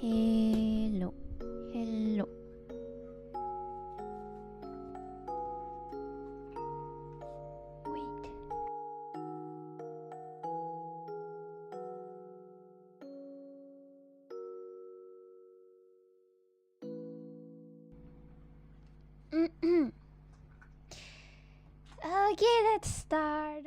Hello. Hello. Wait. Okay, let's start.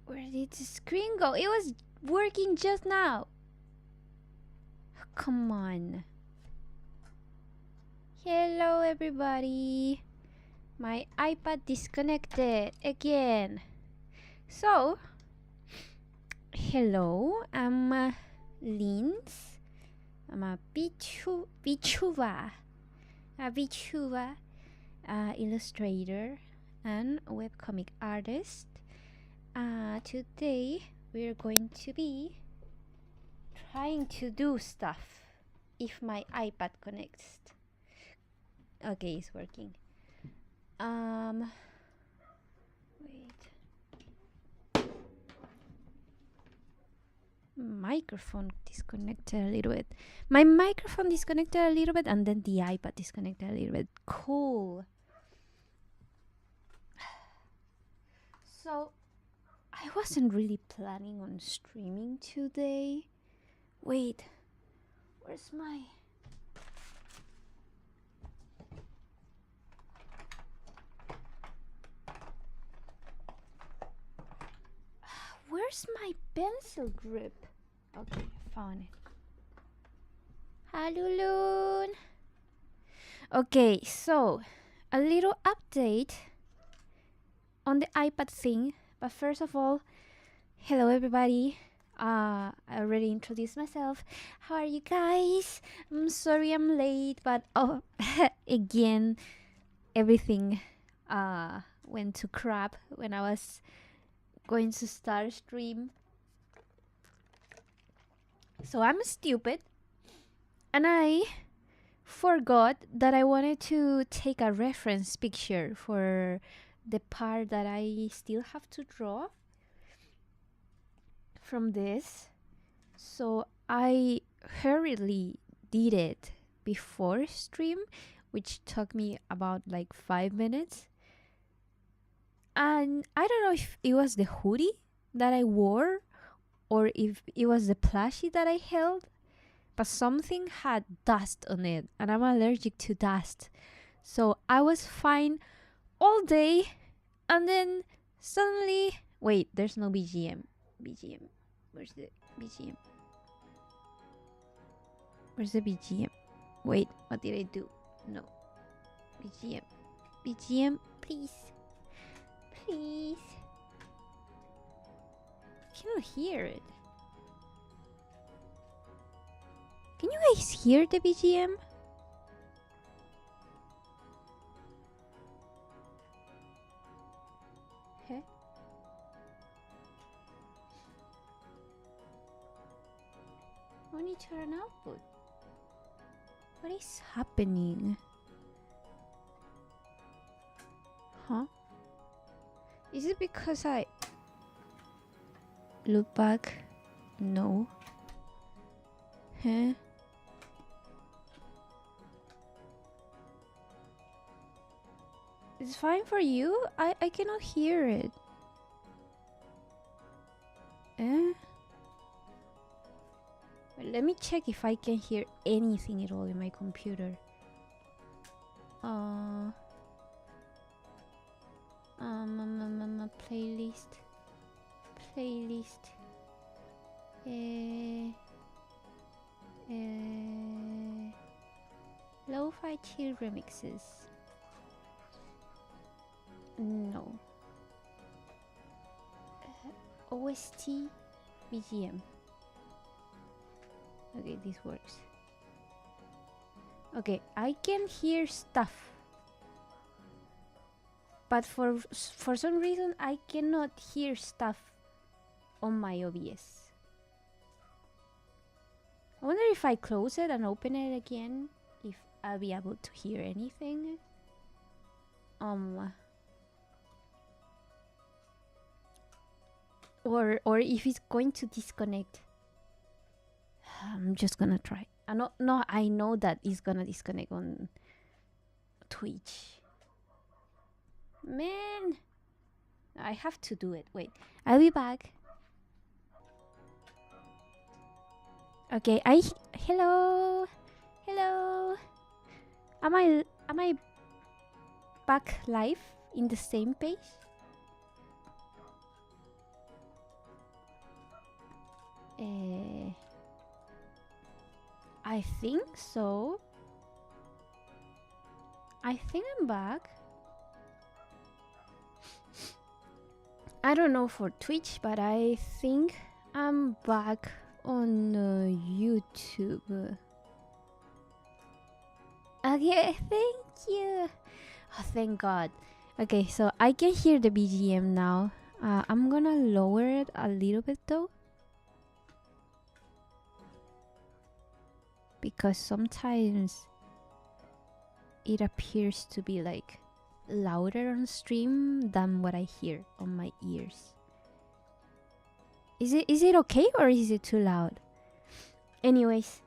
Where did the screen go? It was working just now. Come on. Hello everybody. My iPad disconnected again. So, hello, I'm Linz. I'm a VTuber illustrator and webcomic artist. Today we're going to be trying to do stuff if my iPad connects. Okay, it's working. Wait. Microphone disconnected a little bit. My microphone disconnected a little bit and then the iPad disconnected a little bit. Cool. So I wasn't really planning on streaming today. Wait, where's my... Where's my pencil grip? Okay, found it. Halulun. Okay, so a little update on the iPad thing. But first of all, hello everybody. I already introduced myself. How are you guys? I'm sorry I'm late, but again, everything went to crap when I was going to start stream. So I'm stupid and I forgot that I wanted to take a reference picture for the part that I still have to draw from this. So I hurriedly did it before stream, which took me about like 5 minutes. And I don't know if it was the hoodie that I wore or if it was the plushie that I held, but something had dust on it and I'm allergic to dust. So I was fine all day and then suddenly... Wait, there's no BGM. Where's the BGM? Where's the BGM? Wait, what did I do? No. BGM, please. Please. I cannot hear it. Can you guys hear the BGM? Huh? Monitor and output. What is happening? Huh? Is it because I look back? No. Huh? It's fine for you? I cannot hear it. Well, let me check if I can hear anything at all in my computer. Playlist. Lo-fi chill remixes. No. OST BGM. Okay, this works. Okay, I can hear stuff. But for some reason, I cannot hear stuff on my OBS. I wonder if I close it and open it again, if I'll be able to hear anything. or if it's going to disconnect. I'm just gonna try. I know that it's gonna disconnect on Twitch. Man, I have to do it. Wait, I'll be back. Okay, hello. Am I back live in the same page? I think so. I think I'm back. I don't know for Twitch, but I think I'm back on YouTube. Okay, thank you. Oh, thank God. Okay, so I can hear the BGM now. I'm gonna lower it a little bit though, because sometimes it appears to be like louder on stream than what I hear on my ears. Is it okay or is it too loud? Anyways,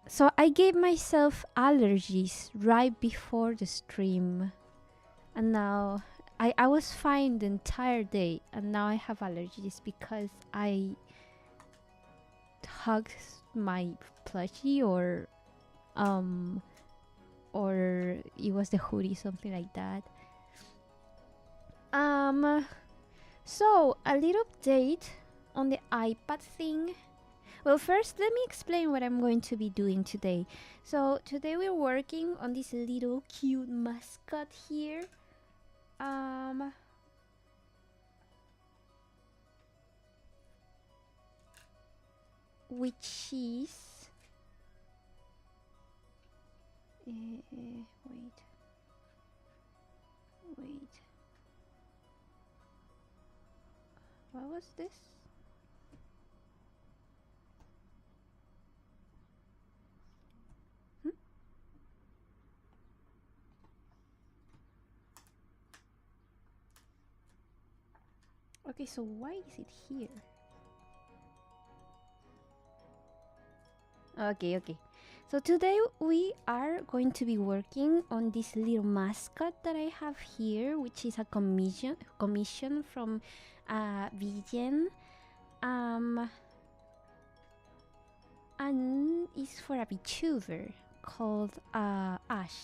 so I gave myself allergies right before the stream, and now I was fine the entire day, and now I have allergies because I hugged my plushie, or it was the hoodie, something like that. So a little update on the iPad thing. Well, first let me explain what I'm going to be doing today. So today we're working on this little cute mascot here. Which is wait. What was this? Okay, so why is it here? Okay. So today we are going to be working on this little mascot that I have here, which is a commission from Vigen. And it's for a VTuber called Ash.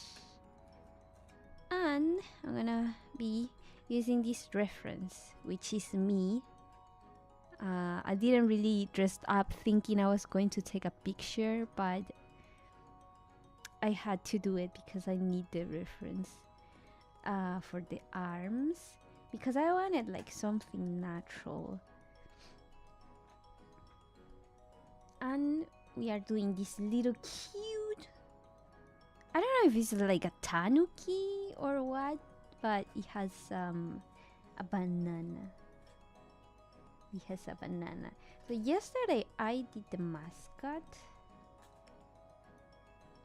And I'm gonna be using this reference, which is me. I didn't really dress up thinking I was going to take a picture, but I had to do it because I need the reference for the arms, because I wanted like something natural. And we are doing this little cute, I don't know if it's like a tanuki or what, but it has a banana. It has a banana. So yesterday I did the mascot,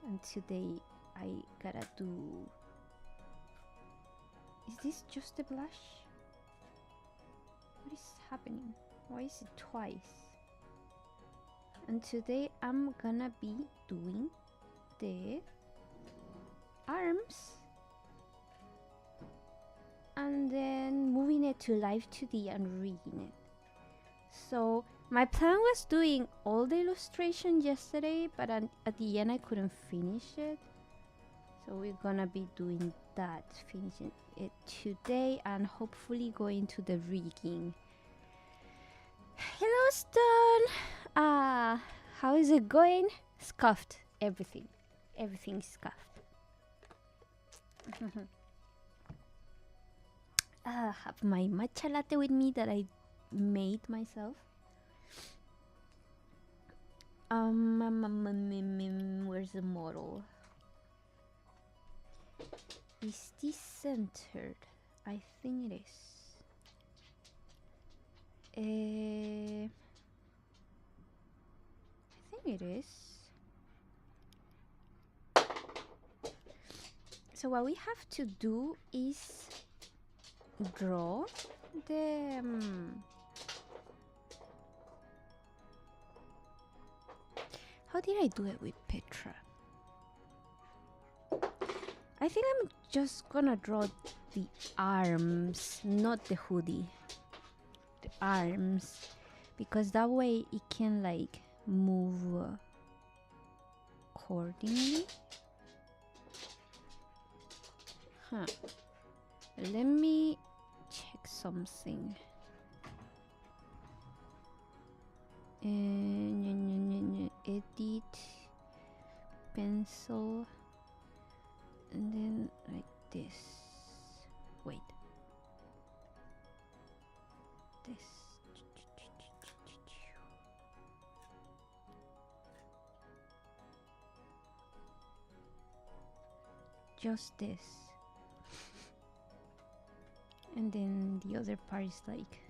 and today I gotta do... Is this just a blush? What is happening? Why is it twice? And today I'm gonna be doing the arms, and then moving it to Live 2D and rigging it. So my plan was doing all the illustration yesterday, but at the end I couldn't finish it. So we're gonna be doing that, finishing it today, and hopefully going to the rigging. Hello, Stone! How is it going? Scuffed. Everything scuffed. Have my matcha latte with me that I made myself. Where's the model? Is this centered? I think it is. I think it is. So what we have to do is draw the How did I do it with Petra? I think I'm just gonna draw the arms, not the hoodie. The arms, because that way it can like move accordingly. Huh. Let me check something. Edit, pencil, and then like this. Wait. This. Just this. And then the other part is like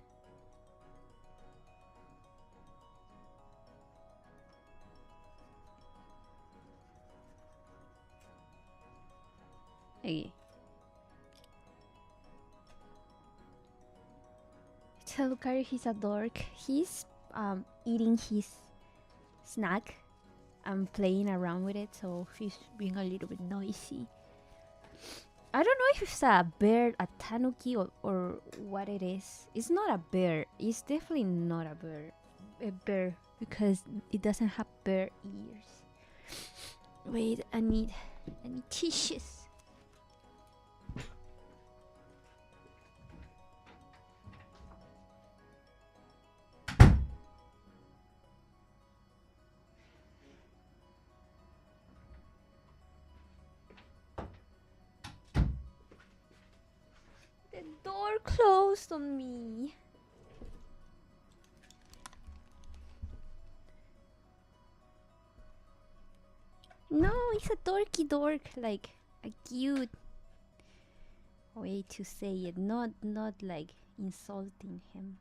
okay. Tell Lucario he's a dork. He's eating his snack and playing around with it, so he's being a little bit noisy. I don't know if it's a bird, a tanuki, or what it is. It's not a bear. It's definitely not a bear. A bear, because it doesn't have bear ears. Wait, I need tissues. The door closed on me. No, it's a dorky dork, like a cute way to say it, not like insulting him.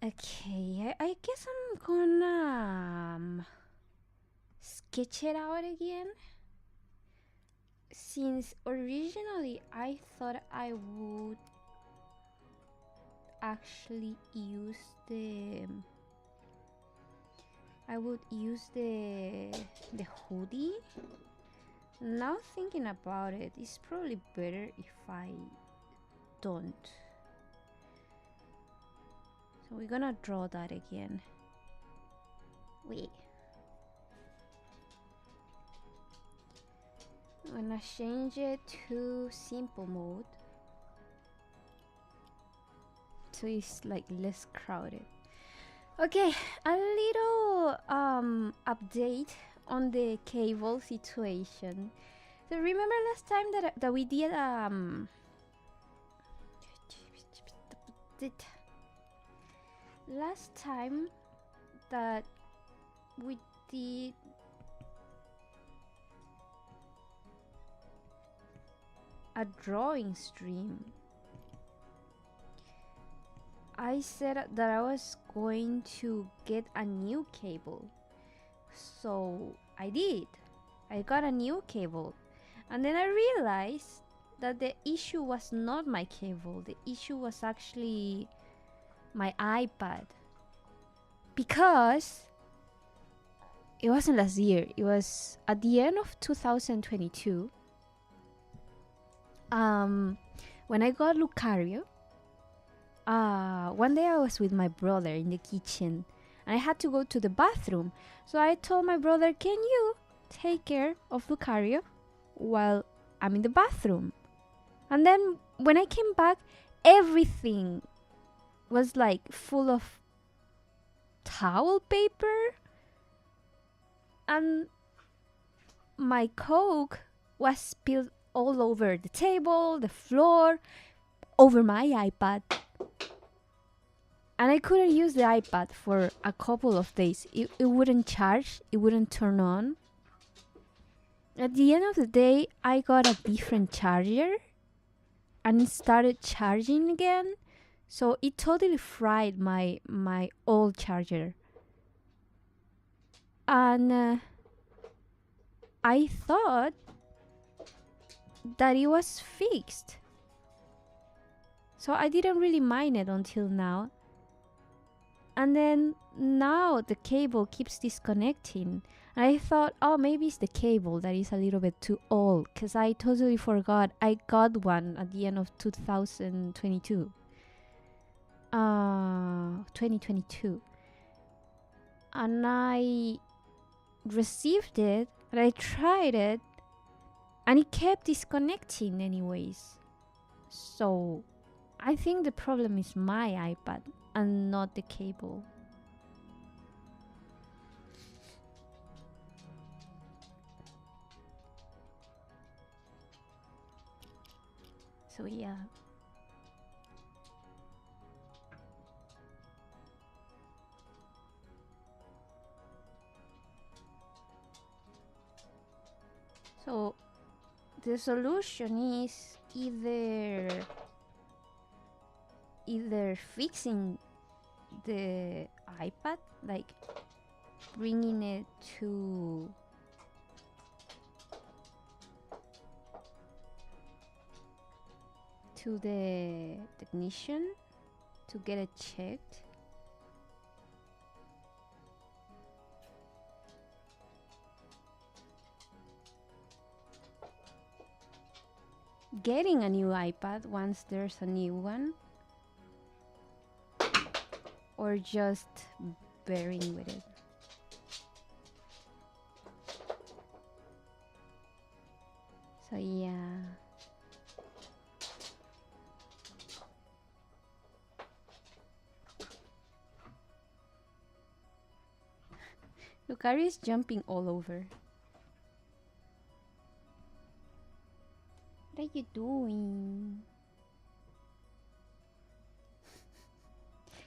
Okay, I guess I'm gonna sketch it out again. Since originally I thought I would actually use the hoodie. Now thinking about it, it's probably better if I don't. So we're gonna draw that again. Wait. I'm gonna change it to simple mode, so it's like less crowded. Okay, a little update on the cable situation. So remember last time that we did last time that we did a drawing stream, I said that I was going to get a new cable. So I did. I got a new cable. And then I realized that the issue was not my cable. The issue was actually my iPad. Because it wasn't last year. It was at the end of 2022. When I got Lucario, one day I was with my brother in the kitchen and I had to go to the bathroom. So I told my brother, can you take care of Lucario while I'm in the bathroom? And then when I came back, everything was like full of towel paper, and my Coke was spilled all over the table, the floor, over my iPad. And I couldn't use the iPad for a couple of days. It wouldn't charge, it wouldn't turn on. At the end of the day, I got a different charger and it started charging again. So it totally fried my old charger. And I thought that it was fixed. So I didn't really mind it until now. And then now the cable keeps disconnecting. And I thought, oh, maybe it's the cable that is a little bit too old, because I totally forgot I got one at the end of 2022. 2022. And I received it and I tried it and it kept disconnecting anyways. So I think the problem is my iPad and not the cable. So yeah. So the solution is either fixing the iPad, like bringing it to the technician to get it checked. Getting a new iPad once there's a new one, or just bearing with it. So yeah. Look, Ari is jumping all over. What are you doing?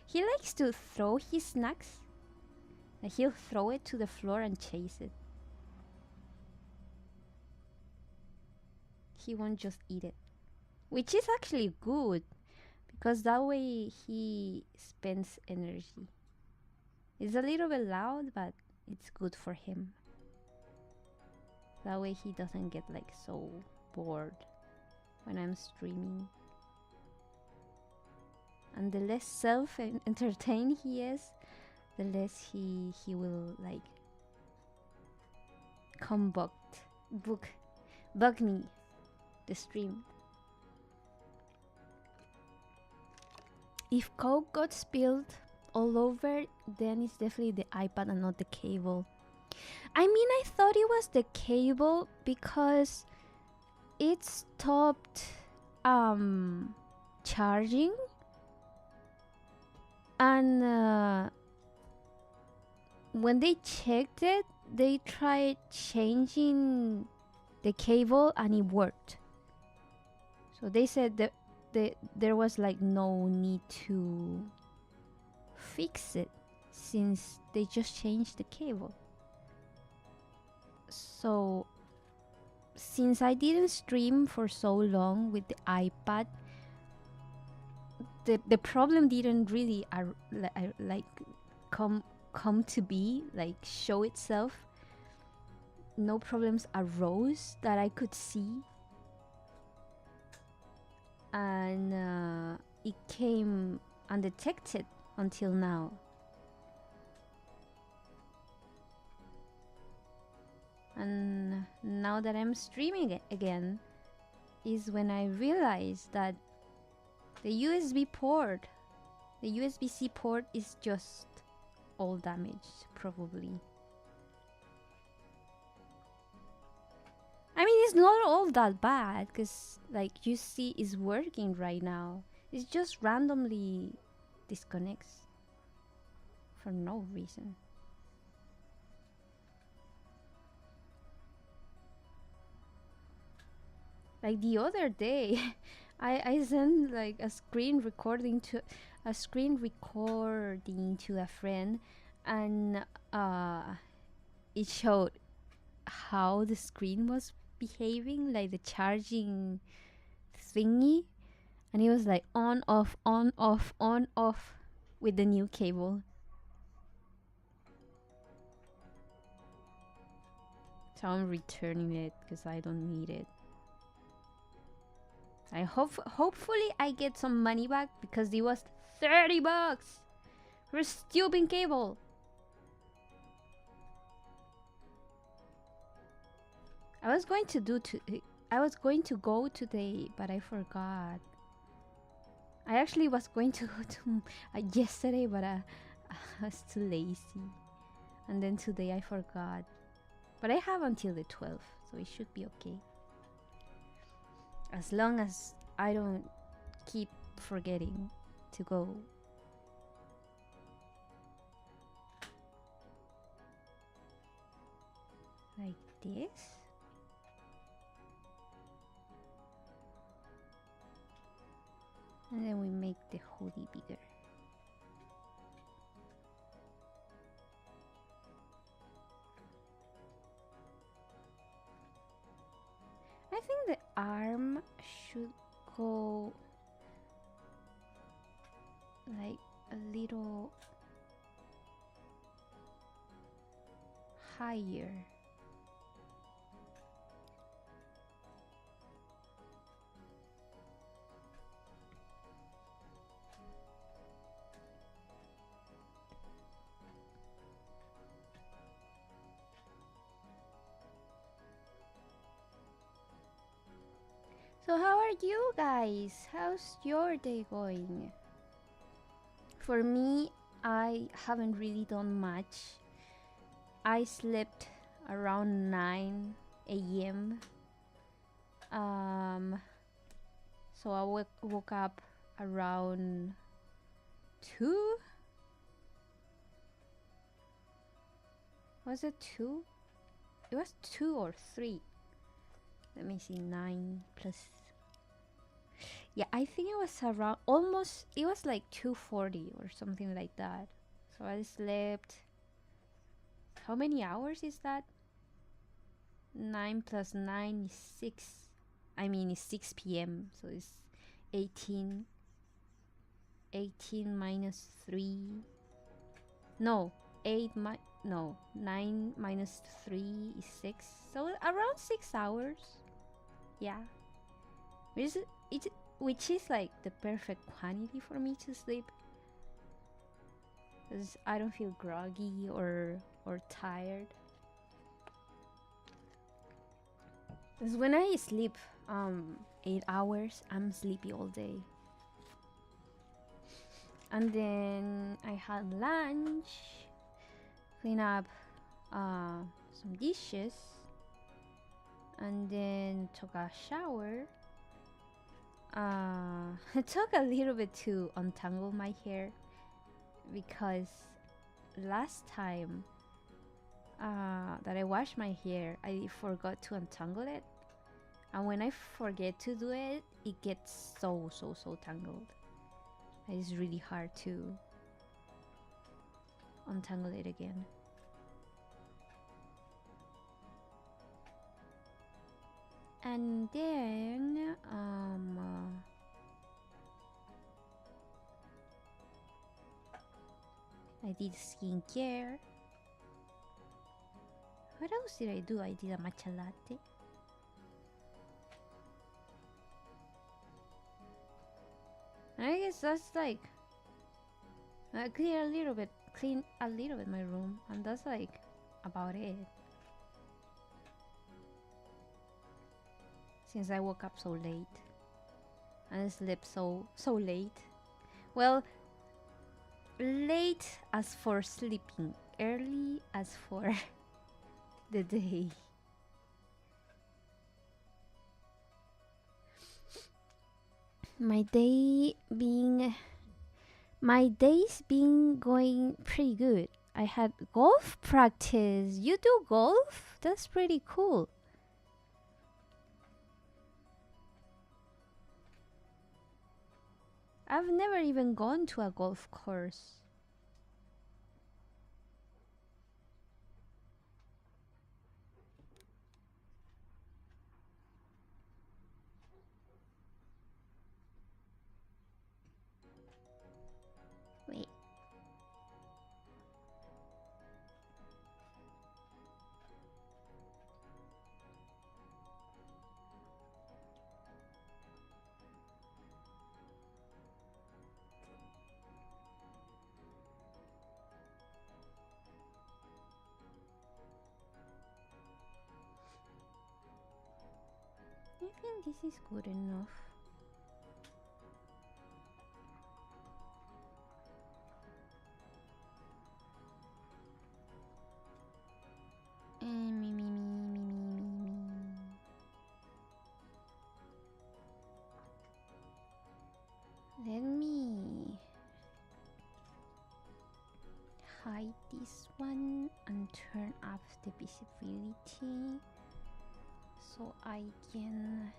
He likes to throw his snacks. Like he'll throw it to the floor and chase it. He won't just eat it. Which is actually good, because that way he spends energy. It's a little bit loud, but it's good for him. That way he doesn't get like so bored when I'm streaming. And the less self-entertained he is, the less he will like come bug me the stream. If Coke got spilled all over, then it's definitely the iPad and not the cable. I mean, I thought it was the cable because it stopped charging, and when they checked it, they tried changing the cable and it worked. So they said that there was like no need to fix it since they just changed the cable. So since I didn't stream for so long with the iPad, the problem didn't really like come to be, like show itself. No problems arose that I could see, and it came undetected until now. And now that I'm streaming it again is when I realized that the USB C port is just all damaged, probably. I mean, it's not all that bad, because like you see it's working right now. It just randomly disconnects for no reason. Like the other day, I sent like a screen recording to a friend, and it showed how the screen was behaving, like the charging thingy, and it was like on off on off on off with the new cable. So I'm returning it because I don't need it. Hopefully I get some money back, because it was $30. Her stupid cable. I was going to go today, but I forgot. I actually was going to go to yesterday, but I was too lazy. And then today I forgot. But I have until the 12th, so it should be okay. As long as I don't keep forgetting to go. Like this. And then we make the hoodie bigger. I think the arm should go like a little higher. So how are you guys? How's your day going? For me, I haven't really done much. I slept around 9 a.m. So I woke up around 2? Was it 2? It was 2 or 3. Let me see, 9 plus. Yeah, I think it was around almost, it was like 2:40 or something like that. So I slept, how many hours is that? 9 plus 9 is 6. I mean, it's 6 p.m. So it's 18. 18 minus 3. No, 9 minus 3 is 6. So around 6 hours. Yeah. Which is like the perfect quantity for me to sleep. Because I don't feel groggy or tired. Because when I sleep 8 hours, I'm sleepy all day. And then I had lunch, clean up some dishes, and then took a shower. It took a little bit to untangle my hair because last time that I washed my hair, I forgot to untangle it, and when I forget to do it, it gets so tangled. It's really hard to untangle it again. And then I did skincare. What else did I do? I did a matcha latte. I guess that's like clean a little bit my room, and that's like about it. Since I woke up so late and I slept so late. Well, late as for sleeping, early as for the day. My days been going pretty good. I had golf practice. You do golf? That's pretty cool. I've never even gone to a golf course. Wait. think this is good enough. Let me hide this one and turn up the visibility so I can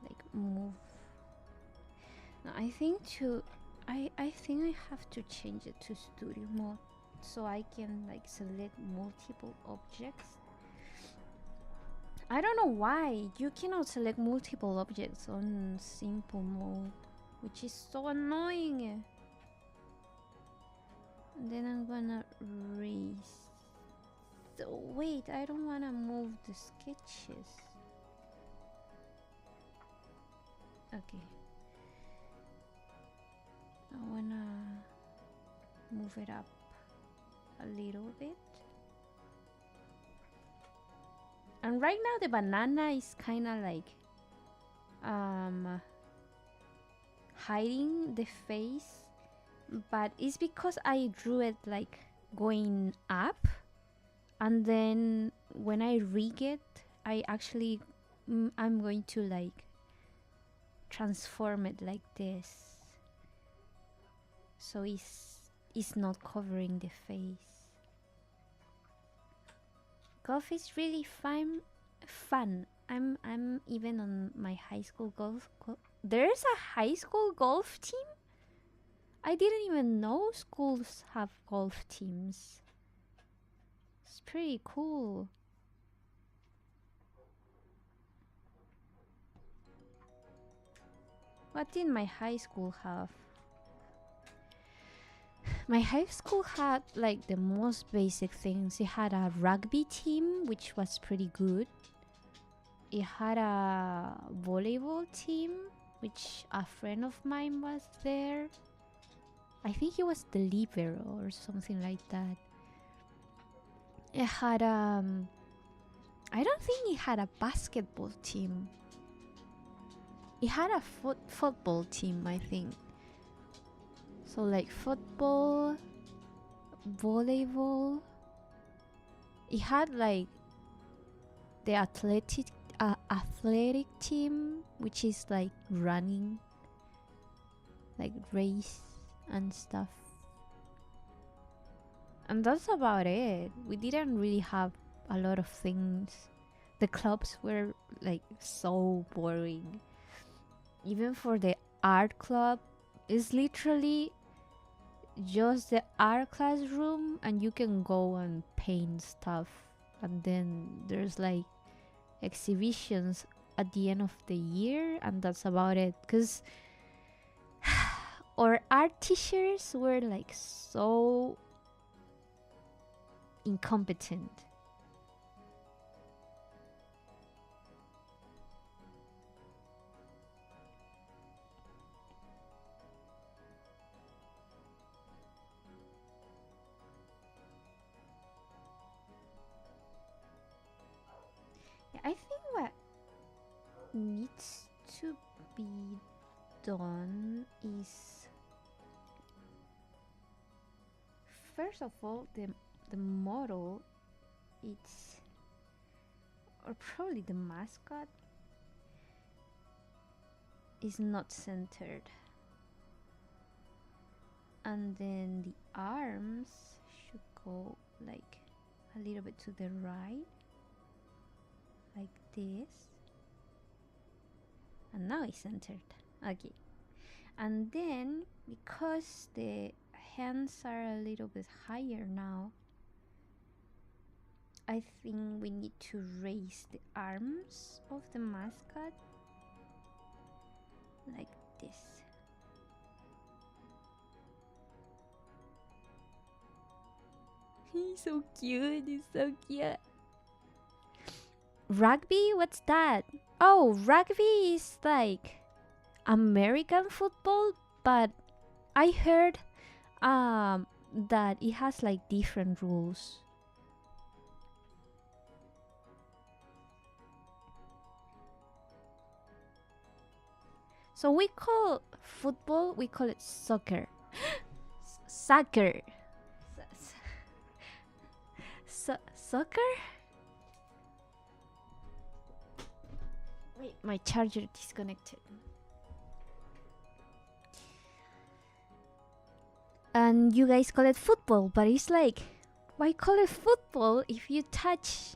like move. Now I think I think I have to change it to studio mode so I can like select multiple objects. I don't know why you cannot select multiple objects on simple mode, which is so annoying. And then I'm gonna erase. So wait, I don't wanna move the sketches. Okay. I wanna move it up a little bit. And right now the banana is kind of like hiding the face, but it's because I drew it like going up, and then when I rig it, I actually I'm going to like transform it like this, so it's not covering the face. Golf is really fun. I'm even on my high school golf. There's a high school golf team? I didn't even know schools have golf teams. It's pretty cool. What did my high school have? My high school had like the most basic things. It had a rugby team, which was pretty good. It had a volleyball team, which a friend of mine was there. I think he was the libero or something like that. It had I don't think it had a basketball team. It had a football team, I think. So like football, volleyball. It had like the athletic team, which is like running, like race and stuff. And that's about it. We didn't really have a lot of things. The clubs were like so boring. Even for the art club, it's literally just the art classroom, and you can go and paint stuff, and then there's like exhibitions at the end of the year, and that's about it. Because our art teachers were like so incompetent. I think what needs to be done is, first of all, the model, it's, or probably the mascot, is not centered, and then the arms should go like a little bit to the right, like this, and now it's centered. Okay, and then because the hands are a little bit higher now, I think we need to raise the arms of the mascot like this. He's so cute, he's so cute. Rugby? What's that? Oh, rugby is like American football, but I heard that it has like different rules. So we call football, we call it soccer. Soccer. Soccer? Wait, my charger disconnected. And you guys call it football, but it's like, why call it football if you touch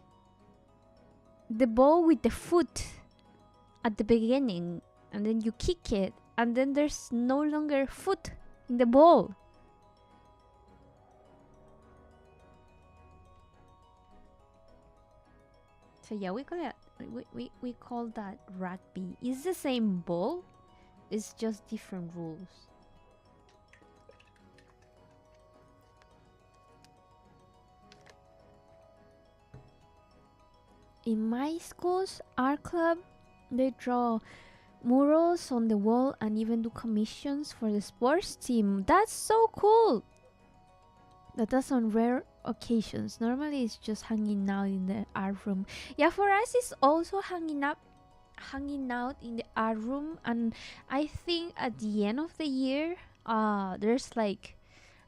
the ball with the foot at the beginning and then you kick it and then there's no longer foot in the ball? So yeah, we call it we call that rugby. It's the same ball, it's just different rules. In my school's art club, they draw murals on the wall and even do commissions for the sports team. That's so cool! That does on rare occasions. Normally it's just hanging out in the art room. Yeah, for us it's also hanging out in the art room, and I think at the end of the year, there's like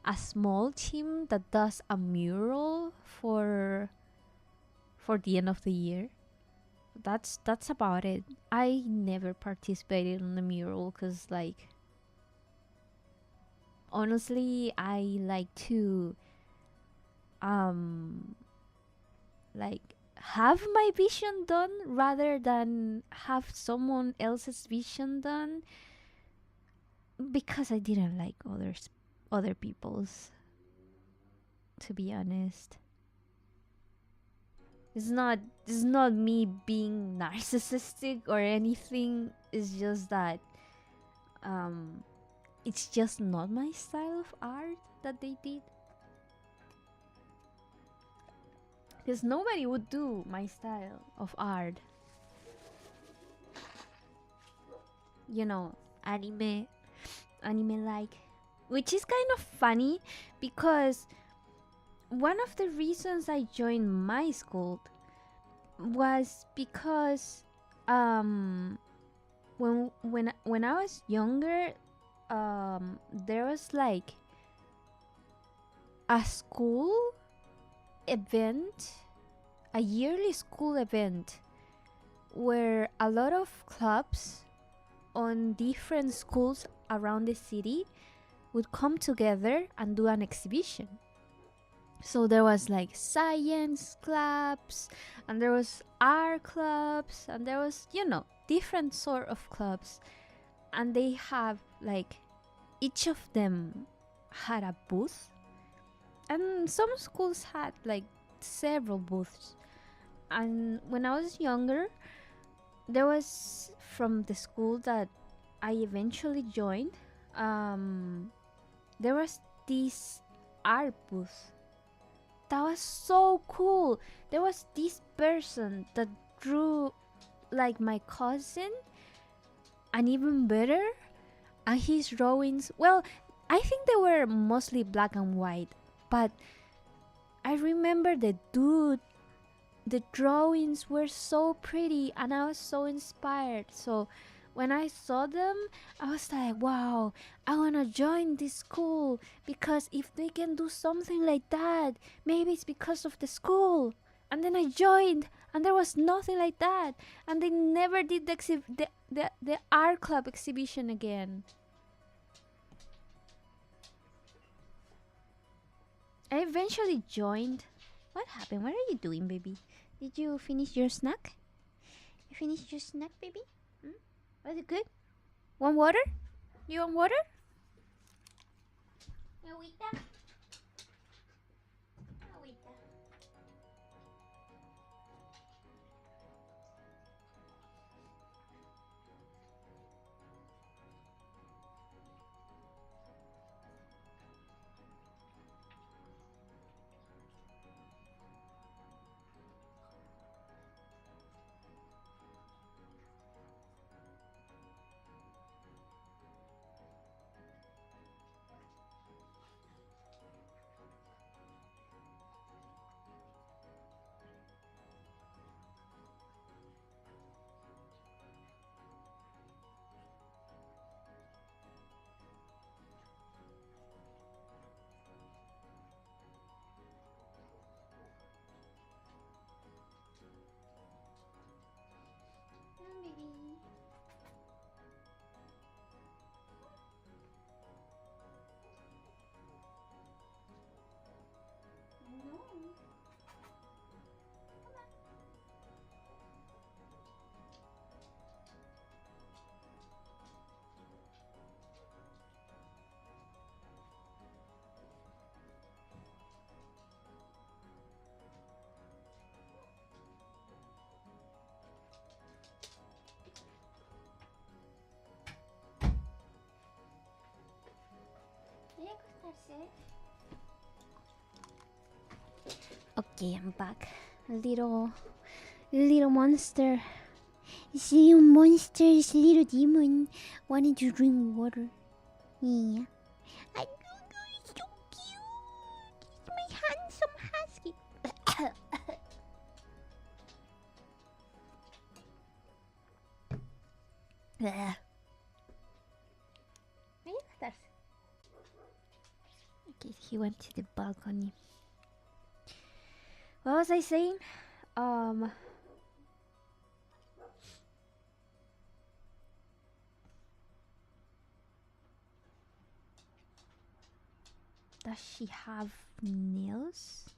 a small team that does a mural for the end of the year. That's about it. I never participated in the mural because, like, honestly, I like to like have my vision done rather than have someone else's vision done, because I didn't like other people's, to be honest. It's not me being narcissistic or anything. It's just that it's just not my style of art that they did. Because nobody would do my style of art. You know, anime like. Which is kind of funny because one of the reasons I joined my school was because when I was younger, there was like a school event, a yearly school event where a lot of clubs on different schools around the city would come together and do an exhibition. So there was like science clubs, and there was art clubs, and there was, different sort of clubs. And they have like, each of them had a booth. And some schools had like several booths. And when I was younger, there was, from the school that I eventually joined, there was this art booth that was so cool. There was this person that drew like my cousin, and even better. And his drawings, well, I think they were mostly black and white, but I remember the drawings were so pretty and I was so inspired. So when I saw them, I was like, wow, I want to join this school, because if they can do something like that, maybe it's because of the school. And then I joined, and there was nothing like that, and they never did the art club exhibition again. I eventually joined. What happened? What are you doing, baby? Did you finish your snack? You finished your snack, baby? Was it good? Want water? You want water? Agüita. Agüita. Okay, I'm back. Little monster. This little monster, this little demon wanted to drink water. Yeah. I it's so cute. It's my handsome husky. Okay, he went to the balcony. What was I saying? Does she have nails?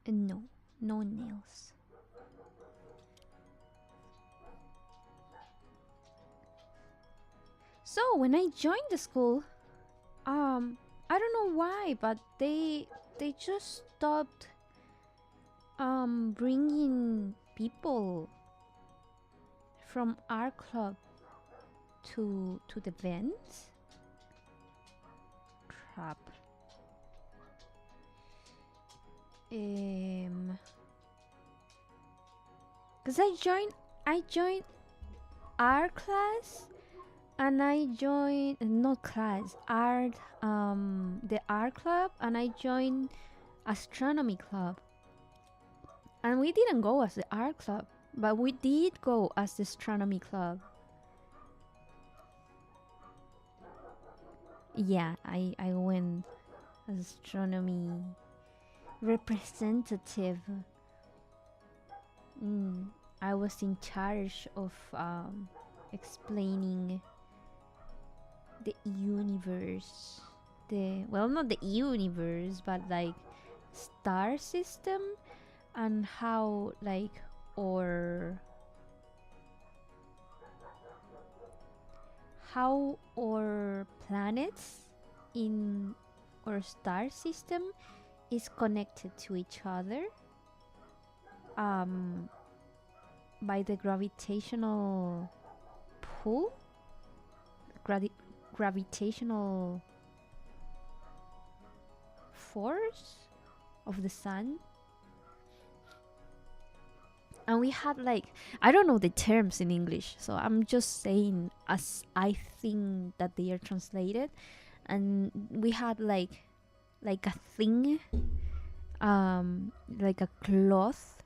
No, no nails. So when I joined the school, I don't know why, but they just stopped bringing people from our club to the events. Crap. Cause I joined art class, and I joined not class art the art club, and I joined astronomy club. And we didn't go as the art club, but we did go as the astronomy club. Yeah, I went as astronomy representative. I was in charge of explaining the universe. Not the universe, but like star system, and how like our planets in our star system is connected to each other by the gravitational pull, gravitational force of the sun. And we had like, I don't know the terms in English, so I'm just saying as I think that they are translated. And we had like a thing, like a cloth,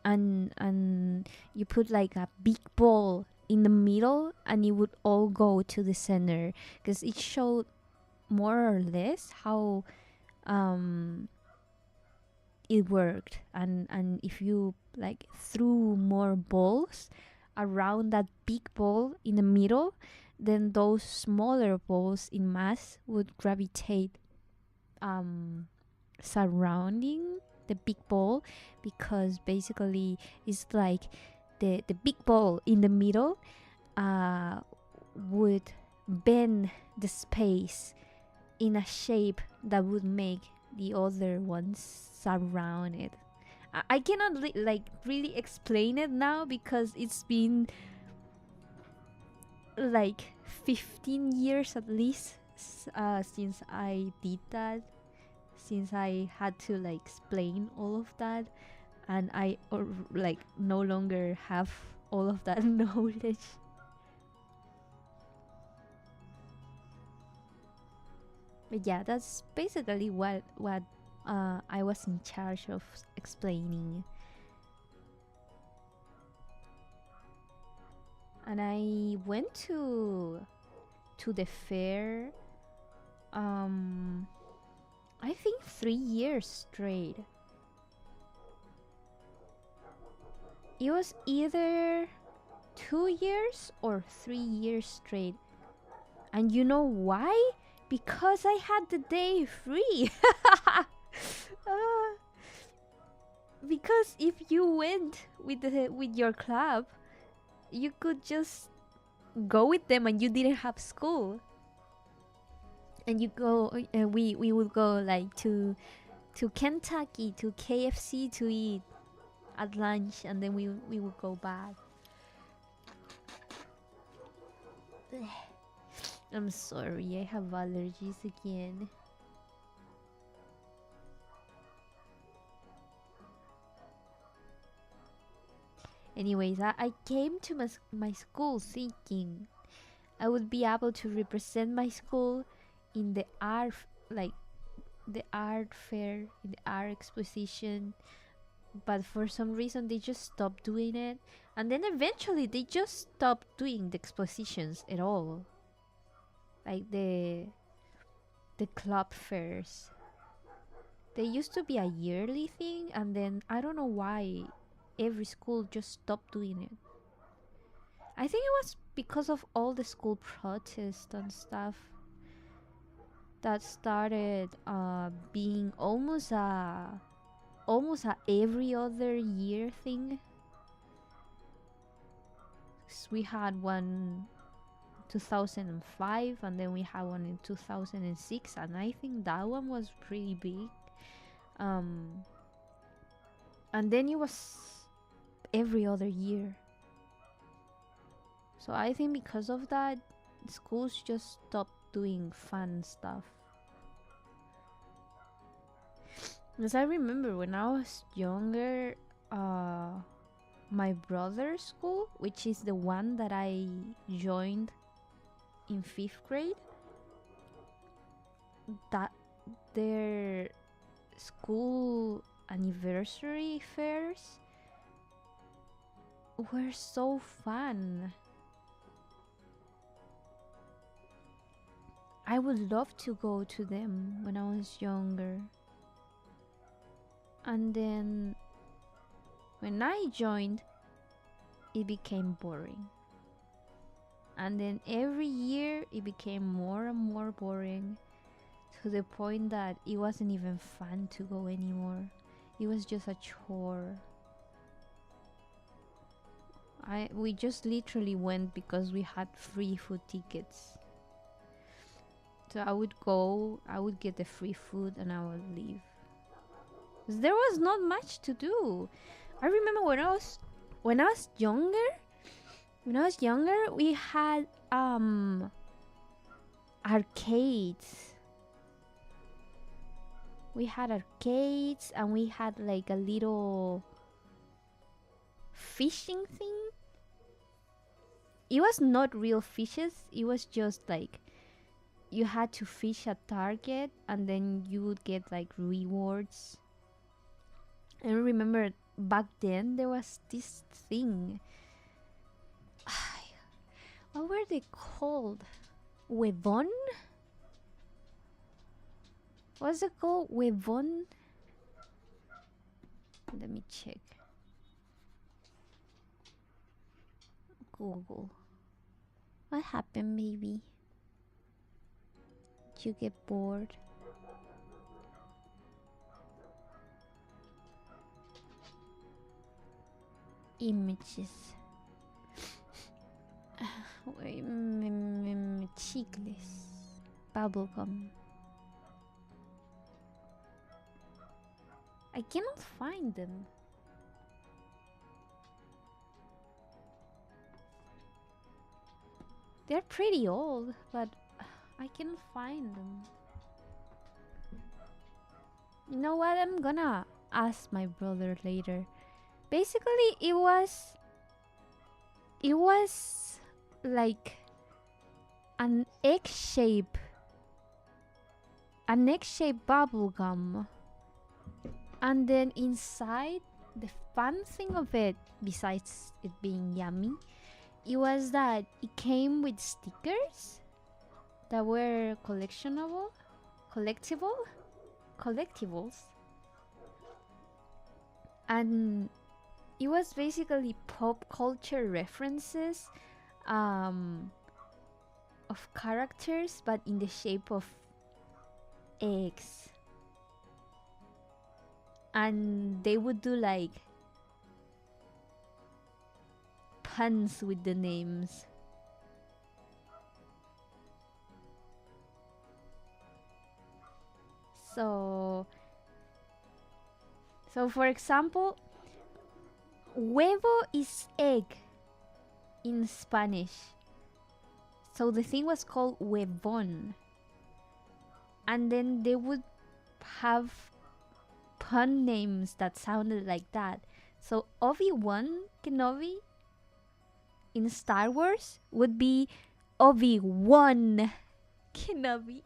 and you put like a big ball in the middle, and it would all go to the center, because it showed more or less how it worked. And if you like threw more balls around that big ball in the middle, then those smaller balls in mass would gravitate surrounding the big ball, because basically it's like the big ball in the middle would bend the space in a shape that would make the other ones surround it. I cannot really explain it now, because it's been like 15 years at least since I did that, since I had to like explain all of that, and I like no longer have all of that knowledge. But yeah, that's basically what I was in charge of explaining. And I went to the fair I think 3 years straight. It was either 2 years or 3 years straight. And you know why? Because I had the day free. Because if you went with your club, you could just go with them, and you didn't have school. And you go, we would go like to Kentucky, to KFC to eat at lunch, and then we would go back. I'm sorry, I have allergies again. Anyways, I came to my school thinking I would be able to represent my school in the art, like the art fair, in the art exposition. But for some reason, they just stopped doing it. And then eventually, they just stopped doing the expositions at all. Like the club fairs. They used to be a yearly thing, and then I don't know why every school just stopped doing it. I think it was because of all the school protests and stuff that started being almost a every other year thing. We had one 2005 and then we had one in 2006, and I think that one was pretty big. And then it was every other year. So I think because of that, schools just stopped doing fun stuff. As I remember when I was younger, my brother's school, which is the one that I joined in 5th grade, that their school anniversary fairs were so fun. I would love to go to them when I was younger. And then when I joined, it became boring. And then every year it became more and more boring, to the point that it wasn't even fun to go anymore. It was just a chore. We just literally went because we had free food tickets. So I would go, I would get the free food, and I would leave. There was not much to do. I remember when I was younger, we had arcades. We had arcades, and we had like a little fishing thing. It was not real fishes. It was just like you had to fish a target, and then you would get like rewards. And I remember back then there was this thing. What were they called? Huevon? What's it called? Huevon? Let me check. Google. What happened, baby? Did you get bored? Images. Chicles. Bubblegum. I cannot find them. They're pretty old, but I can't find them. You know what? I'm gonna ask my brother later. Basically, it was like an egg-shaped bubble gum, and then inside, the fun thing of it, besides it being yummy, it was that it came with stickers that were collectibles, and it was basically pop culture references of characters, but in the shape of eggs. And they would do like puns with the names. So for example, huevo is egg in Spanish. So the thing was called Huevon. And then they would have pun names that sounded like that. So Obi-Wan Kenobi in Star Wars would be Obi-Wan Kenobi.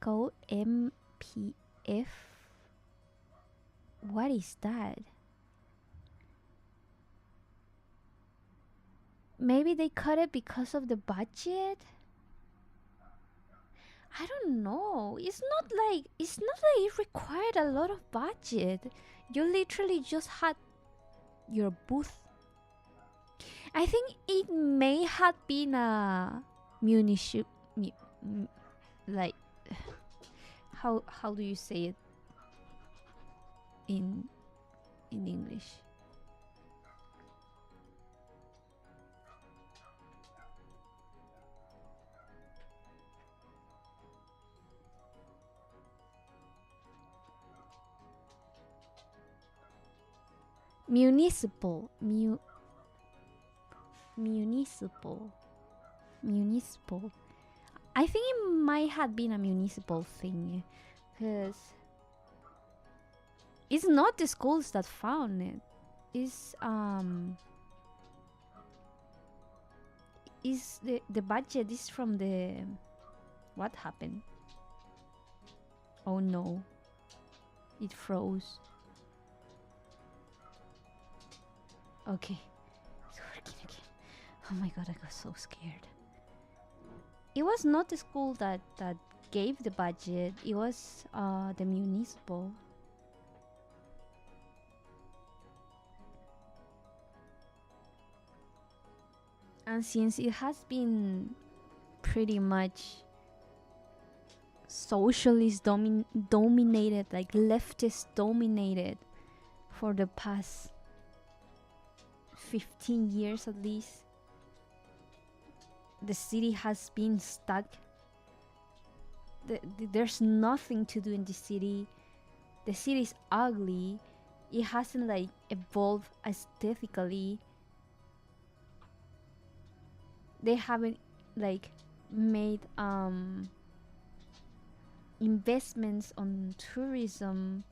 Code MPF. What is that? Maybe they cut it because of the budget? I don't know. It's not like it required a lot of budget. You literally just had your booth. I think it may have been a like how do you say it in English? Municipal. Municipal. I think it might have been a municipal thing, because it's not the schools that found it. It's is the budget is from the what happened? Oh no, it froze. Okay, it's working again. Oh my god, I got so scared. It was not the school that gave the budget. It was the municipal. And since it has been pretty much socialist dominated, like leftist dominated for the past 15 years at least, the city has been stuck. There's nothing to do in the city. The city is ugly. It hasn't like evolved aesthetically. They haven't like made investments on tourism.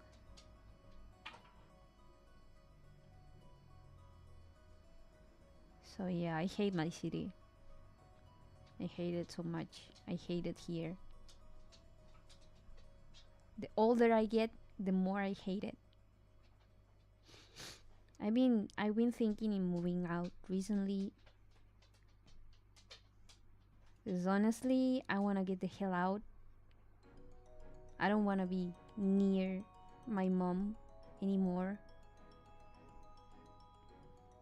So yeah, I hate my city. I hate it so much. I hate it here. The older I get, the more I hate it. I've been thinking in moving out recently. Because honestly, I want to get the hell out. I don't want to be near my mom anymore.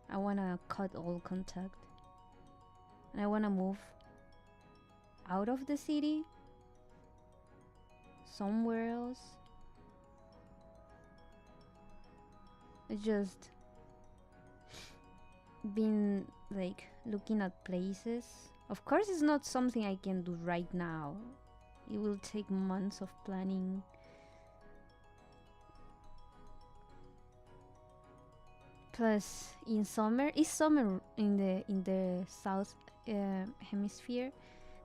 I want to cut all contact. And I want to move out of the city, somewhere else. I just been like looking at places. Of course, it's not something I can do right now. It will take months of planning. Plus, in summer, it's summer in the south hemisphere.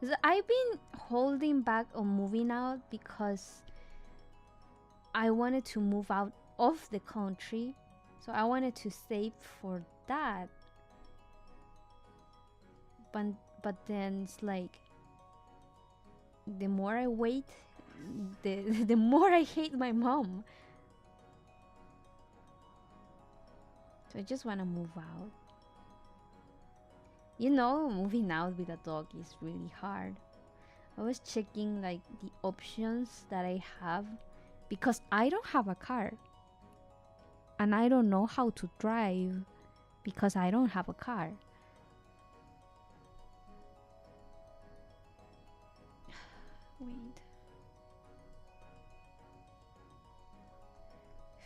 So I've been holding back on moving out because I wanted to move out of the country. So I wanted to save for that. But then it's like, the more I wait, the more I hate my mom. So I just want to move out. You know, moving out with a dog is really hard. I was checking like the options that I have because I don't have a car. And I don't know how to drive because I don't have a car. Wait.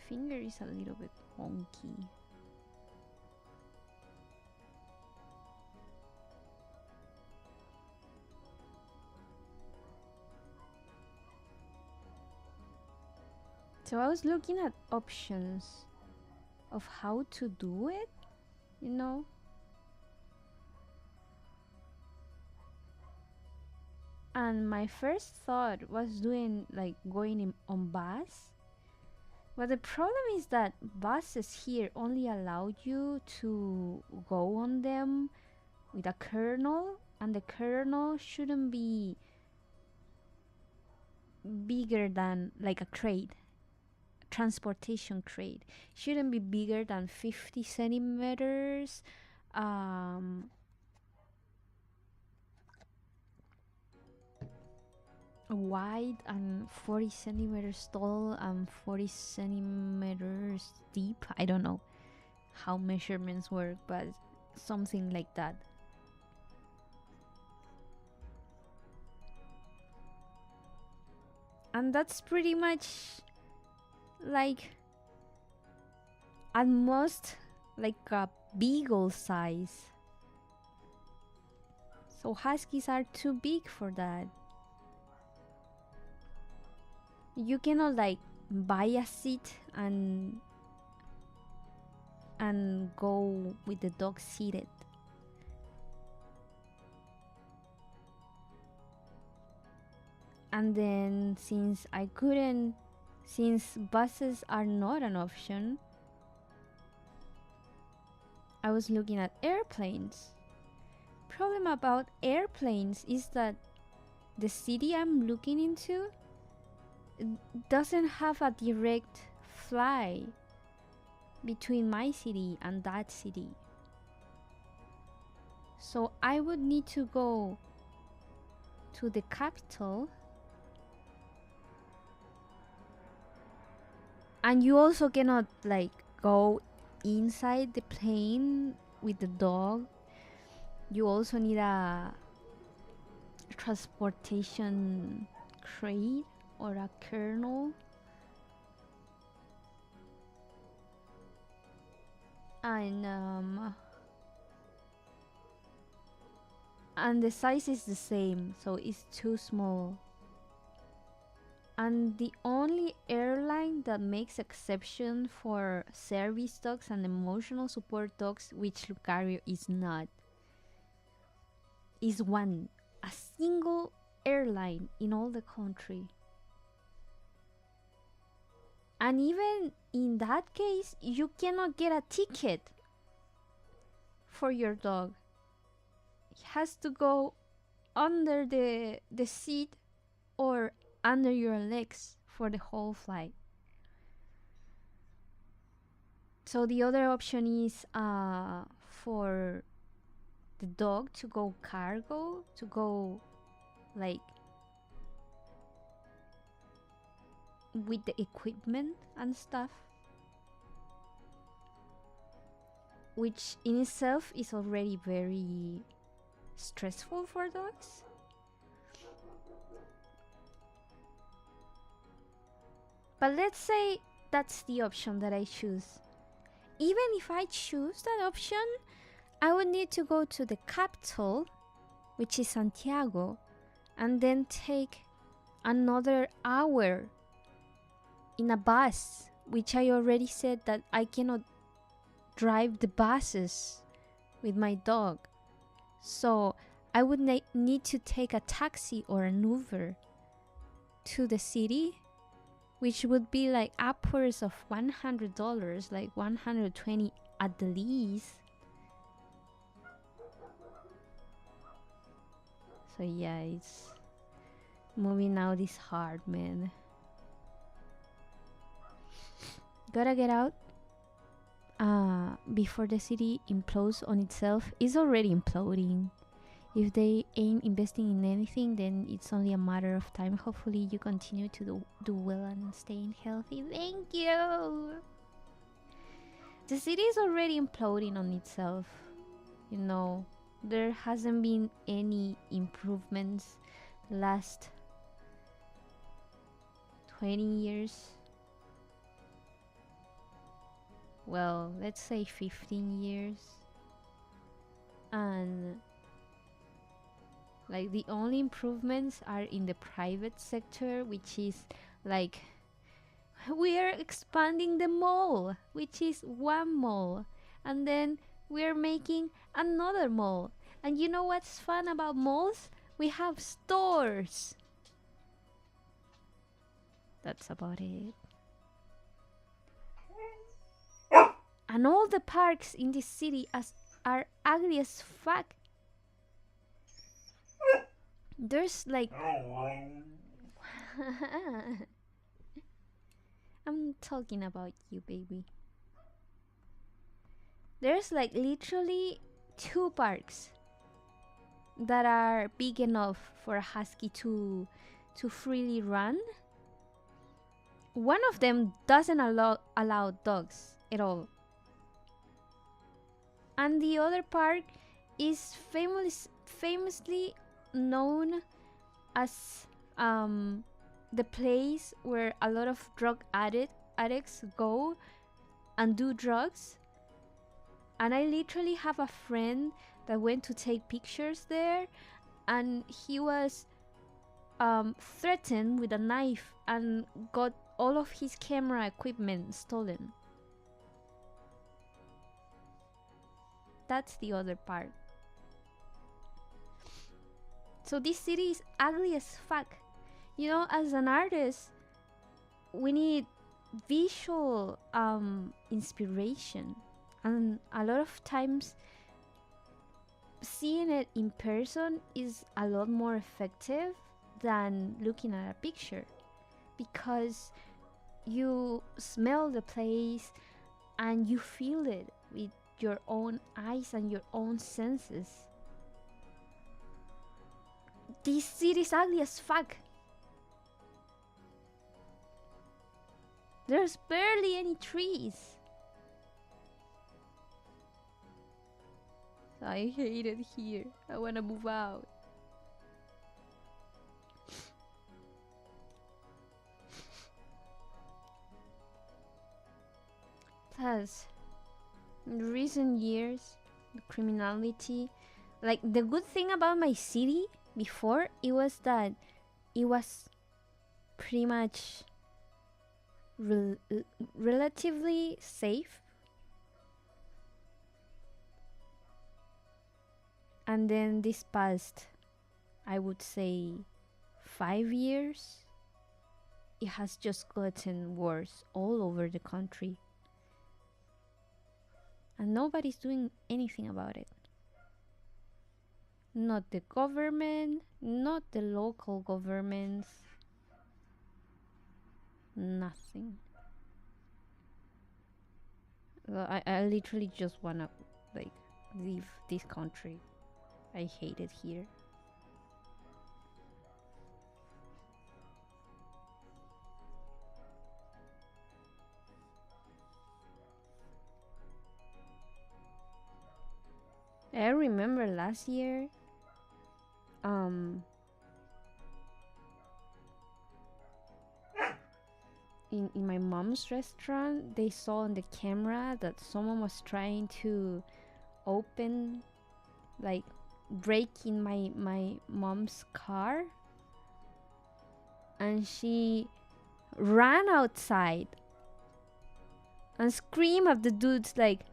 Finger is a little bit wonky. So I was looking at options of how to do it, you know. And my first thought was doing like going on bus. But the problem is that buses here only allow you to go on them with a kernel, and the kernel shouldn't be bigger than like a crate, transportation crate. Shouldn't be bigger than 50 centimeters wide and 40 centimeters tall and 40 centimeters deep. I don't know how measurements work, but something like that. And that's pretty much like at most like a beagle size. So huskies are too big for that. You cannot like buy a seat and go with the dog seated. And then since buses are not an option, I was looking at airplanes. Problem about airplanes is that the city I'm looking into doesn't have a direct fly between my city and that city. So I would need to go to the capital, and you also cannot like go inside the plane with the dog. You also need a transportation crate or a kernel. And the size is the same, so it's too small. And the only airline that makes exception for service dogs and emotional support dogs, which Lucario is not, is a single airline in all the country. And even in that case, you cannot get a ticket for your dog. It has to go under the seat or under your legs for the whole flight. So the other option is for the dog to go cargo, to go like with the equipment and stuff, which in itself is already very stressful for dogs. But let's say that's the option that I choose. Even if I choose that option, I would need to go to the capital, which is Santiago, and then take another hour in a bus, which I already said that I cannot drive the buses with my dog. So I would need to take a taxi or an Uber to the city, which would be like upwards of $100, like $120 at the least. So yeah, it's moving out is hard, man. Gotta get out before the city implodes on itself. It's already imploding. If they ain't investing in anything, then it's only a matter of time. Hopefully you continue to do well and staying healthy. Thank you. The city is already imploding on itself. You know, there hasn't been any improvements last 20 years. Well, let's say 15 years. And like the only improvements are in the private sector, which is like We are expanding the mall, which is one mall, and then we're making another mall. And you know what's fun about malls? We have stores. That's about it. And all the parks in this city are ugly as fuck. There's like I'm talking about you, baby. There's like literally 2 parks that are big enough for a husky to freely run. One of them doesn't allow dogs at all. And the other park is famously known as the place where a lot of drug addicts go and do drugs. And I literally have a friend that went to take pictures there, and he was threatened with a knife and got all of his camera equipment stolen. That's the other part. So this city is ugly as fuck. You know, as an artist, we need visual inspiration, and a lot of times seeing it in person is a lot more effective than looking at a picture, because you smell the place and you feel it with your own eyes and your own senses. This city is ugly as fuck. There's barely any trees. I hate it here. I wanna move out. Plus, in recent years, the criminality, like the good thing about my city before, it was that it was pretty much relatively safe. And then this past, I would say, 5 years, it has just gotten worse all over the country. And nobody's doing anything about it. Not the government, not the local governments, nothing. I literally just wanna like leave this country. I hate it here. I remember last year, in my mom's restaurant, they saw on the camera that someone was trying to open, like, break in my mom's car, and she ran outside and screamed at the dudes like,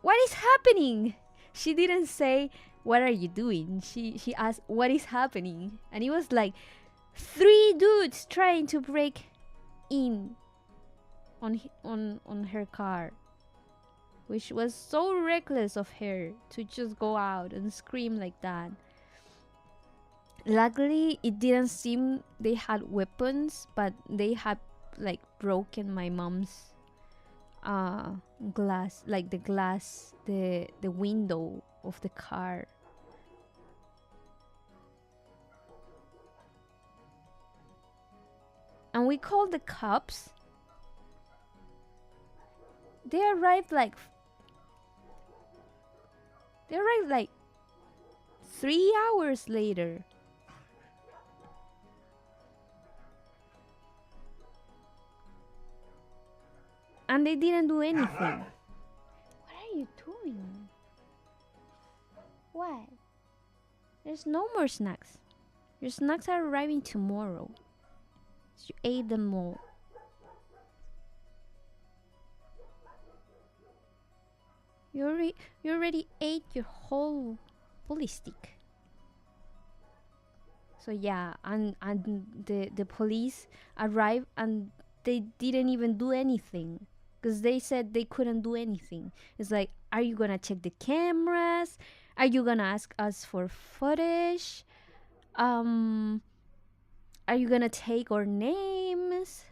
"What is happening?" She didn't say, "What are you doing?" She asked, "What is happening?" And it was like 3 dudes trying to break in on her car, which was so reckless of her to just go out and scream like that. Luckily, it didn't seem they had weapons, but they had like broken my mom's glass, like the window of the car. And we called the cops. They arrived like 3 hours later. And they didn't do anything. What are you doing? What? There's no more snacks. Your snacks are arriving tomorrow. You ate them all. You already ate your whole bully stick. So yeah, and the police arrived and they didn't even do anything because they said they couldn't do anything. It's like, are you gonna check the cameras? Are you gonna ask us for footage? Are you gonna take our names?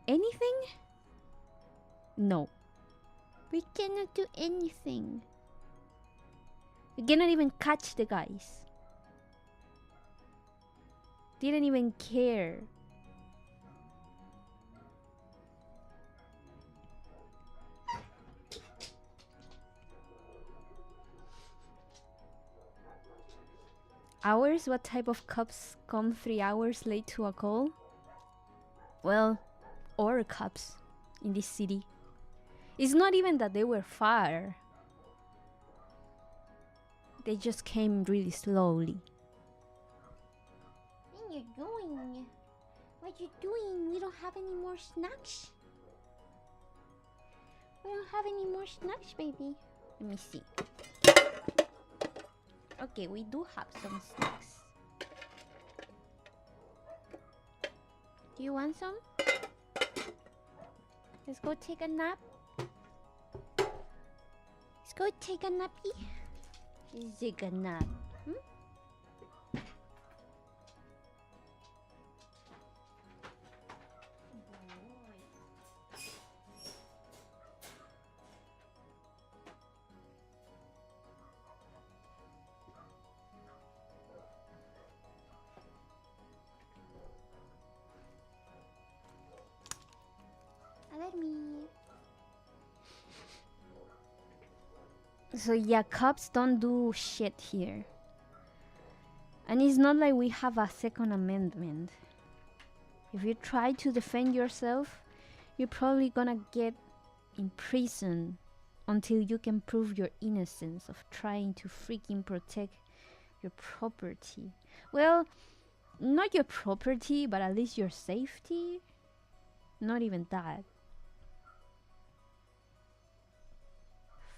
Anything? No. We cannot do anything. We cannot even catch the guys. Didn't even care. Hours? What type of cops come 3 hours late to a call? Well, or cops in this city. It's not even that they were far. They just came really slowly. What are you doing? What you doing? We don't have any more snacks. We don't have any more snacks, baby. Let me see. Okay, we do have some snacks. Do you want some? Let's go take a nap. Let's go take a nappy. Let's take a nap. Let me. So yeah, cops don't do shit here. And it's not like we have a second amendment. If you try to defend yourself, you're probably gonna get in prison until you can prove your innocence of trying to freaking protect your property. Well, not your property, but at least your safety. Not even that.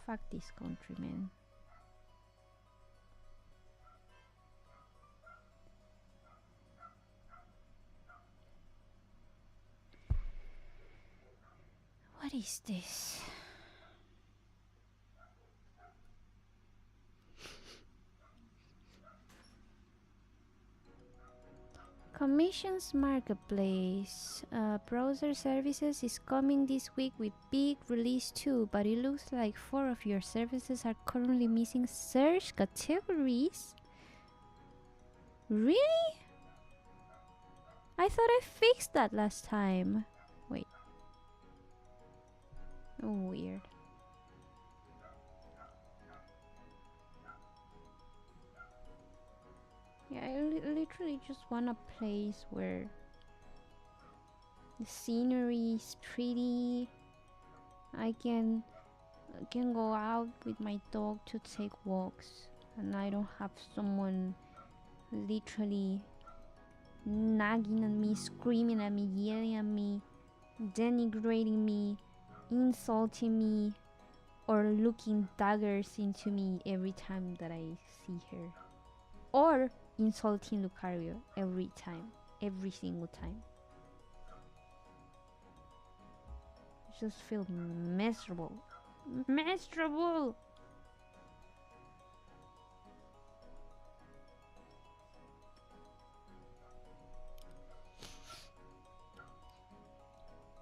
Fuck this country, man. What is this? Commissions Marketplace. Browser services is coming this week with big release too, but it looks like 4 of your services are currently missing search categories. Really? I thought I fixed that last time. Wait. Oh, weird. Yeah, I literally just want a place where the scenery is pretty. I can go out with my dog to take walks, and I don't have someone literally nagging at me, screaming at me, yelling at me, denigrating me, insulting me, or looking daggers into me every time that I see her, or insulting Lucario every single time. I just feel miserable.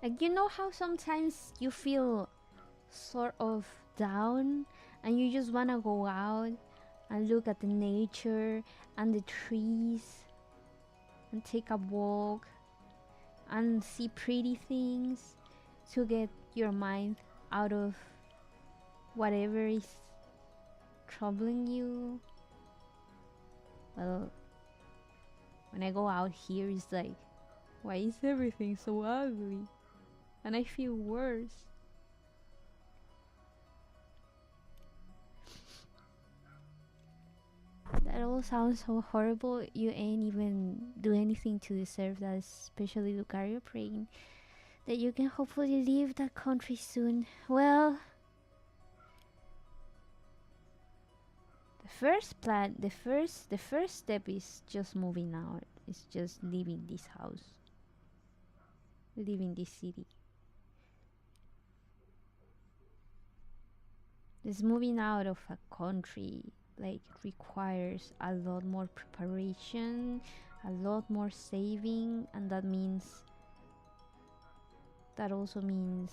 Like, you know how sometimes you feel sort of down and you just want to go out and look at the nature and the trees and take a walk and see pretty things to get your mind out of whatever is troubling you? Well, when I go out here, it's like, why is everything so ugly? And I feel worse. That all sounds so horrible. You ain't even do anything to deserve that, especially Lucario praying that you can hopefully leave that country soon. Well, the first step is just moving out. It's just leaving this house, leaving this city. This moving out of a country like requires a lot more preparation, a lot more saving, and that also means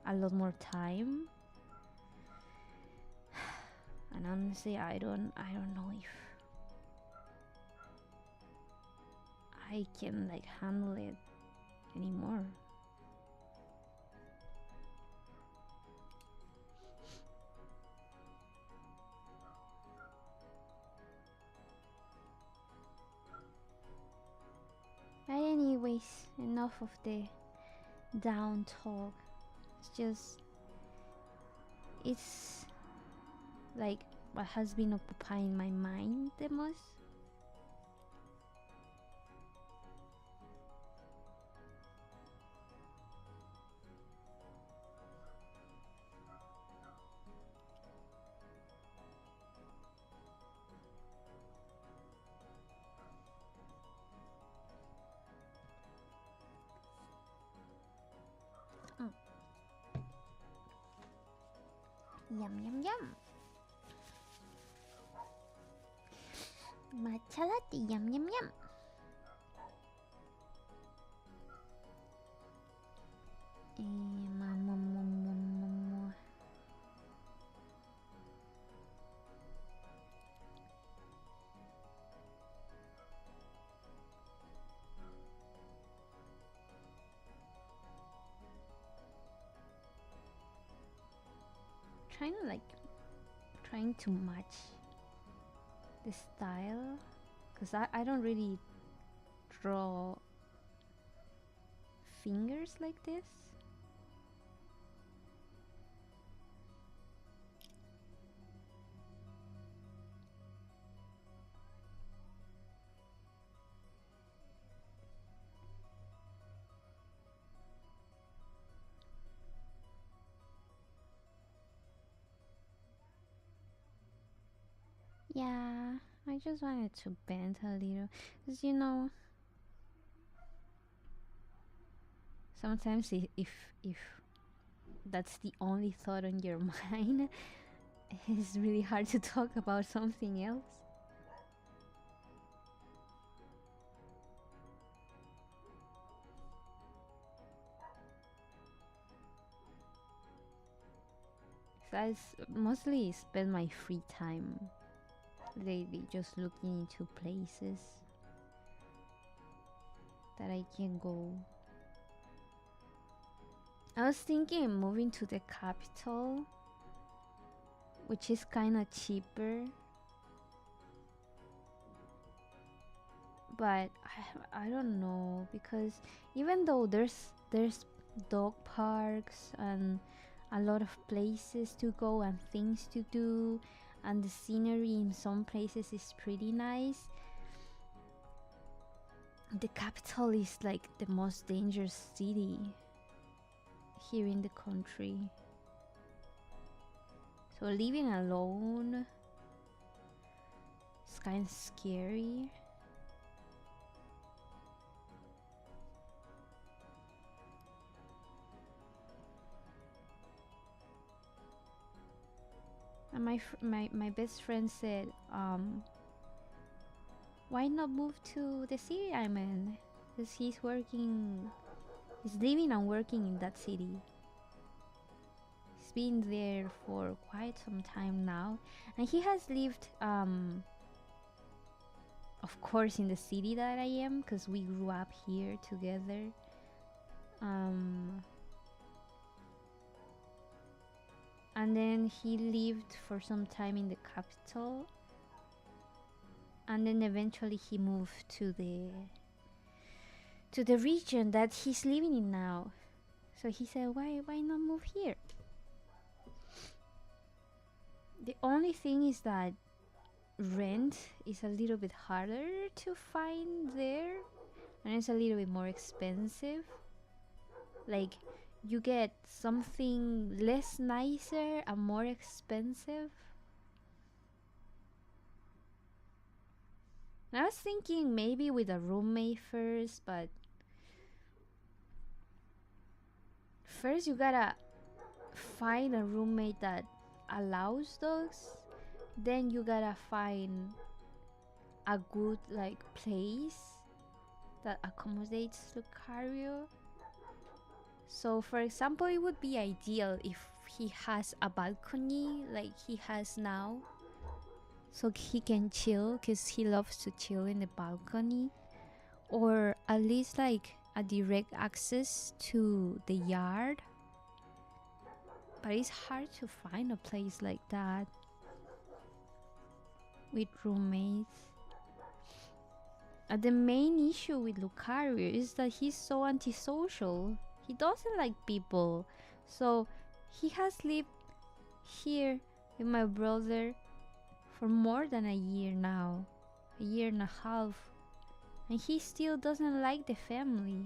a lot more time. And honestly, I don't know if I can like handle it anymore. But anyways, enough of the down talk. It's like what has been occupying my mind the most. Yum yum yum. Matcha latte, yum yum yum. Trying to match the style, because I don't really draw fingers like this. Yeah, I just wanted to bend a little, because sometimes if that's the only thought on your mind, it's really hard to talk about something else. So mostly spend my free time lately just looking into places that I can go. I was thinking moving to the capital, which is kind of cheaper, but I don't know, because even though there's dog parks and a lot of places to go and things to do, and the scenery in some places is pretty nice, the capital is like the most dangerous city here in the country. So living alone is kind of scary. And my best friend said, why not move to the city I'm in? Because he's living and working in that city. He's been there for quite some time now, and he has lived, of course, in the city that I am, because we grew up here together. And then he lived for some time in the capital, and then eventually he moved to the region that he's living in now. So he said, why not move here? The only thing is that rent is a little bit harder to find there, and it's a little bit more expensive. Like, you get something less nicer and more expensive. And I was thinking maybe with a roommate first, but first you gotta find a roommate that allows dogs. Then you gotta find a good like place that accommodates Lucario. So for example, it would be ideal if he has a balcony like he has now, so he can chill, because he loves to chill in the balcony, or at least like a direct access to the yard. But it's hard to find a place like that with roommates. The main issue with Lucario is that he's so antisocial. He doesn't like people. So he has lived here with my brother for more than a year now, a year and a half, and he still doesn't like the family.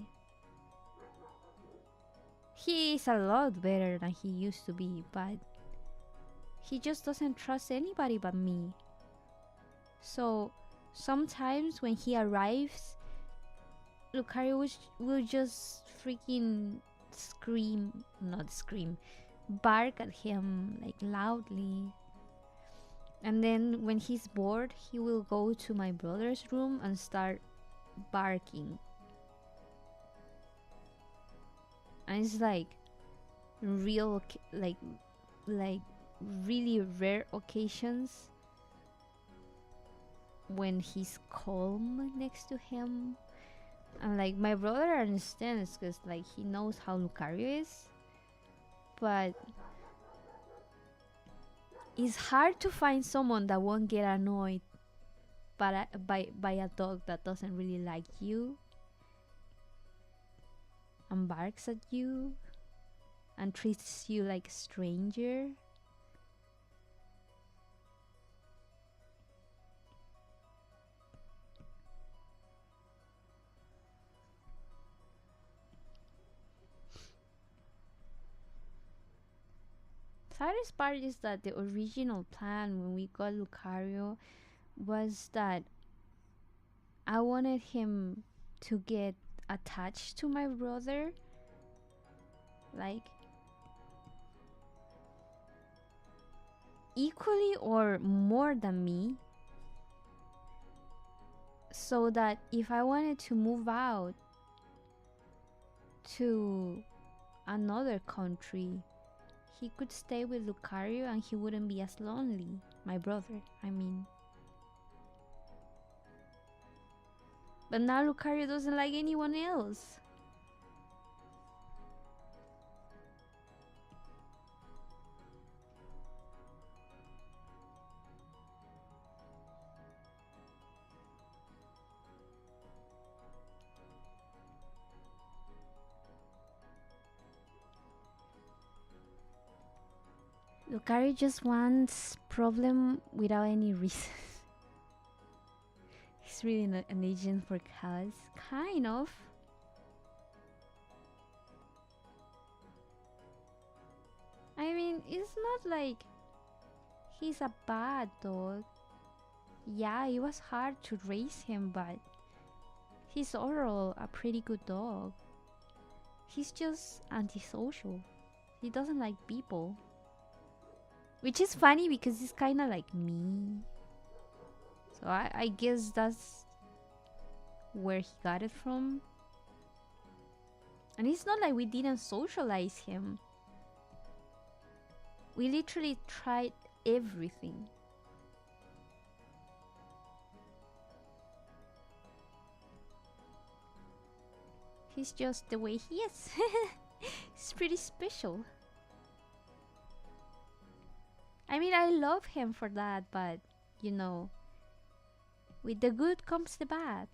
He is a lot better than he used to be, but he just doesn't trust anybody but me. So sometimes when he arrives, Lucario will just freaking bark at him like loudly. And then when he's bored, he will go to my brother's room and start barking. And it's like real, like really rare occasions when he's calm next to him. And like my brother understands, because like he knows how Lucario is, but it's hard to find someone that won't get annoyed by a dog that doesn't really like you and barks at you and treats you like a stranger. Saddest part is that the original plan when we got Lucario was that I wanted him to get attached to my brother, like equally or more than me, so that if I wanted to move out to another country, he could stay with Lucario and he wouldn't be as lonely. My brother, I mean. But now Lucario doesn't like anyone else. Lucario just wants problem without any reason. He's really not an agent for cause, kind of. I mean, it's not like he's a bad dog. Yeah, it was hard to raise him, but he's overall a pretty good dog. He's just antisocial. He doesn't like people. Which is funny because he's kind of like me. So I guess that's where he got it from. And it's not like we didn't socialize him. We literally tried everything. He's just the way he is. He's pretty special. I mean, I love him for that, but you know, with the good comes the bad.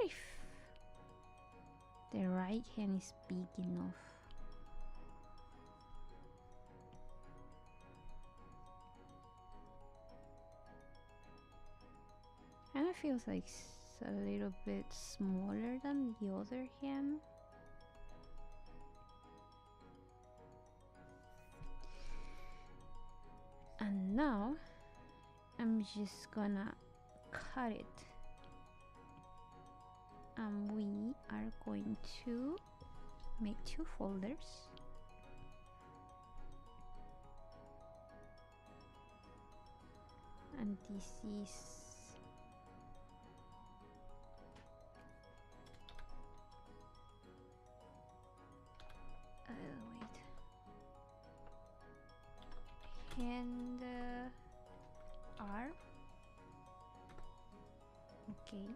if the right hand is big enough. Kind of feels like a little bit smaller than the other hand. And now I'm just gonna cut it. And we are going to make 2 folders. And this is wait. Hand R. Okay.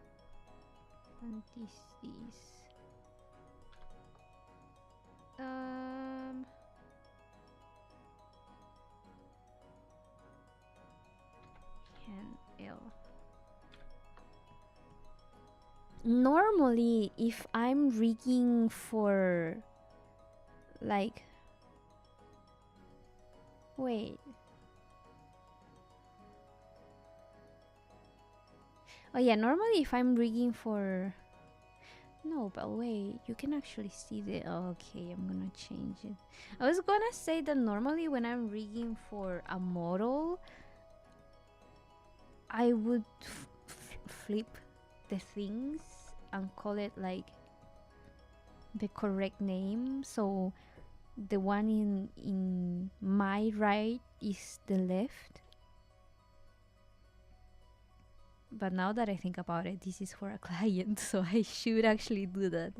And this is hand L. Normally, if I'm rigging for like, wait. Oh yeah, normally if I'm rigging for, no, but wait, you can actually see the, okay, I'm gonna change it. I was gonna say that normally when I'm rigging for a model, I would flip the things and call it like the correct name. So the one in my right is the left. But now that I think about it, this is for a client, so I should actually do that.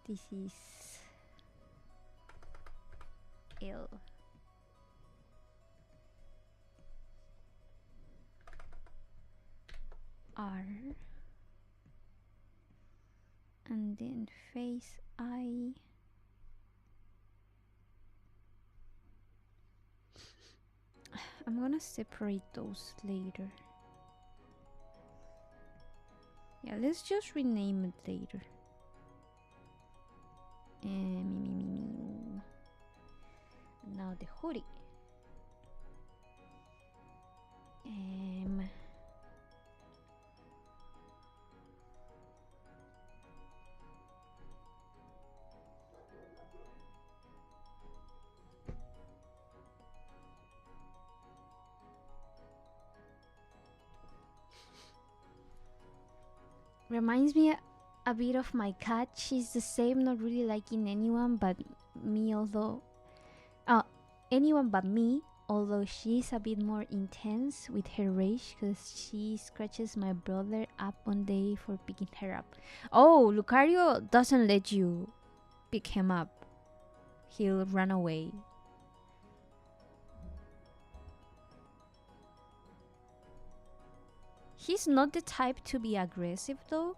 This is L. R. And then face I. I'm gonna separate those later. Yeah, let's just rename it later. Now the hoodie. Reminds me a bit of my cat. She's the same, not really liking anyone but me, although anyone but me, although she's a bit more intense with her rage because she scratches my brother up one day for picking her up. Oh, Lucario doesn't let you pick him up. He'll run away. He's not the type to be aggressive though.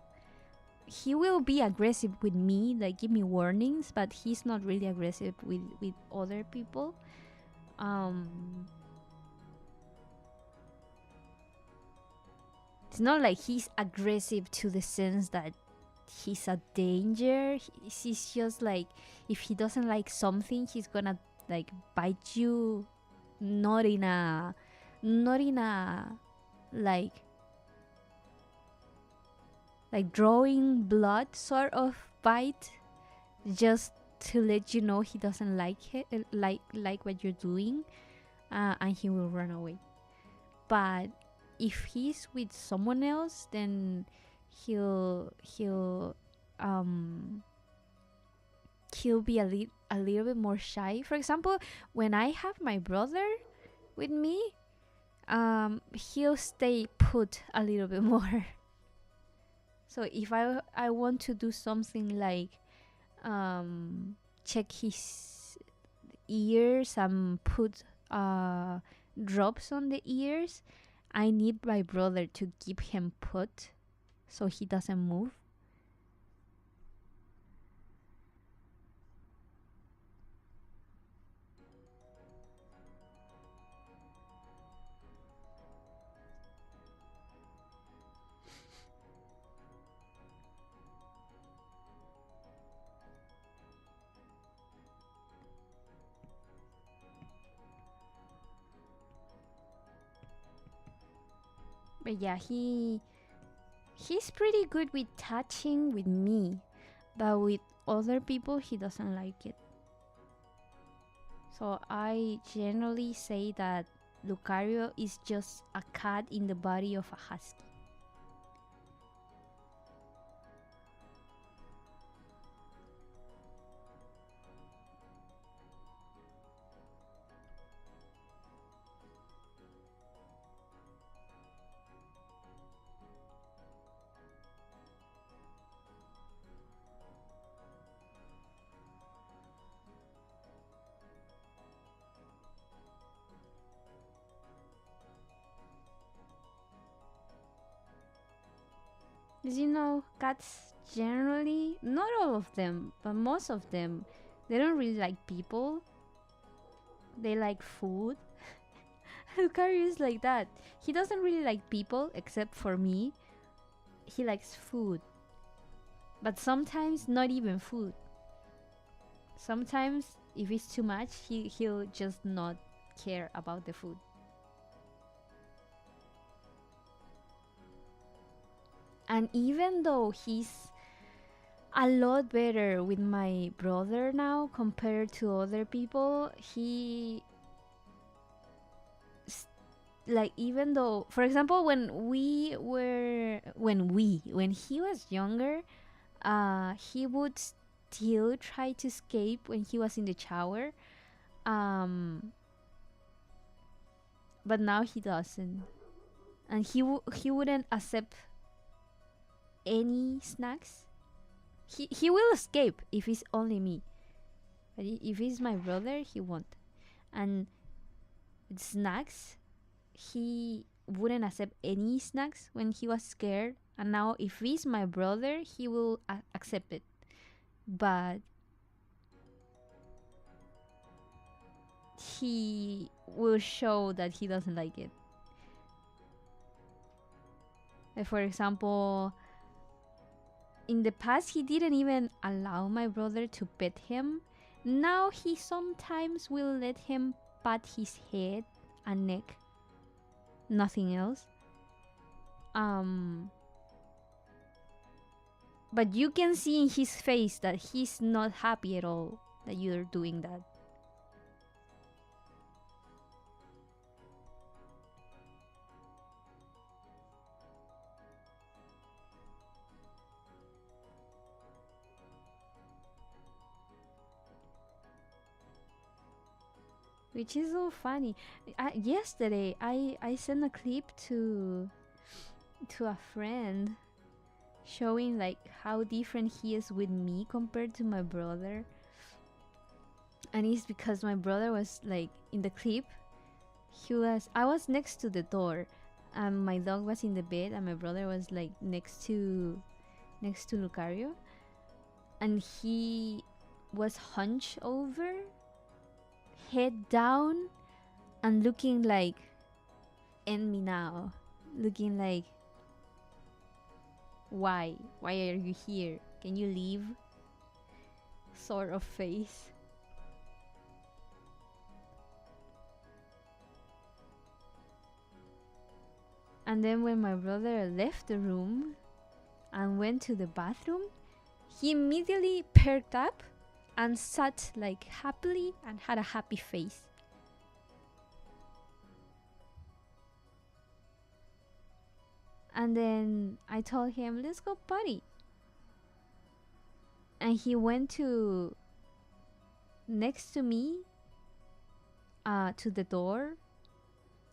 He will be aggressive with me, like give me warnings, but he's not really aggressive with other people. It's not like he's aggressive to the sense that he's a danger. He's just like, if he doesn't like something, he's gonna like bite you. Not in a like drawing blood sort of bite, just to let you know he doesn't like it, like what you're doing, and he will run away. But if he's with someone else, then he'll be a little bit more shy. For example, when I have my brother with me, he'll stay put a little bit more. So if I want to do something like check his ears and put drops on the ears, I need my brother to keep him put so he doesn't move. But yeah, he's pretty good with touching with me, but with other people he doesn't like it. So I generally say that Lucario is just a cat in the body of a husky. As you know, cats generally, not all of them, but most of them, they don't really like people. They like food. Lucario is like that. He doesn't really like people except for me. He likes food. But sometimes not even food. Sometimes if it's too much, he'll just not care about the food. And even though he's a lot better with my brother now compared to other people, like, even though, for example, when he was younger, he would still try to escape when he was in the shower, but now he doesn't, and he wouldn't accept any snacks. He will escape if it's only me, but if it's my brother, he won't. And with snacks, he wouldn't accept any snacks when he was scared, and now if it's my brother, he will accept it, but he will show that he doesn't like it. Like, for example, in the past he didn't even allow my brother to pet him. Now he sometimes will let him pat his head and neck, nothing else. But you can see in his face that he's not happy at all that you're doing that. Which is so funny. Yesterday, I sent a clip to a friend showing like how different he is with me compared to my brother. And it's because my brother was like in the clip. I was next to the door, and my dog was in the bed, and my brother was like next to Lucario, and he was hunched over, head down, and looking like, end me now, looking like, why are you here, can you leave, sort of face. And then when my brother left the room and went to the bathroom, he immediately perked up and sat like happily and had a happy face. And then I told him, let's go potty. And he went to next to me, to the door,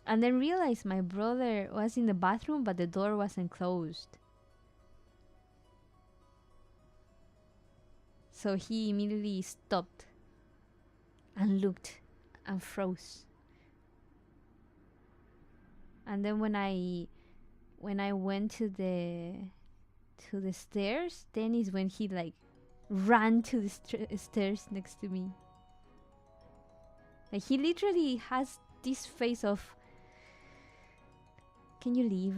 and then realized my brother was in the bathroom, but the door wasn't closed. So he immediately stopped and looked and froze. And then when I went to the stairs, then is when he like ran to the stairs next to me. Like, he literally has this face of, can you leave?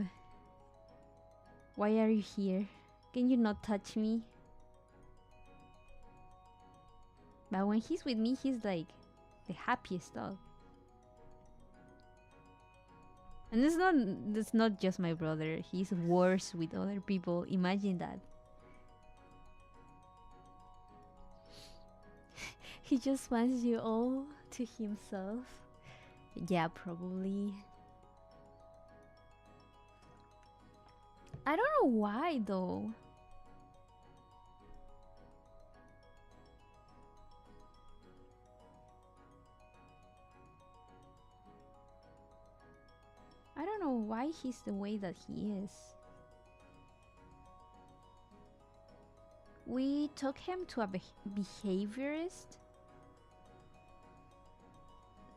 Why are you here? Can you not touch me? But when he's with me, he's like the happiest dog. And it's not just my brother. He's worse with other people. Imagine that. He just wants you all to himself. Yeah, probably. I don't know why though. I don't know why he's the way that he is. We took him to a behaviorist.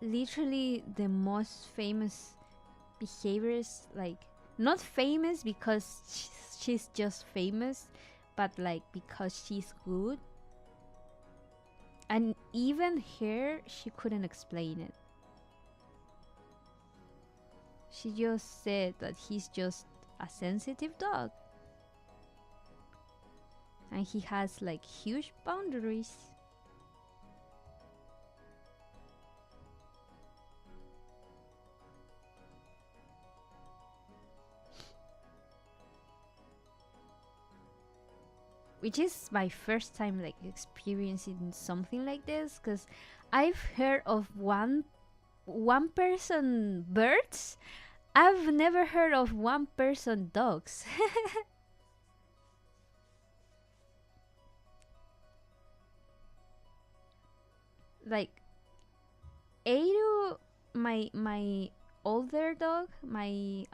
Literally the most famous behaviorist, like not famous because she's just famous, but like because she's good. And even her, she couldn't explain it. She just said that he's just a sensitive dog. And he has like huge boundaries. Which is my first time like experiencing something like this, because I've heard of one person birds. I've never heard of one person dogs. Like Aru, my older dog, my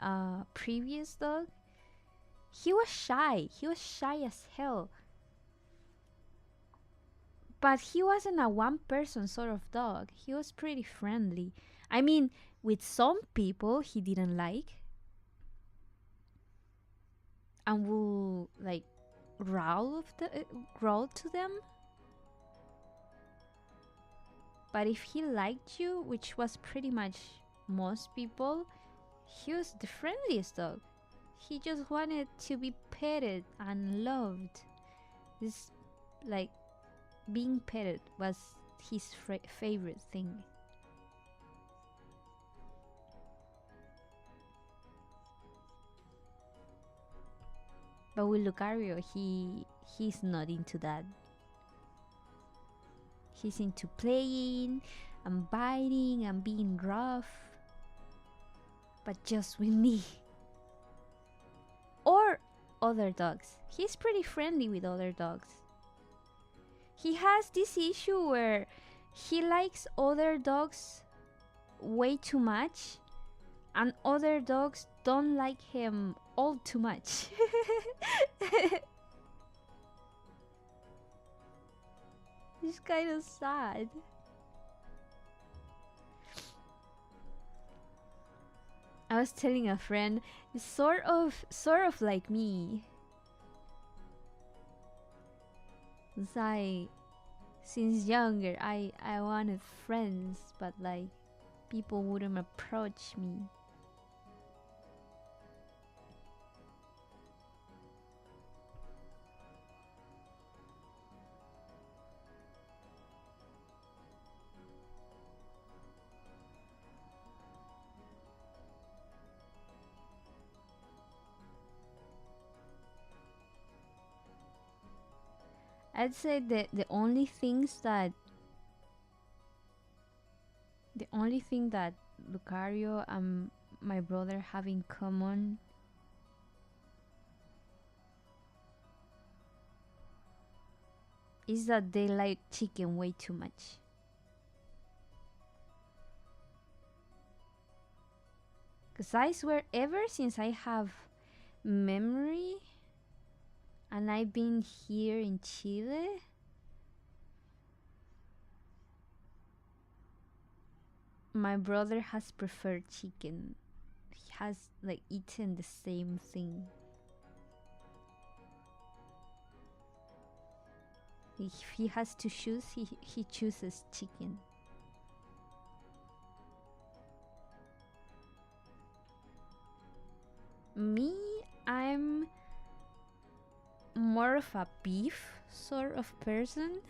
previous dog, he was shy. He was shy as hell. But he wasn't a one person sort of dog. He was pretty friendly. I mean, with some people he didn't like and will like growl to them. But if he liked you, which was pretty much most people, he was the friendliest dog. He just wanted to be petted and loved. This, like, being petted was his favorite thing. But with Lucario, he's not into that. He's into playing and biting and being rough. But just with me. Or other dogs. He's pretty friendly with other dogs. He has this issue where he likes other dogs way too much, and other dogs don't like him all too much. It's kind of sad. I was telling a friend, it's sort of like me. It's like, since younger, I wanted friends, but like, people wouldn't approach me. I'd say that the only thing that Lucario and my brother have in common is that they like chicken way too much. Cause I swear, ever since I have memory and I've been here in Chile, my brother has preferred chicken. He has like eaten the same thing. If he has to choose, he chooses chicken. Me, I'm more of a beef sort of person.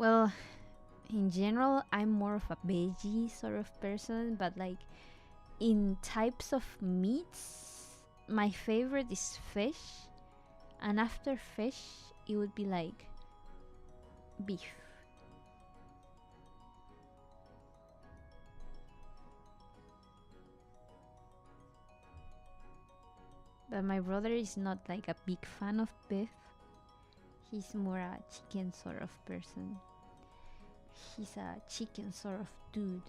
Well, in general, I'm more of a veggie sort of person, but like in types of meats, my favorite is fish, and after fish, it would be like beef. But my brother is not like a big fan of beef. He's more a chicken sort of person. He's a chicken sort of dude.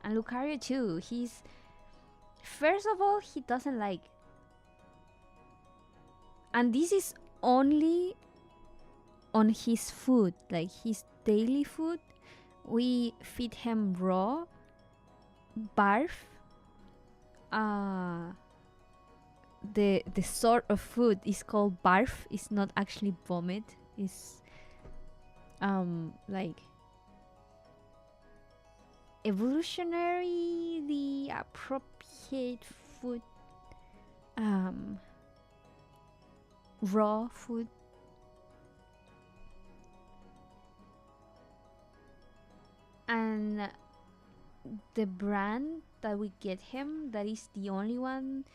And Lucario too. He's first of all, he doesn't like, and this is only on his food, like his daily food. We feed him raw barf. The sort of food is called barf. It's not actually vomit. It's like evolutionary the appropriate food, raw food. And the brand that we get him, that is the only one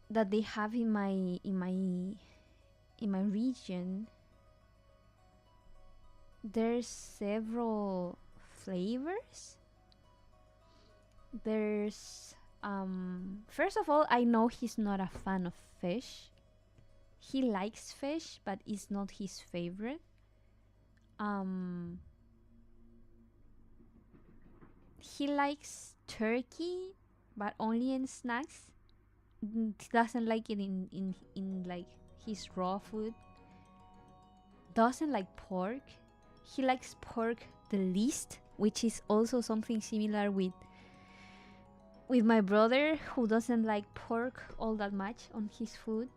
that they have in my region. There's several flavors. There's first of all, I know he's not a fan of fish. He likes fish, but it's not his favorite. He likes turkey, but only in snacks. He doesn't like it in like his raw food. Doesn't like pork. He likes pork the least, which is also something similar with my brother, who doesn't like pork all that much on his food.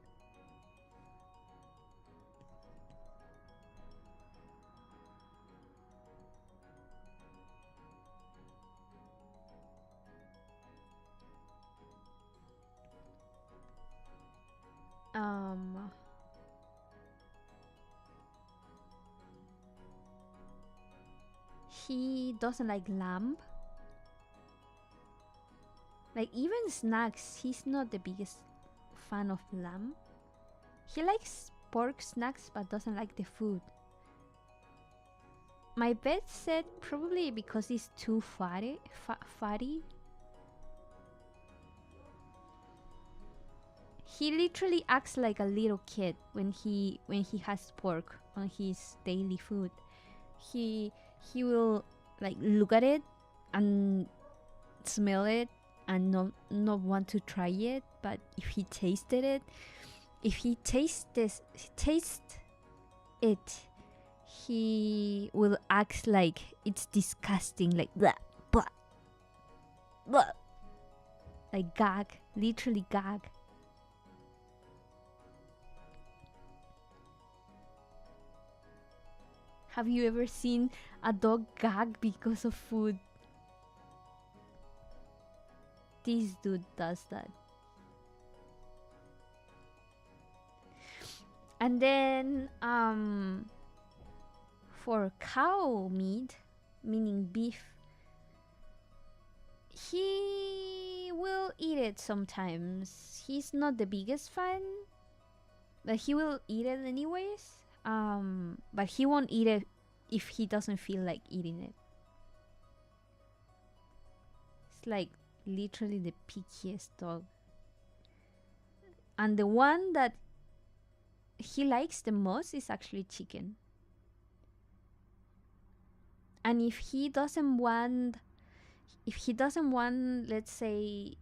He doesn't like lamb. Like even snacks, he's not the biggest fan of lamb. He likes pork snacks but doesn't like the food. My vet said probably because it's too fatty. He literally acts like a little kid when he has pork on his daily food. He will like look at it and smell it and not want to try it, but if he tasted it, if he tastes it, he will act like it's disgusting, like blah, blah, blah. Like gag, literally gag. Have you ever seen a dog gag because of food? This dude does that. And then for cow meat, meaning beef, he will eat it sometimes. He's not the biggest fan, but he will eat it anyways. But he won't eat it if he doesn't feel like eating it. It's like literally the pickiest dog. And the one that he likes the most is actually chicken. And if he doesn't want, let's say,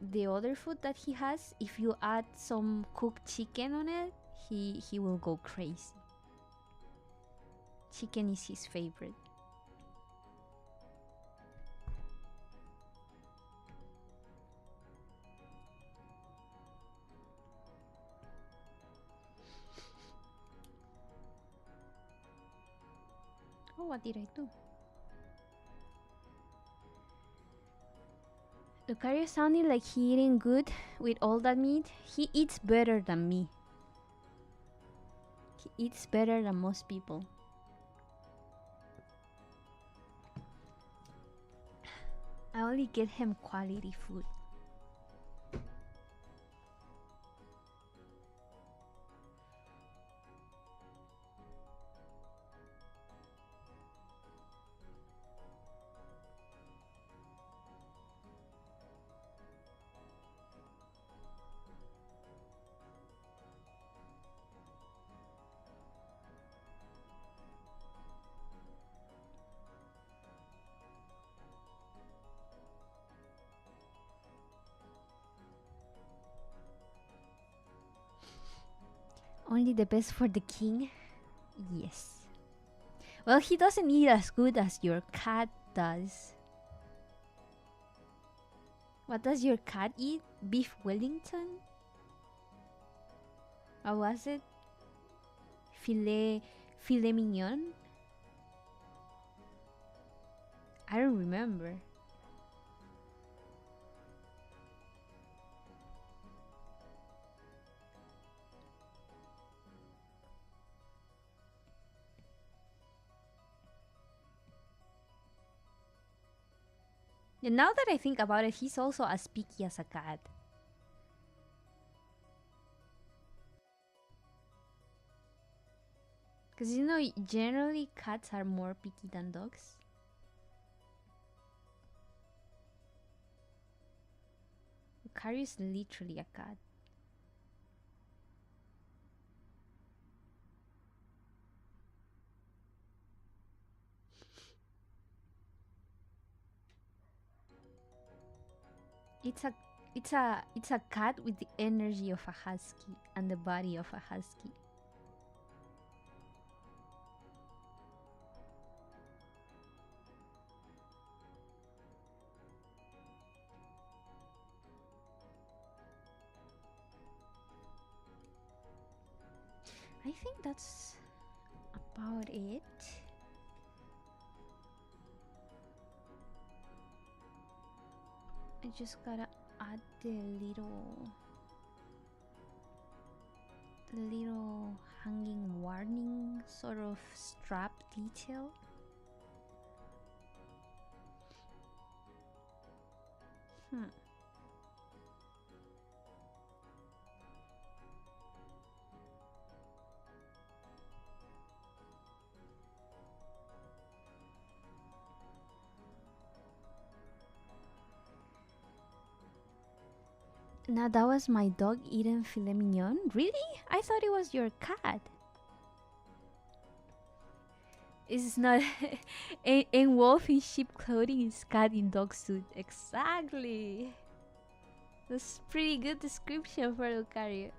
the other food that he has, if you add some cooked chicken on it, he will go crazy. Chicken is his favorite. Oh, what did I do? Lucario sounding like he eating good with all that meat. He eats better than me. He eats better than most people. I only get him quality food. Only the best for the king? Yes. Well, he doesn't eat as good as your cat does. What does your cat eat? Beef Wellington? What was it? Filet mignon? I don't remember. And now that I think about it, he's also as picky as a cat. Because you know, generally cats are more picky than dogs. Lucario is literally a cat. It's a cat with the energy of a husky and the body of a husky. I think that's about it. I just gotta add the little hanging warning sort of strap detail. Now that was my dog eating filet mignon? Really? I thought it was your cat. It's not in wolf in sheep clothing is cat in dog suit. Exactly. That's pretty good description for Lucario.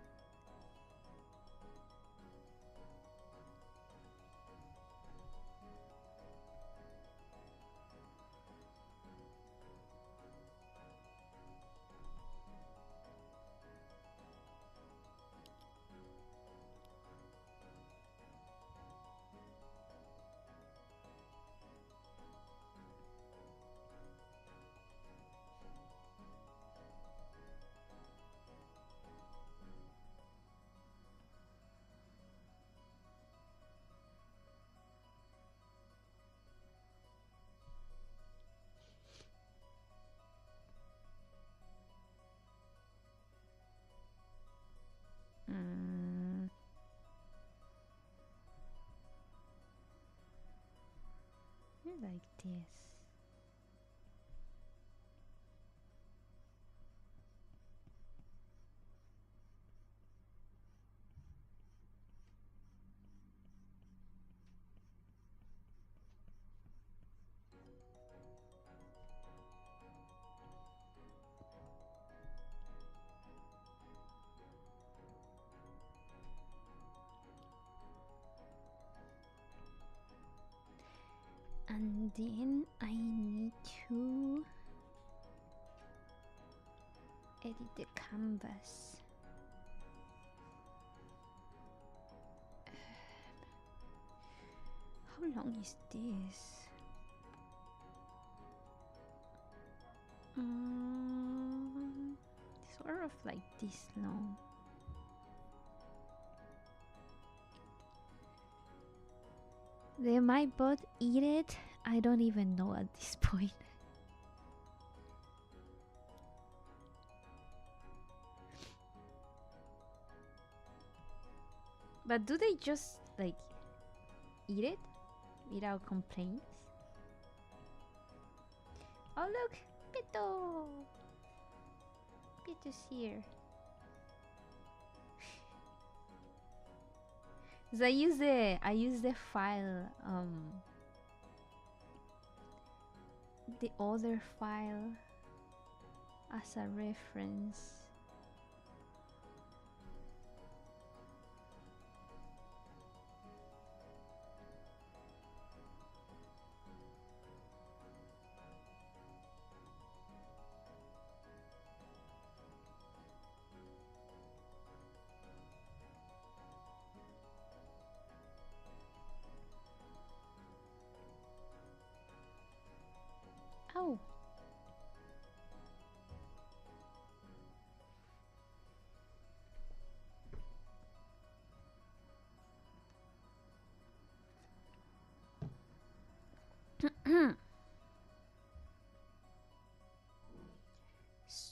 Like this. And then I need to edit the canvas. How long is this? of like this long. They might both eat it. I don't even know at this point. But do they just like eat it without complaints? Oh look, Pito! Pito's here. So I use the file, the other file as a reference. Oh.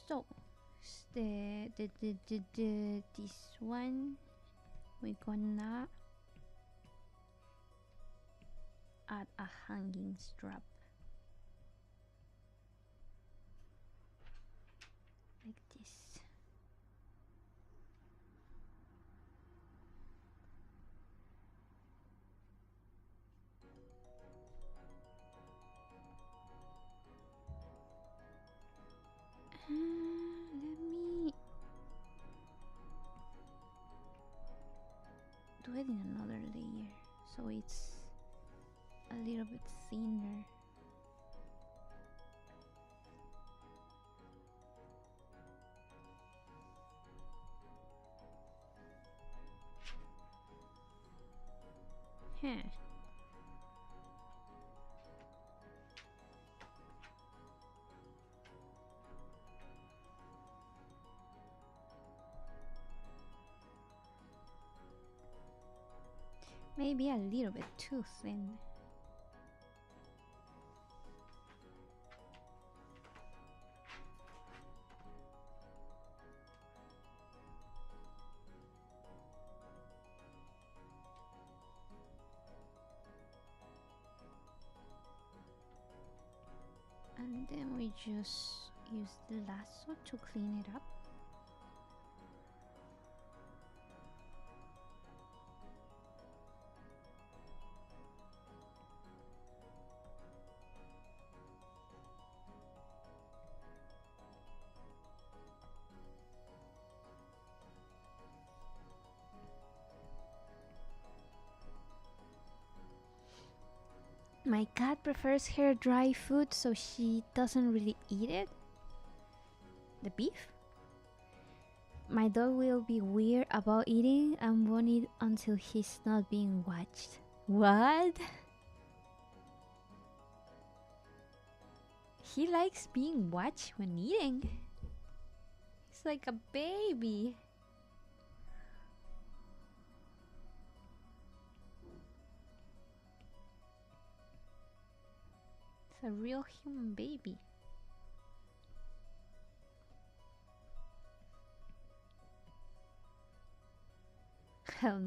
So this one we're gonna add a hanging strap like this. Let me do it in another layer so it's a little bit thinner. Huh. Maybe a little bit too thin. And then we just use the lasso to clean it up. My cat prefers her dry food, so she doesn't really eat it. The beef? My dog will be weird about eating and won't eat until he's not being watched. What? He likes being watched when eating. He's like a baby. It's a real human baby.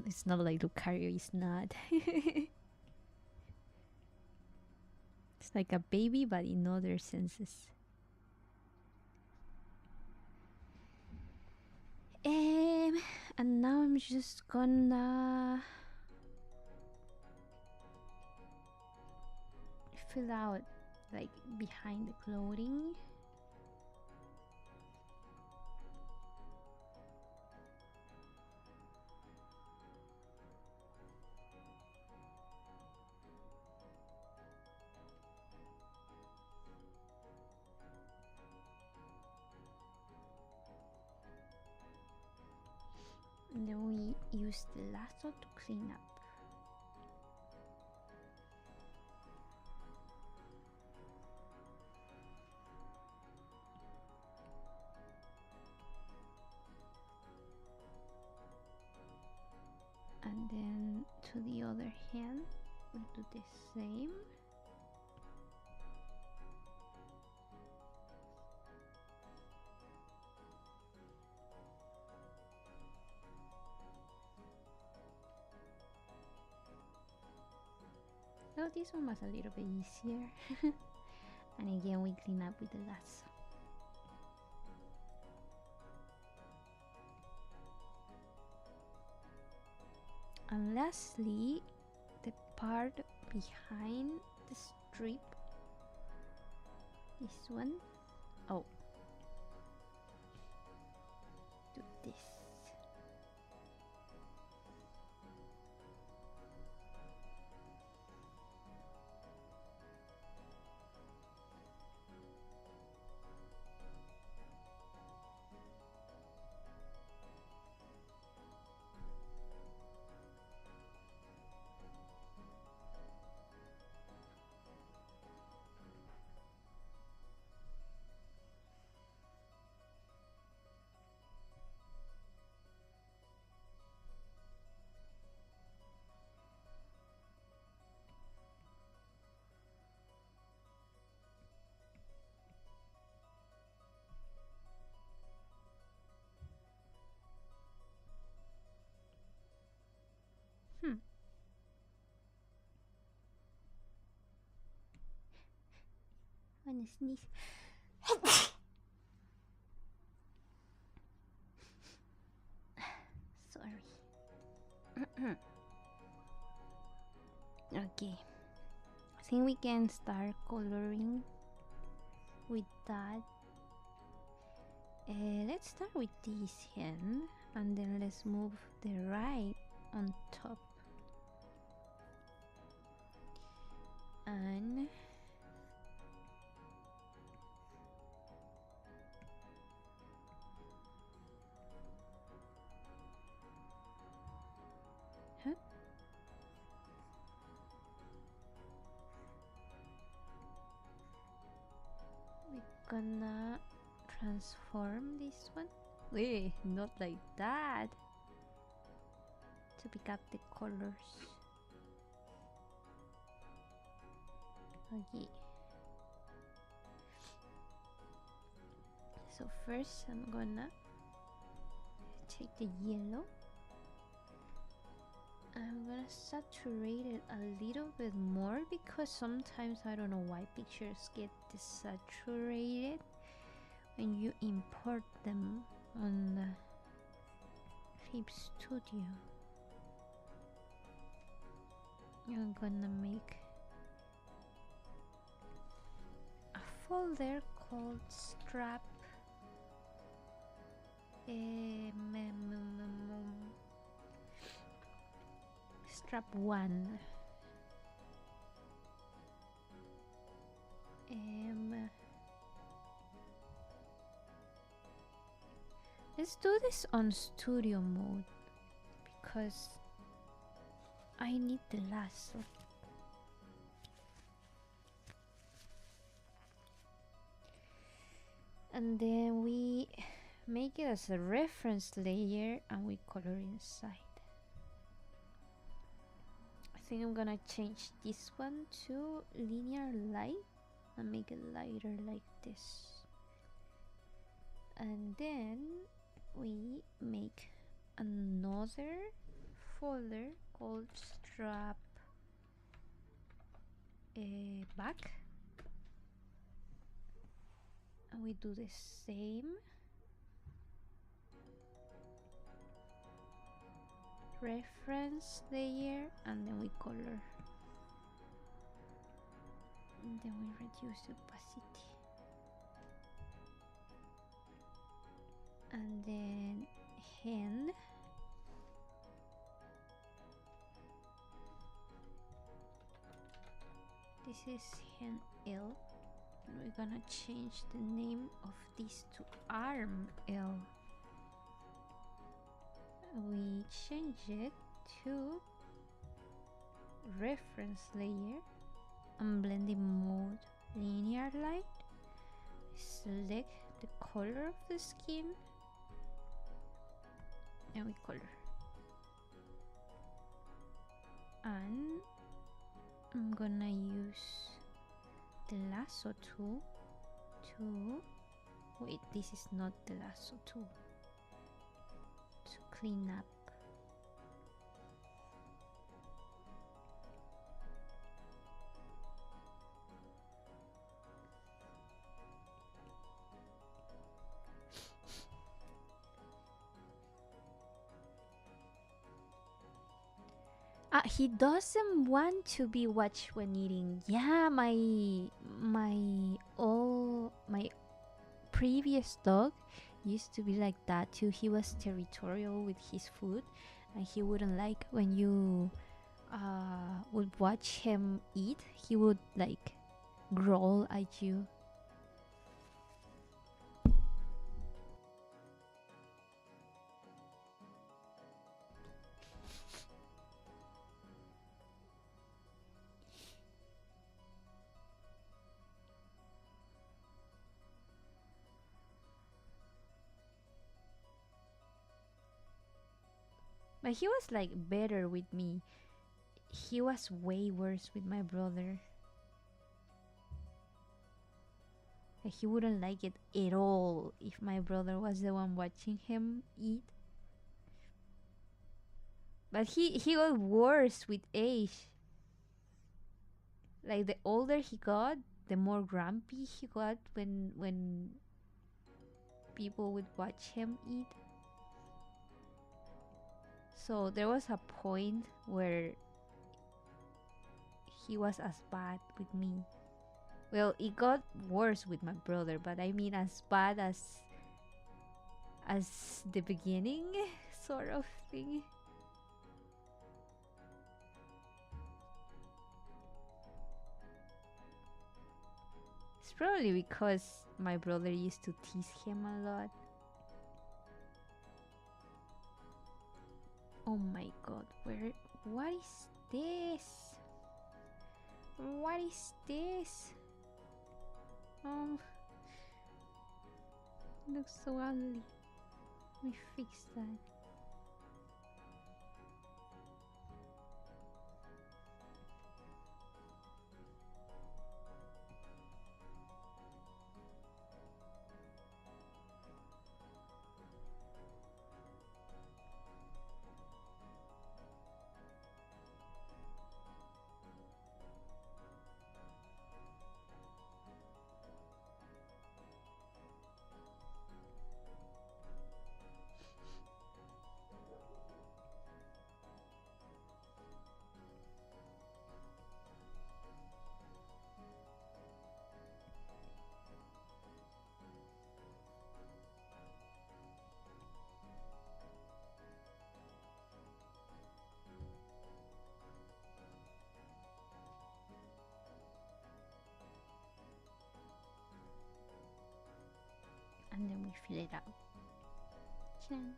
It's not like Lucario is not. It's like a baby, but in other senses. And now I'm just gonna fill out like behind the clothing. And then we use the lasso to clean up. And then to the other hand we do the same. Oh, this one was a little bit easier. And again we clean up with the lasso. And lastly, the part behind the strip, this one. Oh, do this. Wanna sneeze? Sorry. Okay, I think we can start coloring with that. Let's start with this hand and then let's move the right on top. And we're gonna transform this one. Wait, not like that. To pick up the colors. Okay. So first I'm gonna take the yellow. I'm gonna saturate it a little bit more because sometimes I don't know why pictures get desaturated when you import them on the Shape Studio. I'm gonna make a folder called strap strap 1. Let's do this on studio mode because I need the lasso. And then we make it as a reference layer and we color inside. I think I'm gonna change this one to linear light and make it lighter like this. And then we make another folder called strap back, and we do the same. Reference layer and then we color, and then we reduce the opacity, and then hand. This is hand L, and we're gonna change the name of this to arm L. We change it to reference layer and blending mode linear light. Select the color of the skin and we color. And I'm gonna use the lasso tool to... Wait, this is not the lasso tool. To clean up. He doesn't want to be watched when eating. Yeah, my previous dog used to be like that too. He was territorial with his food, and he wouldn't like when you would watch him eat. He would like growl at you. But he was like better with me. He was way worse with my brother. Like, he wouldn't like it at all if my brother was the one watching him eat. But he got worse with age. Like, the older he got, the more grumpy he got when people would watch him eat. So there was a point where he was as bad with me. Well, it got worse with my brother, but I mean as bad as the beginning sort of thing. It's probably because my brother used to tease him a lot. Oh my god, what is this? What is this? Looks so ugly. Let me fix that. And then we fill it out. Chan.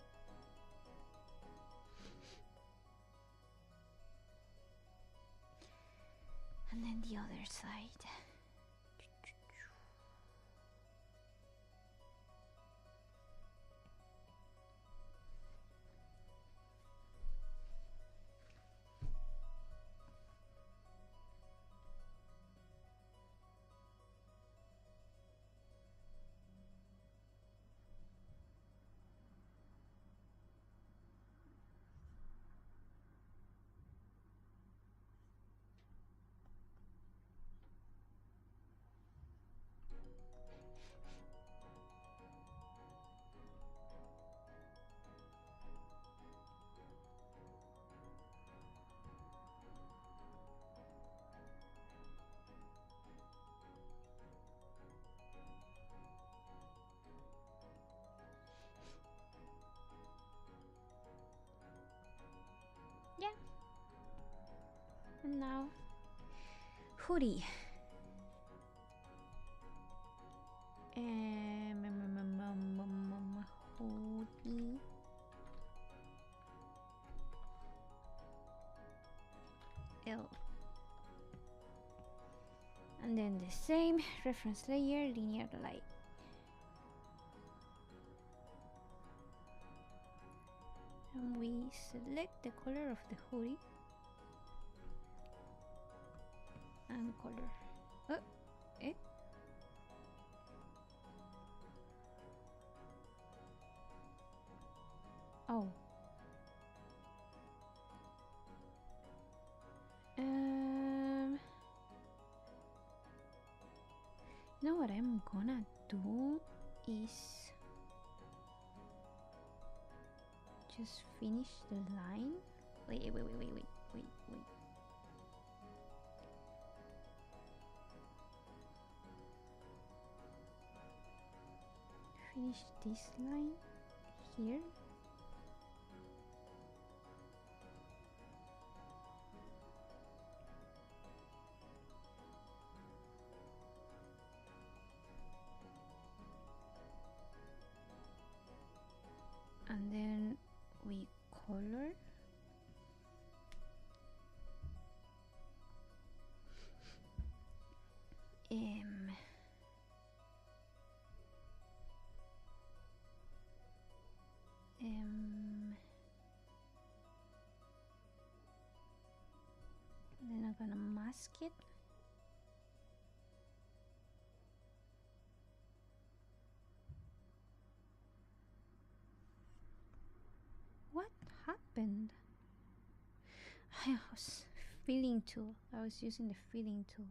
And then the other side. Yeah. And now, hoodie. Hoodie. L. And then the same reference layer, linear light. And we select the color of the hoodie. and color. Oh, eh? Oh. You know what I'm gonna do is just finish the line. Wait. Finish this line here. And then we color. Then I'm gonna mask it. What happened? I was filling tool. I was using the filling tool.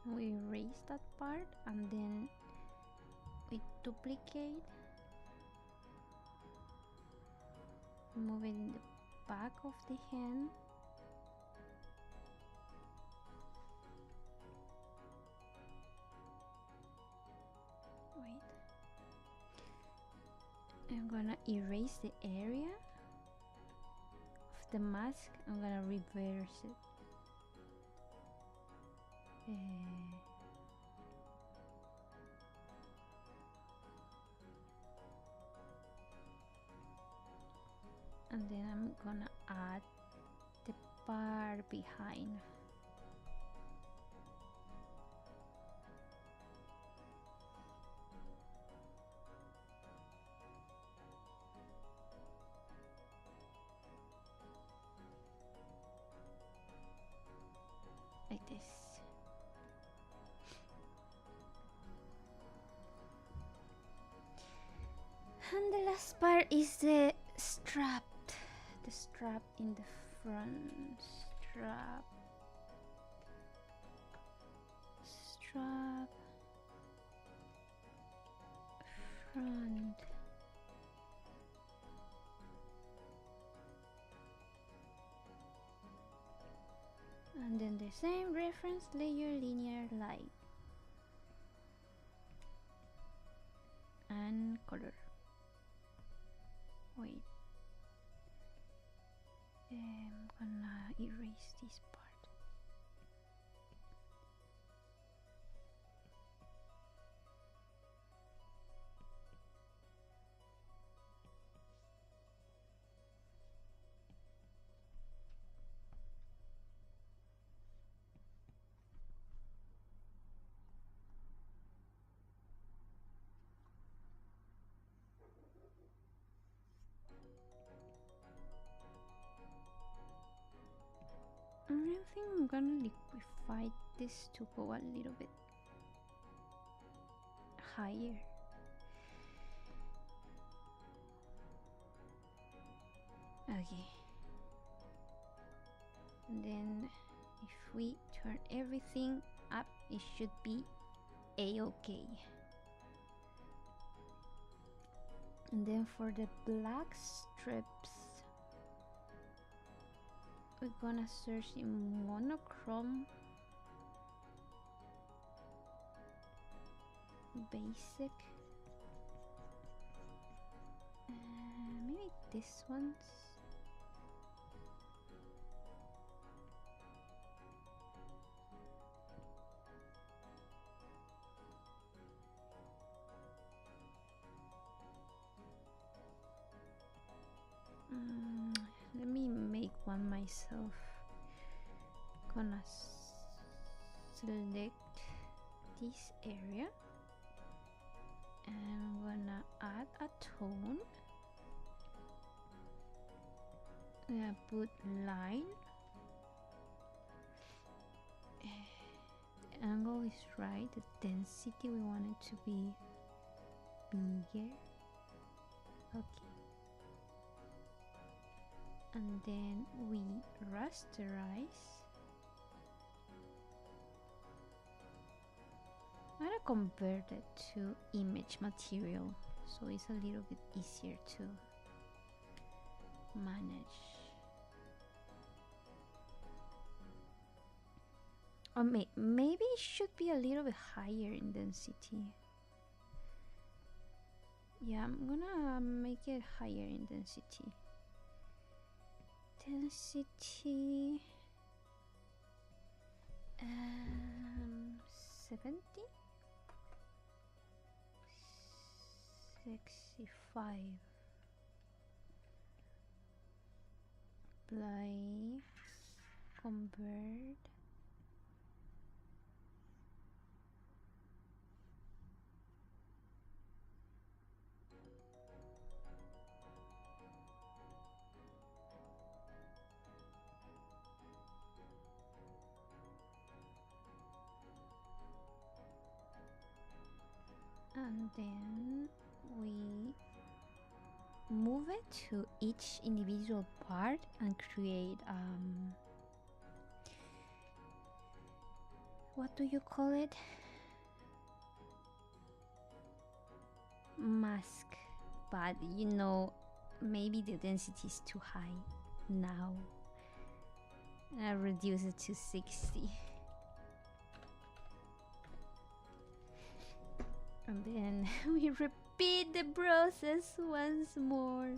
We erase that part and then we duplicate, move it in the back of the hand. Wait. I'm gonna erase the area of the mask. I'm gonna reverse it. And then I'm gonna add the part behind. Like this. And the last part is the strap. The strap in the front. Strap. Front. And then the same reference layer linear line. And color. Wait. I'm gonna erase this part. I think I'm gonna liquefy this to go a little bit higher. Okay. And then if we turn everything up, it should be a-okay. And then for the black strips, we're gonna search in monochrome, basic, maybe this one's. myself. Gonna select this area and I'm gonna add a tone. I'm gonna put line. The angle is right. The density, we want it to be bigger. Okay. And then we rasterize. I'm gonna convert it to image material so it's a little bit easier to manage. Or maybe it should be a little bit higher in density. Yeah, I'm gonna make it higher in density. Density 70, 65. Apply, convert. And then we move it to each individual part and create what do you call it? Mask. But you know, maybe the density is too high now. I'll reduce it to 60. And then we repeat the process once more.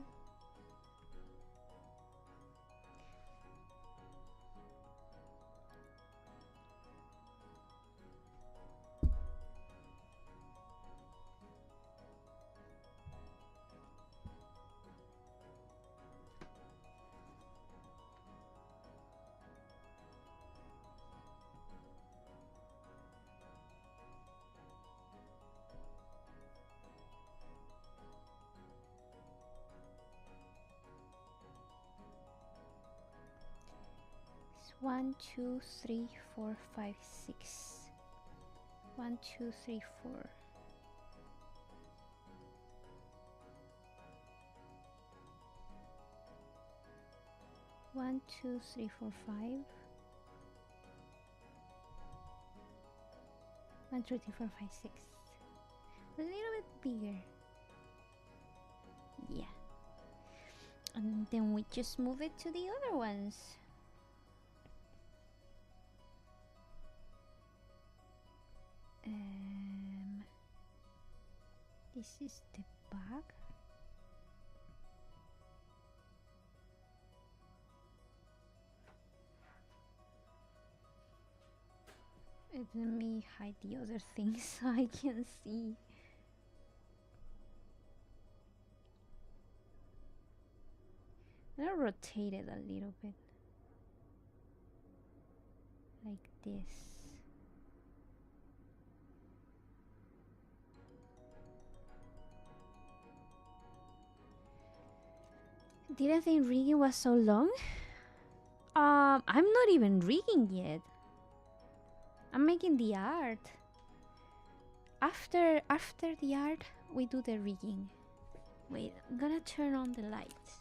One, two, three, four, five, 6. 1, 2, 3, 4. 1, 2, 3, 4, 5. 1, 2, 3, 4, 5, 6. A little bit bigger. Yeah. And then we just move it to the other ones. This is the back. Let me hide the other things so I can see. I'll rotate it a little bit. Like this. Didn't think rigging was so long. I'm not even rigging yet. I'm making the art. After the art, we do the rigging. Wait, I'm gonna turn on the lights.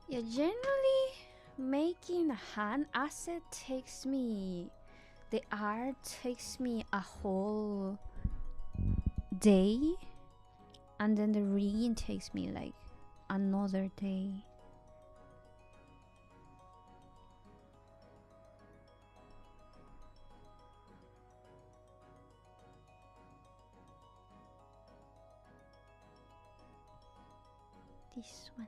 Yeah, generally making a hand asset takes me, the art takes me a whole day, and then the rigging takes me like another day. This one.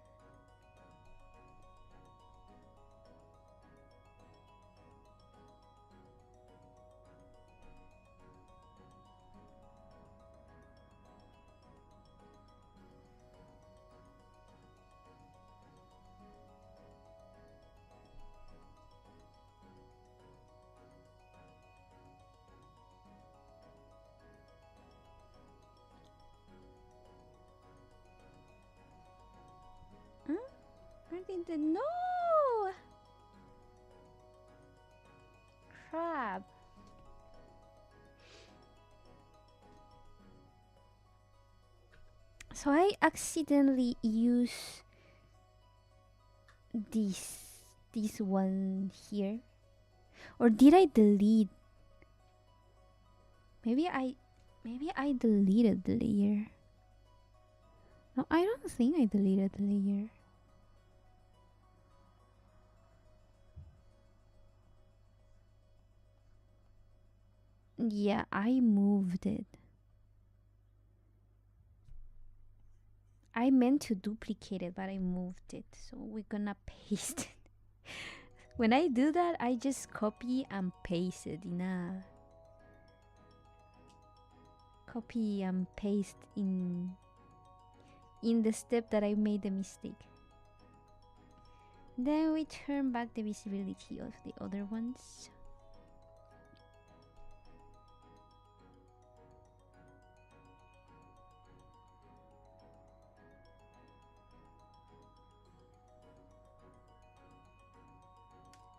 Where did the no crap? So I accidentally use this one here, or did I delete? Maybe I deleted the layer. No, I don't think I deleted the layer. Yeah, I moved it. I meant to duplicate it, but I moved it. So we're gonna paste it. When I do that, I just copy and paste it in a copy and paste in the step that I made the mistake. Then we turn back the visibility of the other ones.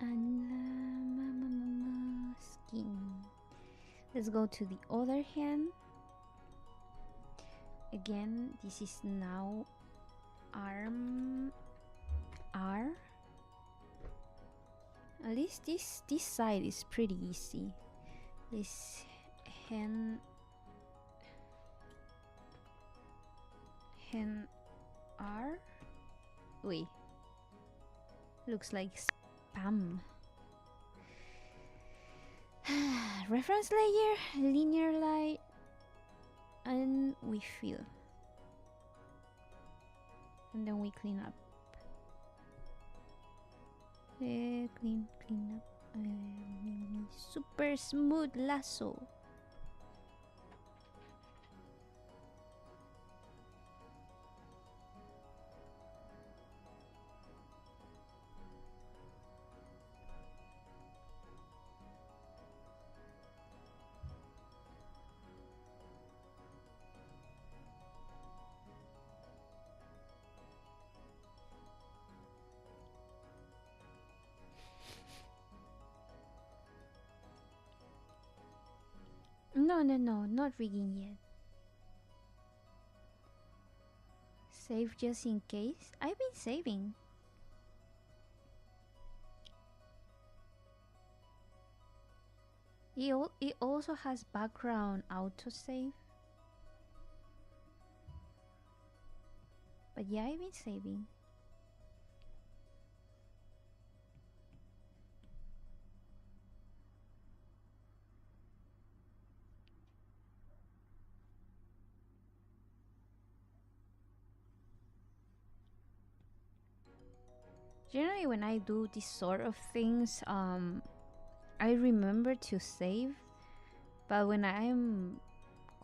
And skin. Let's go to the other hand. Again, this is now arm R. At least this side is pretty easy. This hand R. Wait. Looks like spam. Reference layer, linear light, and we fill. And then we clean up. Clean up. Super smooth lasso. No, not rigging yet. Save just in case. I've been saving. It also has background autosave. But yeah, I've been saving. Generally, when I do this sort of things, I remember to save, but when I'm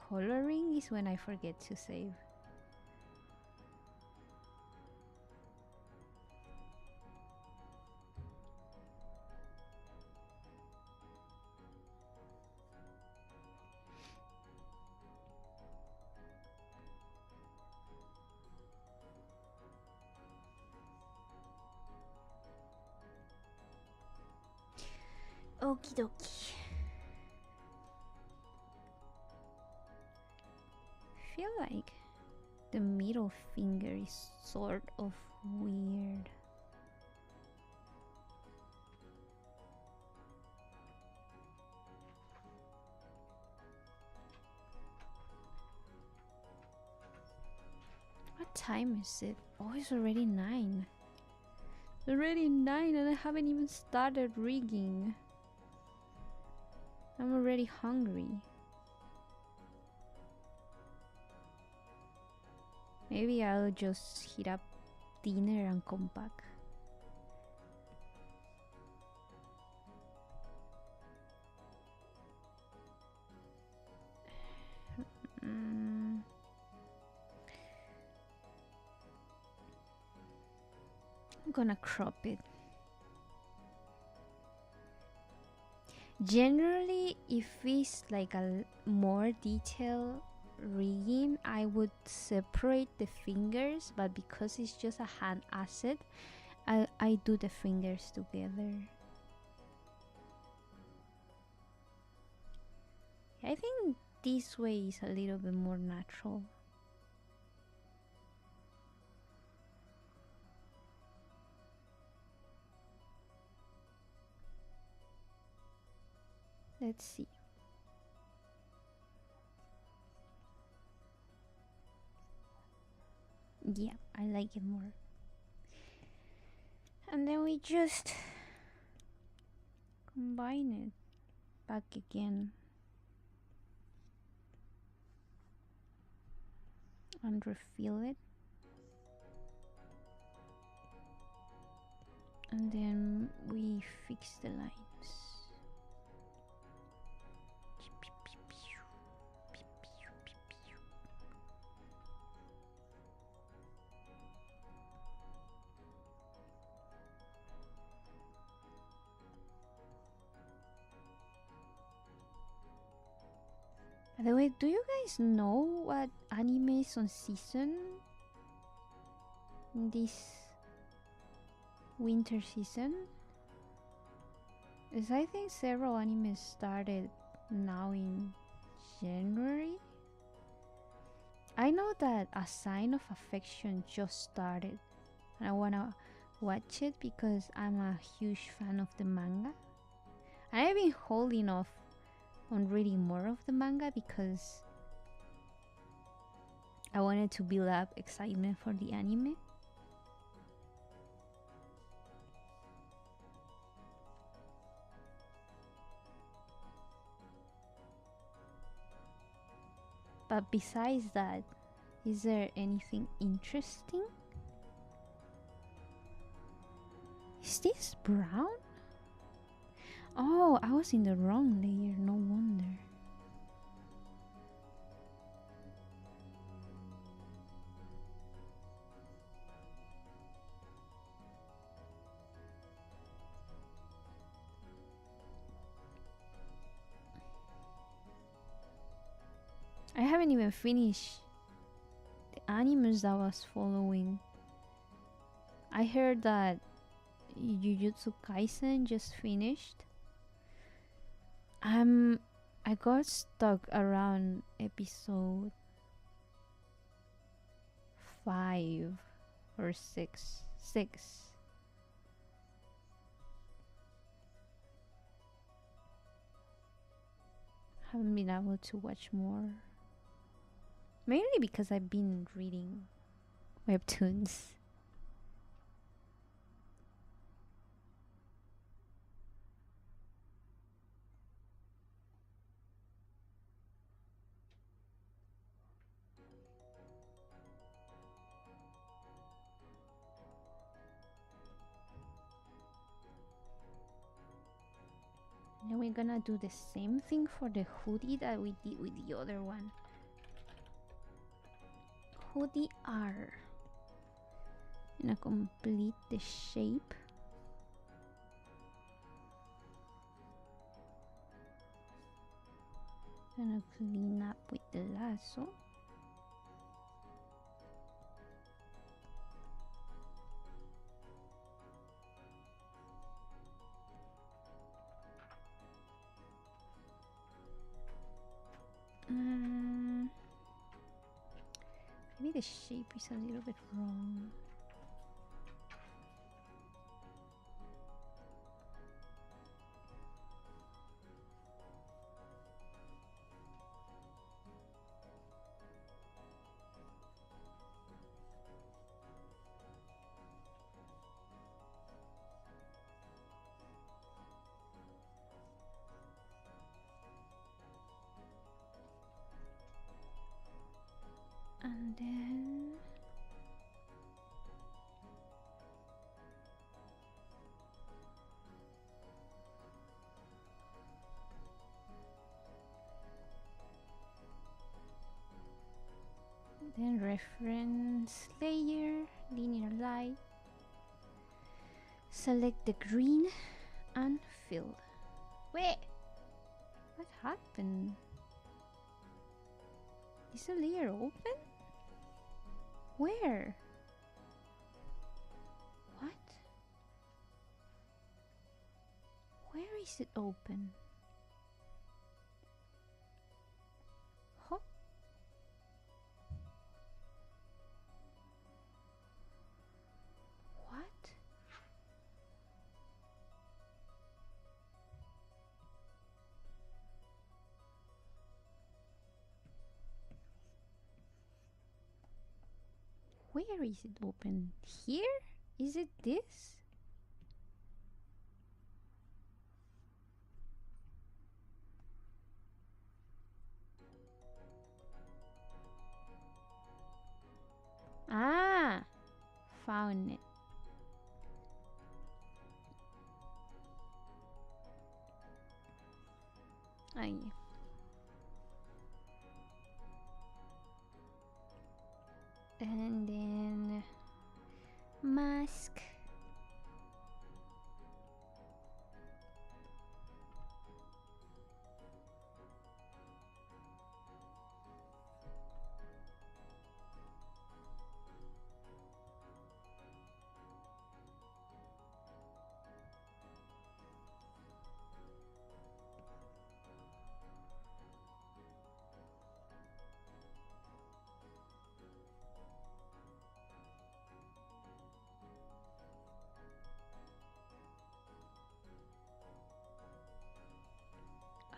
coloring is when I forget to save. Okie dokie. Feel like the middle finger is sort of weird. What time is it? Oh, it's already 9. It's already 9 and I haven't even started rigging. I'm already hungry. Maybe I'll just heat up thinner and compact. I'm gonna crop it. Generally, if it's like a more detailed rigging, I would separate the fingers, but because it's just a hand asset, I do the fingers together. I think this way is a little bit more natural. Let's see. Yeah, I like it more. And then we just combine it back again and refill it. And then we fix the lines. By the way, do you guys know what anime is on season in this winter season? Because I think several animes started now in January. I know that A Sign of Affection just started, and I wanna watch it because I'm a huge fan of the manga. And I've been holding off on reading more of the manga because I wanted to build up excitement for the anime. But besides that, is there anything interesting? Is this brown? Oh, I was in the wrong layer, no wonder. I haven't even finished the animes that I was following. I heard that Jujutsu Kaisen just finished. I got stuck around episode 5 or 6. Haven't been able to watch more. Mainly because I've been reading webtoons. Then we're gonna do the same thing for the hoodie that we did with the other one. Hoodie R. Gonna complete the shape. Gonna clean up with the lasso. Maybe the shape is a little bit wrong. And then Then reference layer, linear light. Select the green and fill. Wait, what happened? Is the layer open? Where? What? Where is it open? Huh? What? Where is it open? Here? Is it this? Ah, found it. Ah, yeah. And then mask.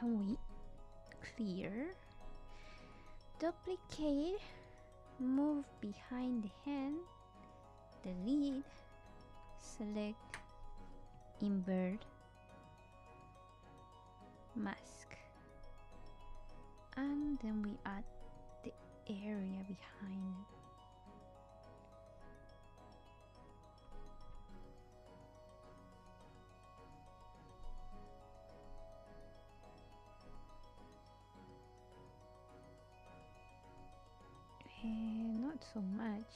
And we clear. Duplicate. Move behind the hand. Delete. Select. Invert. Mask. And then we add the area behind it. Not so much.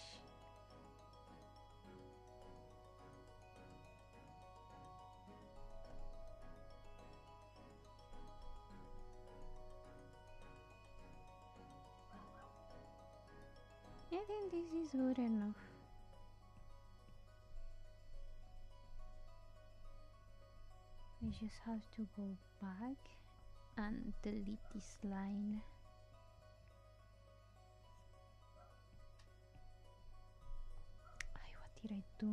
I think this is good enough. We just have to go back and delete this line. What did I do?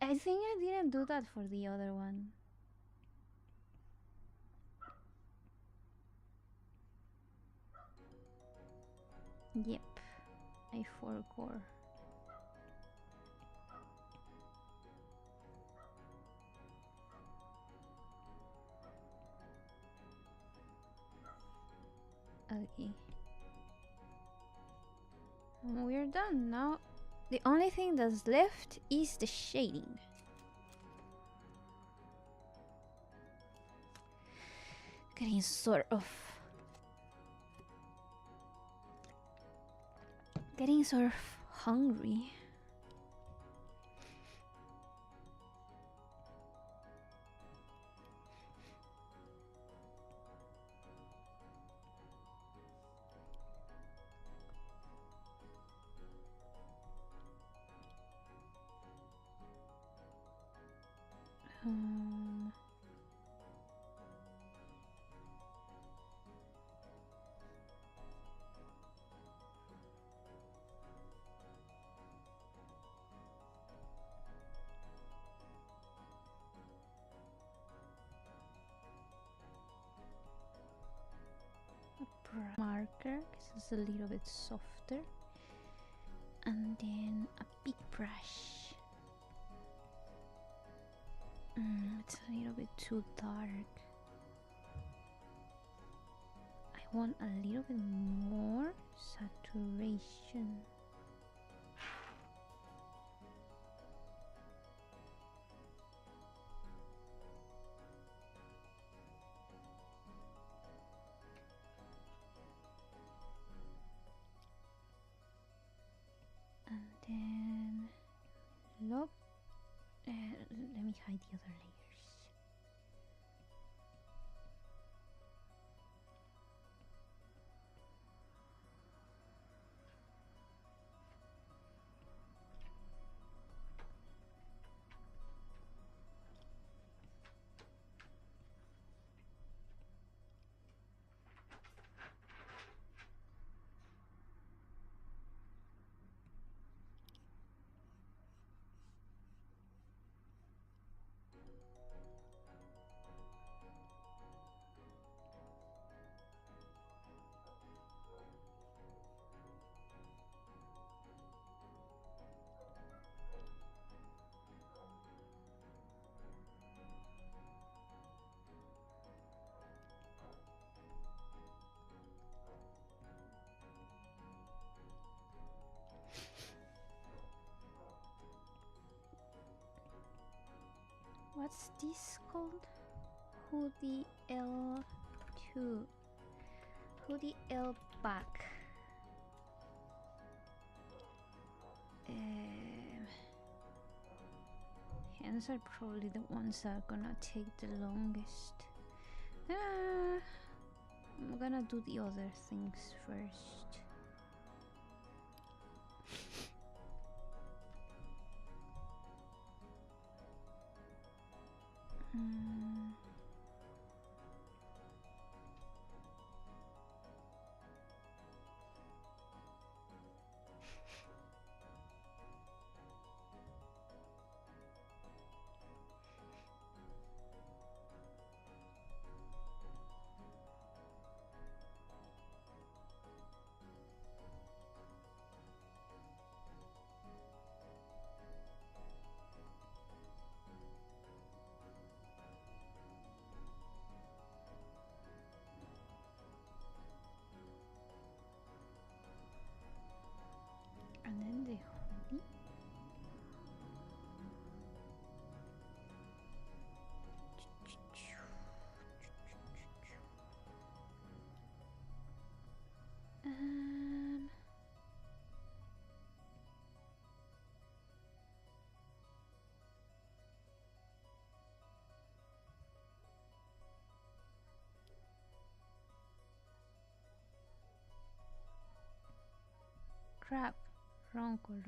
I think I didn't do that for the other one. Yep, I forgot. Okay. And we're done now. The only thing that's left is the shading. Getting sort of hungry. Marker, because it's a little bit softer, and then a big brush. It's a little bit too dark. I want a little bit more saturation. Then look, let me hide the other layers. What's this called? Hoodie L2. Hoodie L back. Hands are probably the ones that are gonna take the longest. I'm gonna do the other things first. And then the hoodie. Crap, wrong color.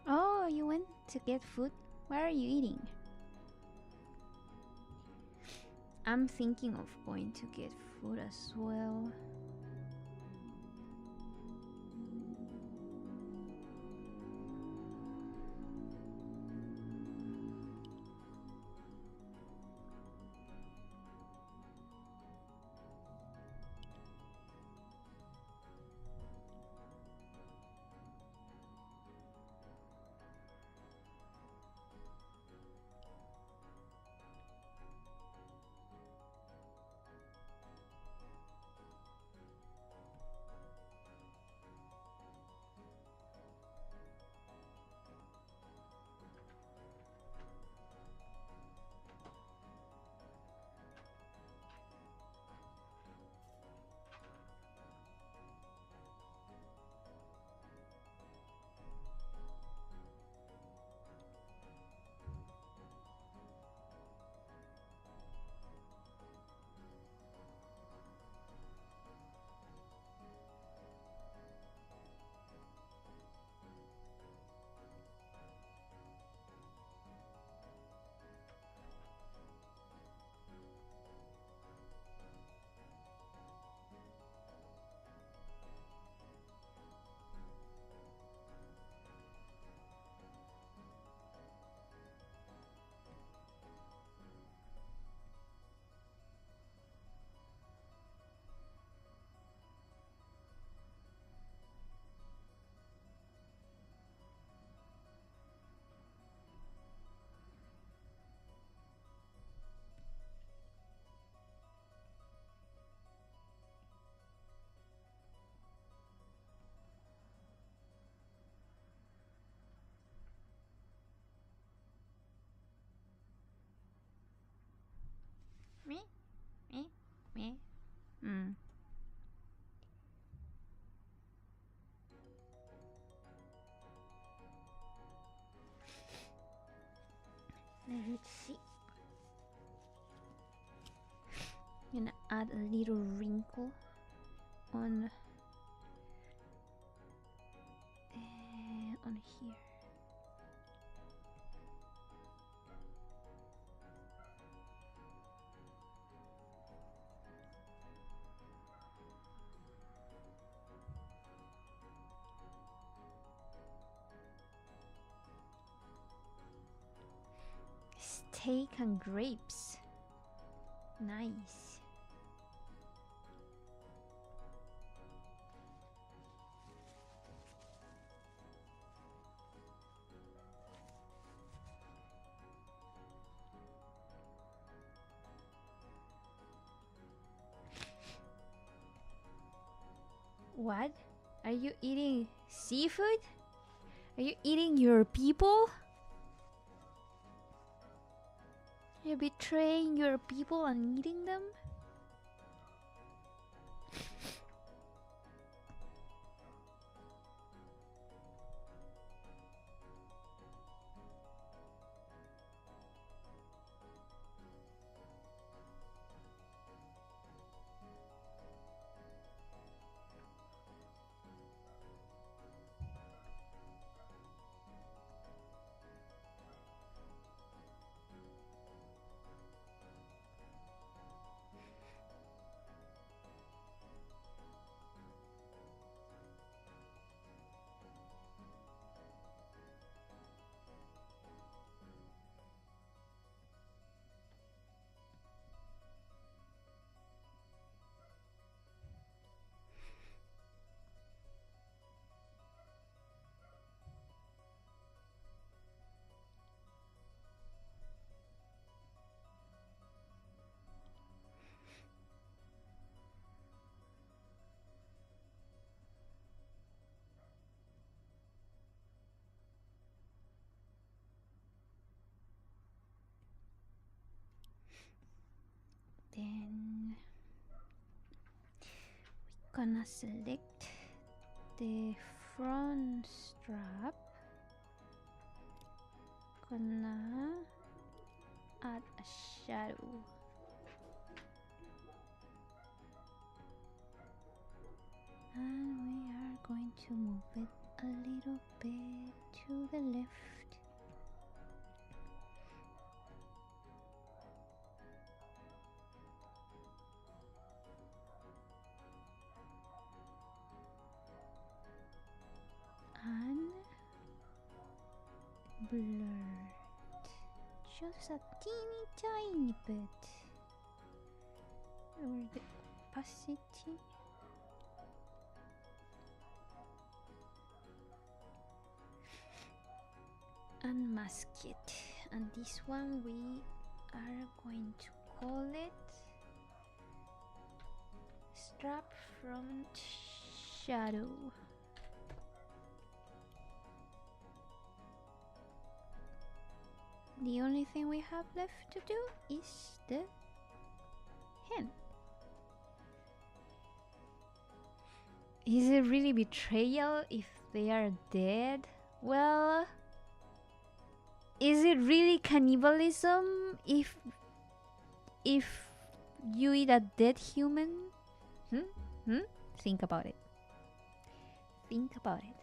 Oh, you went to get food? Where are you eating? I'm thinking of going to get food as well. Let's see. I'm gonna add a little wrinkle on here. Steak and grapes. Nice. What? Are you eating seafood? Are you eating your people? You're betraying your people and eating them? Then we're gonna select the front strap. Gonna add a shadow. And we are going to move it a little bit to the left. And blur just a teeny tiny bit. Lower the opacity. And mask it. And this one we are going to call it strap front shadow. The only thing we have left to do is the hand. Is it really betrayal if they are dead? Well, is it really cannibalism if you eat a dead human? Think about it. Think about it.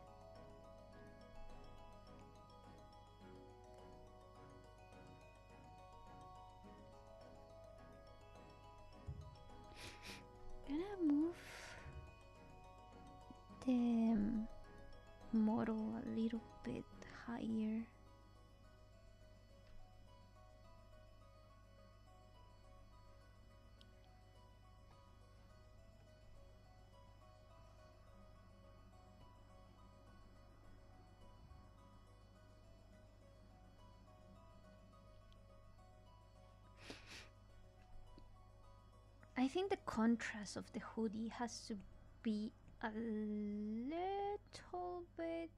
Gonna move the model a little bit higher. I think the contrast of the hoodie has to be a little bit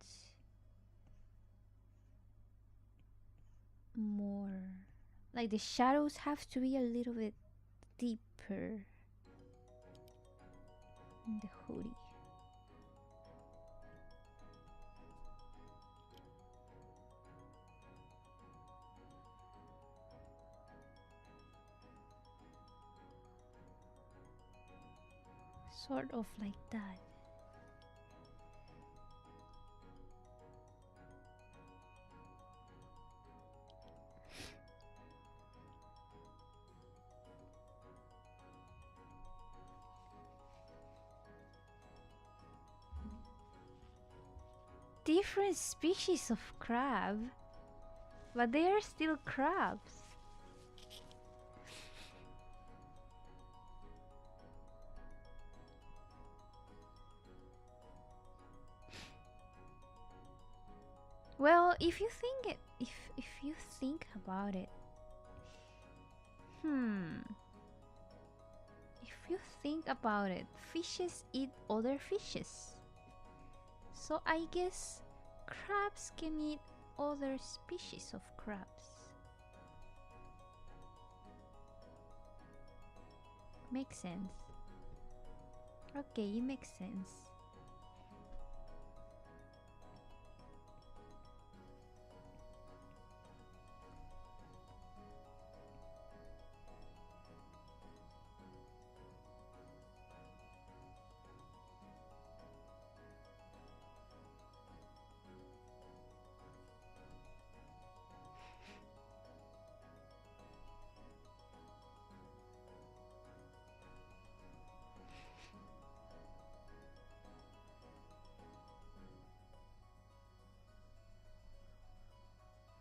more. Like the shadows have to be a little bit deeper in the hoodie. Sort of like that. Different species of crab, but they are still crabs. Well, if you think it, if you think about it, if you think about it, fishes eat other fishes. So I guess crabs can eat other species of crabs. Makes sense. Okay, it makes sense.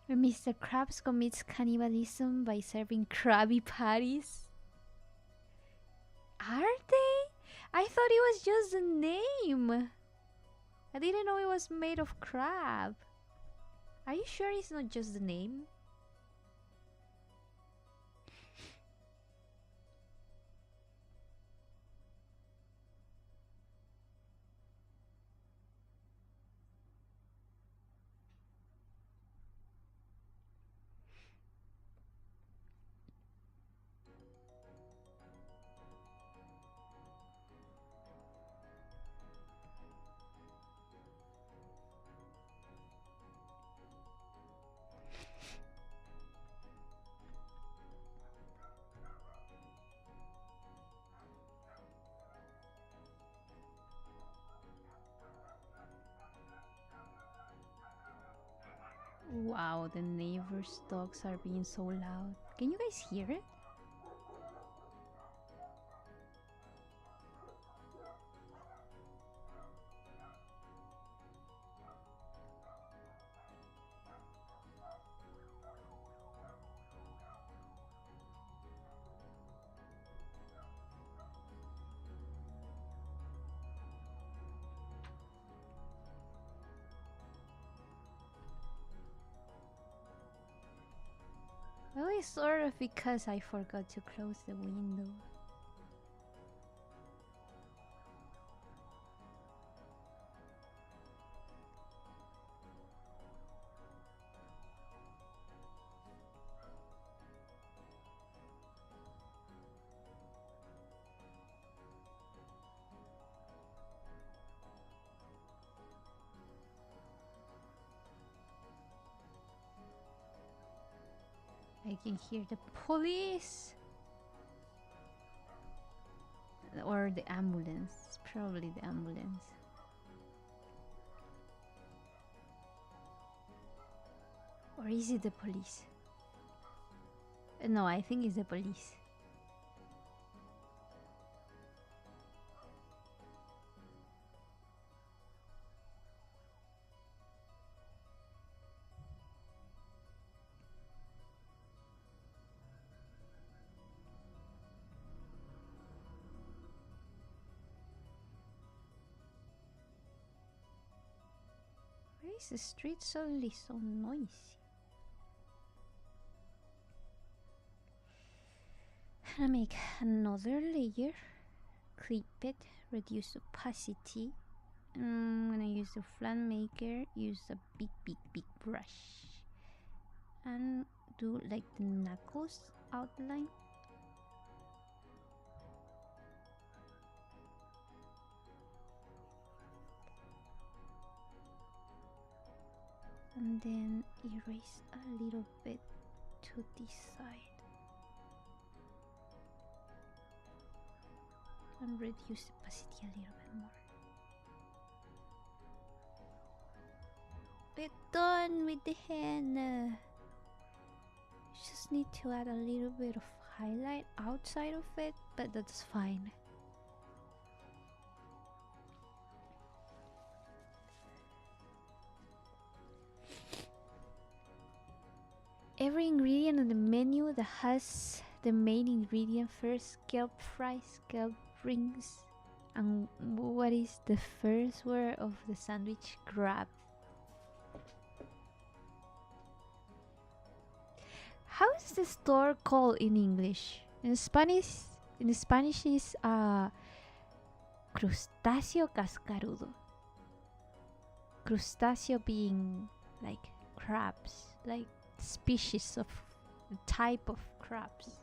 Mr. Krabs commits cannibalism by serving Krabby Patties. Are they? I thought it was just a name. I didn't know it was made of crab. Are you sure it's not just the name? Wow, the neighbor's dogs are being so loud. Can you guys hear it? Well, it's sort of because I forgot to close the window. I can hear the police. Or the ambulance. Probably the ambulance. Or is it the police? No, I think it's the police. Why is the street suddenly so noisy? I'm gonna make another layer, clip it, reduce opacity. I'm gonna use the flat maker, use a big brush, and do like the knuckles outline. And then erase a little bit to this side. and reduce the opacity a little bit more. We're done with the henna. Just need to add a little bit of highlight outside of it, but that's fine. Every ingredient on the menu that has the main ingredient first: scallop fries, scallop rings. And what is the first word of the sandwich? Crab. How is the store called in English? In Spanish is crustáceo cascarudo. Crustáceo being like crabs, like species of type of crabs.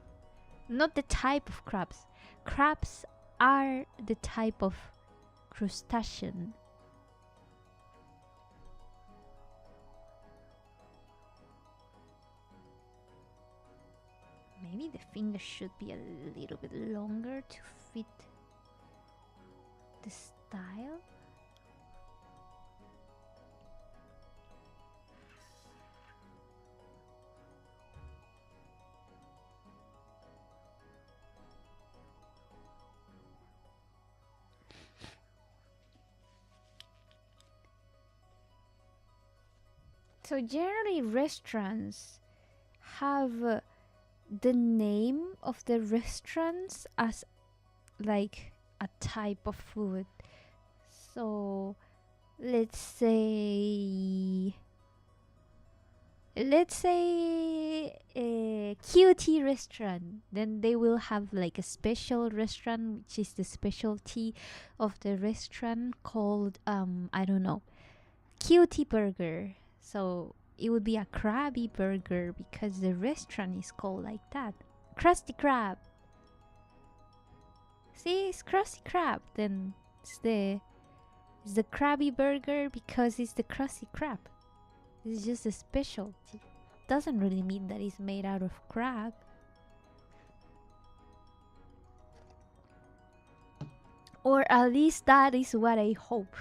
Not the type of crabs. Crabs are the type of crustacean. Maybe the finger should be a little bit longer to fit the style. So generally restaurants have the name of the restaurants as like a type of food. So let's say a QT restaurant, then they will have like a special restaurant which is the specialty of the restaurant called I don't know, QT burger. So it would be a Krabby burger because the restaurant is called like that. Krusty Krab. See, it's Krusty Krab. Then it's the Krabby burger because it's the Krusty Krab. It's just a specialty. Doesn't really mean that it's made out of crab. Or at least that is what I hope.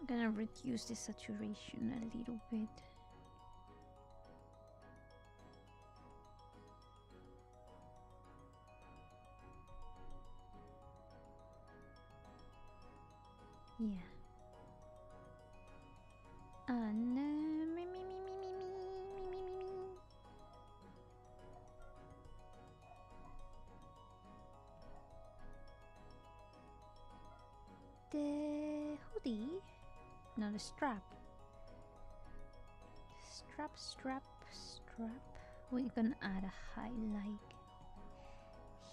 I'm gonna reduce the saturation a little bit. Yeah. And the hoodie, no, the strap. Strap. We're gonna add a highlight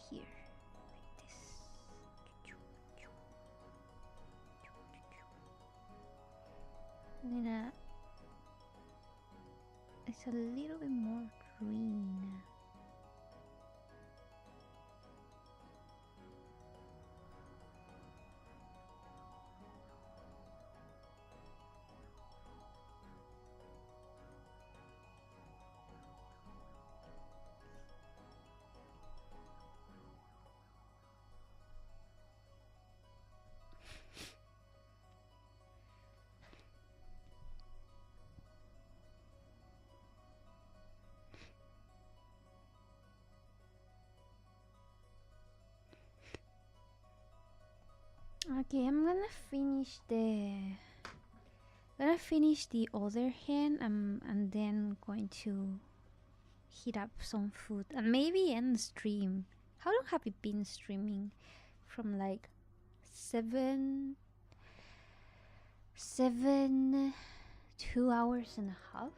here, like this. And then it's a little bit more green. Okay, I'm gonna finish the other hand, and then going to heat up some food and maybe end stream. How long have you been streaming? From like 2 hours and a half.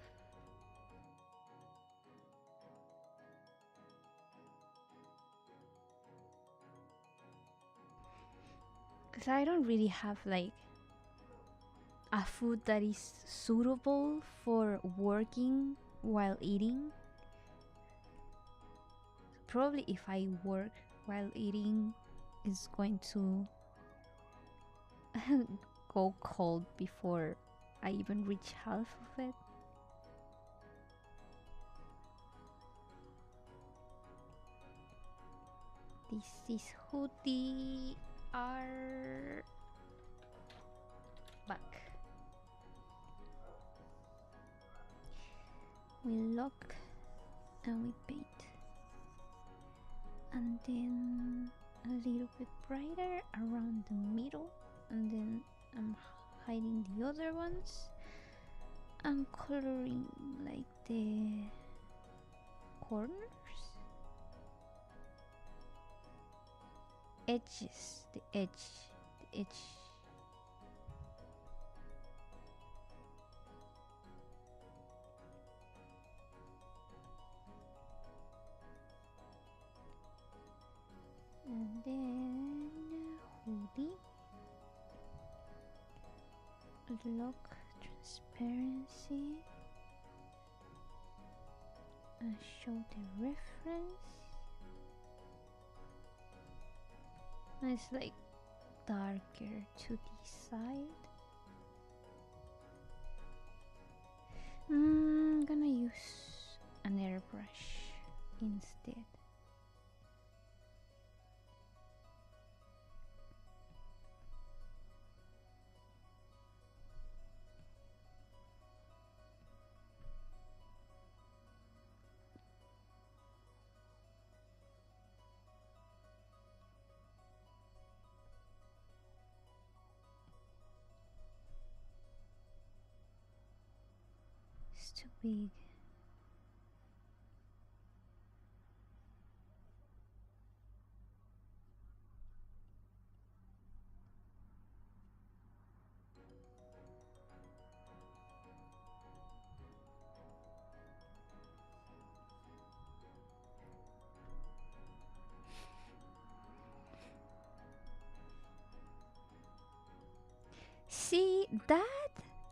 Because I don't really have like a food that is suitable for working while eating. Probably if I work while eating, is going to go cold before I even reach half of it. This is hoodie are back. We lock and we paint, and then a little bit brighter around the middle, and then I'm hiding the other ones. I'm coloring like the corners, edges, the edge. And then hoodie, lock transparency, and show the reference. And it's like darker to the side. I'm gonna use an airbrush instead. It's too big. See, that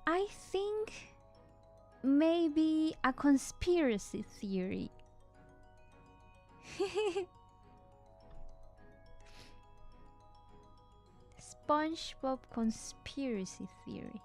I think maybe a conspiracy theory. SpongeBob conspiracy theory.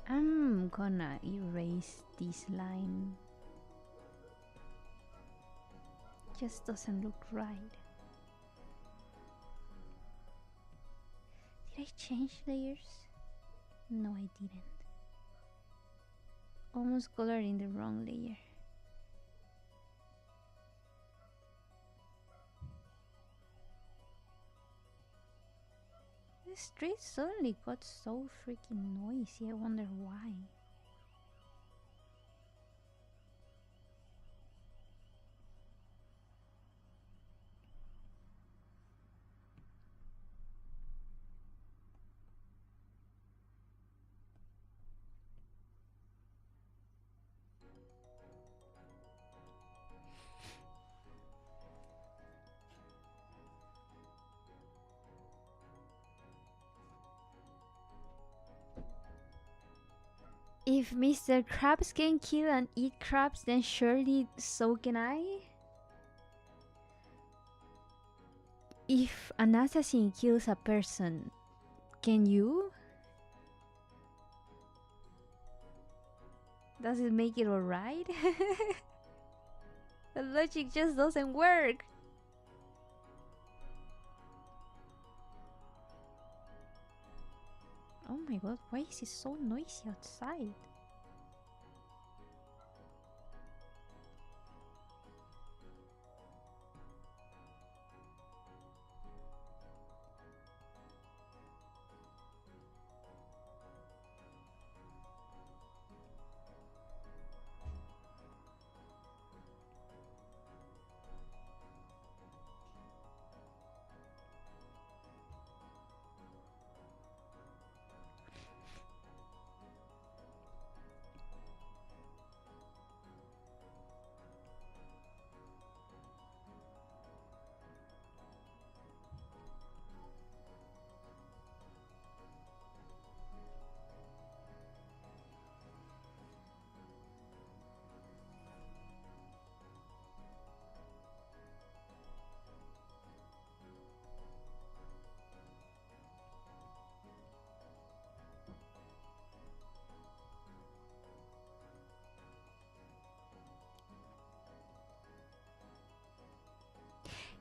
I'm gonna erase this line. Just doesn't look right. Did I change layers? No, I didn't. Almost colored in the wrong layer. The street suddenly got so freaking noisy. I wonder why. If Mr. Krabs can kill and eat crabs, then surely so can I. If an assassin kills a person, can you? Does it make it alright? The logic just doesn't work. Oh my god, why is it so noisy outside?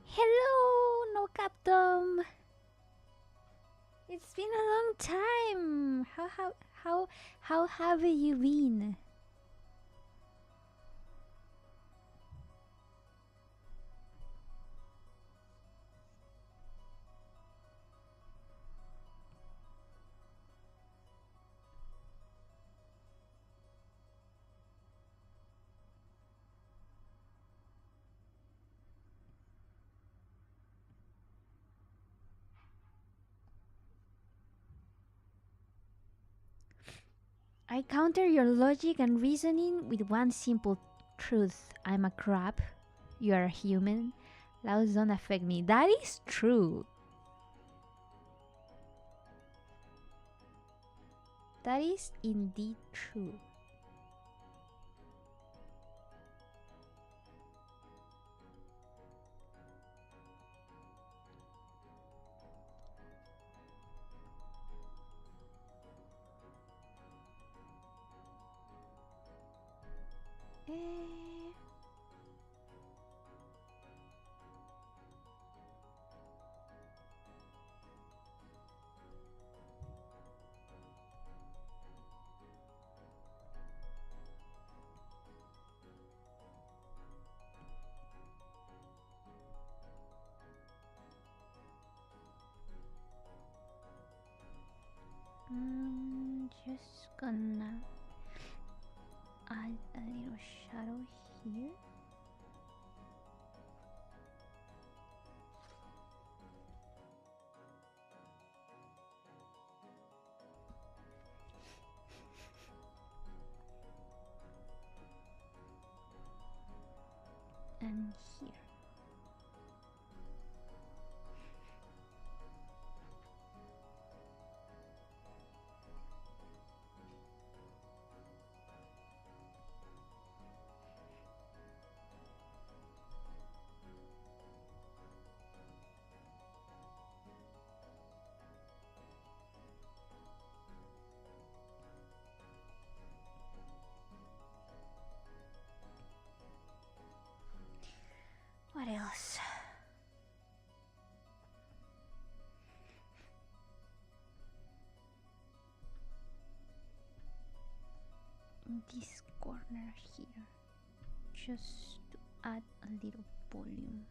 Hello, no Captain. It's been a long time. How have you been? I counter your logic and reasoning with one simple truth. I'm a crab. You are a human. Laws don't affect me. That is true. That is indeed true. Eh. Just gonna add a little shadow here. And here. What else? In this corner here, just to add a little volume.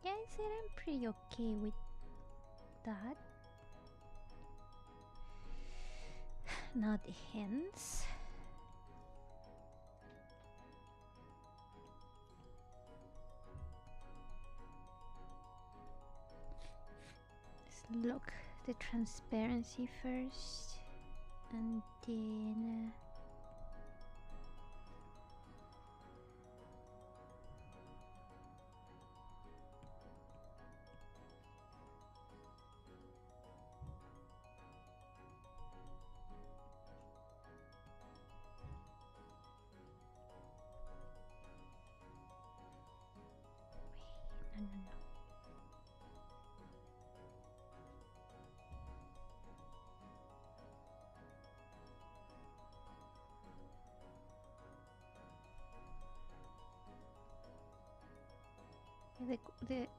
Yeah, I said I'm pretty okay with that. Now the hands. Let's look the transparency first, and then no, no, no.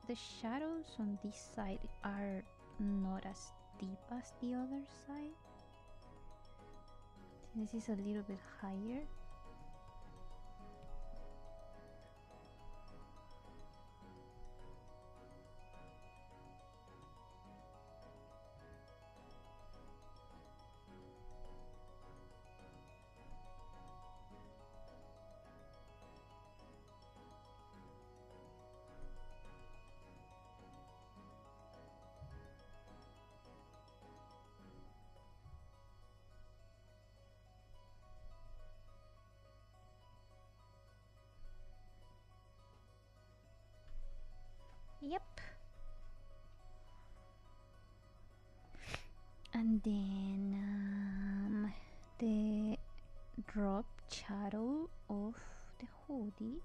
The shadows on this side are not as deep as the other side. This is a little bit higher. Yep. And then the drop shadow of the hoodie.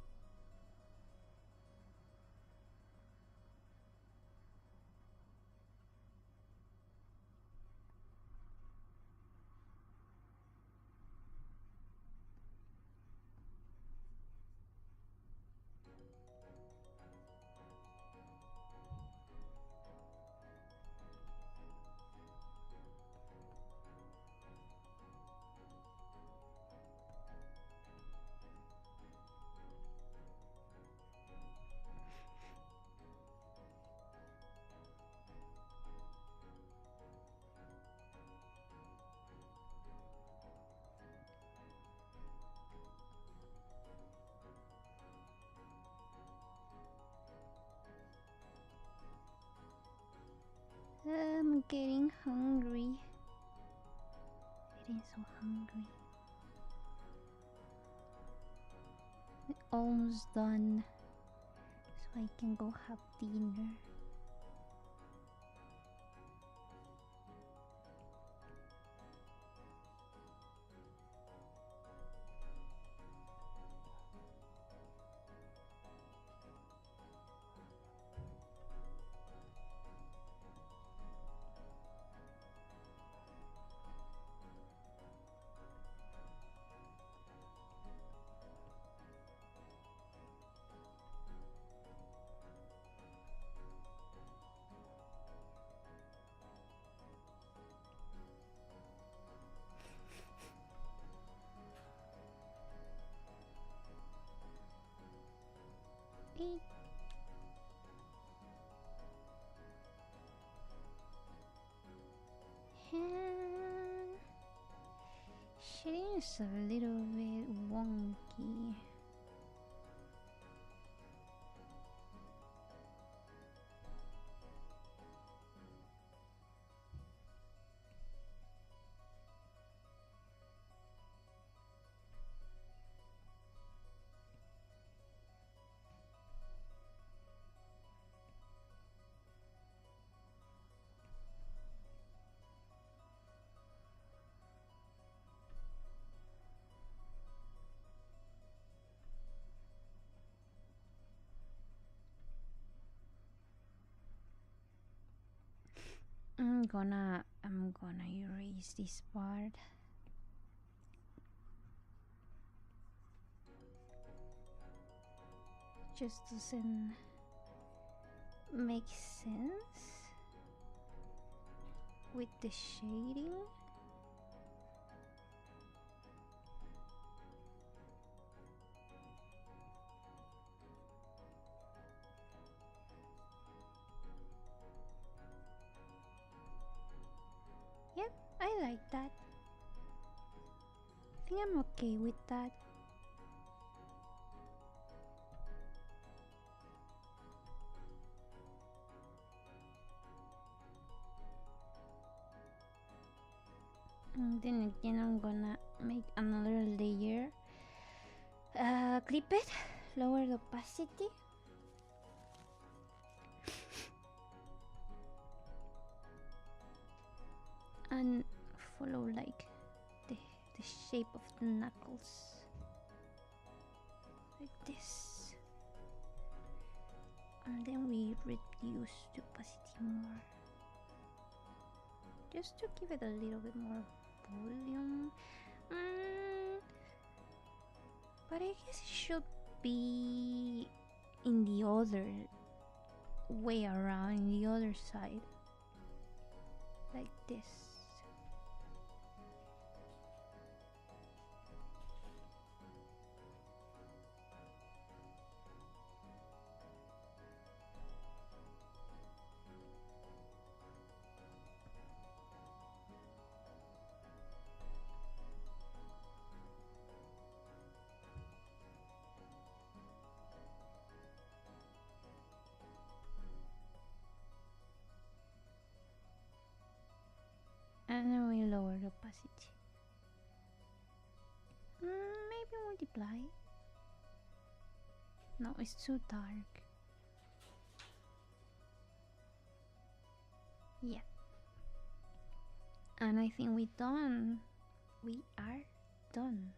I'm getting hungry. Getting so hungry. We're almost done, so I can go have dinner. Eat. And shading is a little bit wonky. I'm gonna erase this part. Just doesn't make sense with the shading. Yep, I like that. I think I'm okay with that. then again I'm gonna make another layer, clip it, lower the opacity, and follow like the shape of the knuckles, like this, and then we reduce the opacity more, just to give it a little bit more volume. But I guess it should be in the other way around, in the other side, like this. And then we lower the opacity. Maybe multiply. No, it's too dark. Yeah. And I think we're done. We are done.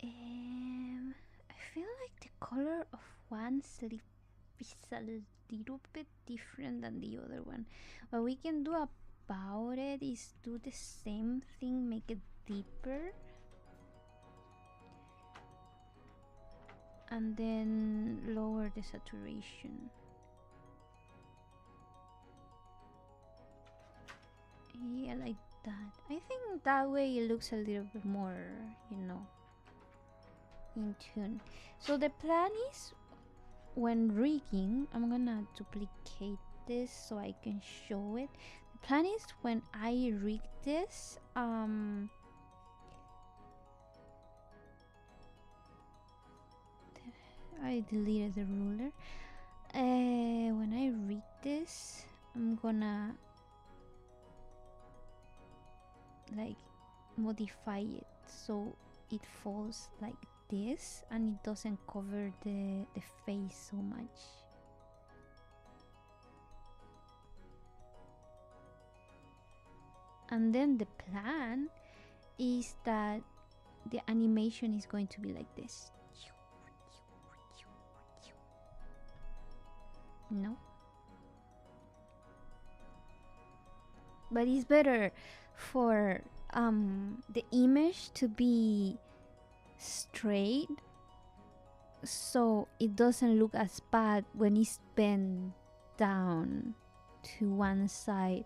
I feel like the color of one slip is a little bit different than the other one. What we can do about it is do the same thing, make it deeper, and then lower the saturation. Yeah, like that. I think that way it looks a little bit more, you know, in tune. So the plan is, when rigging, I'm gonna duplicate this so I can show it. The plan is, when I rig this, I deleted the ruler. When I rig this, I'm gonna like modify it so it falls like this and it doesn't cover the face so much. And then the plan is that the animation is going to be like this. No, but it's better for the image to be straight, so it doesn't look as bad when it's bent down to one side,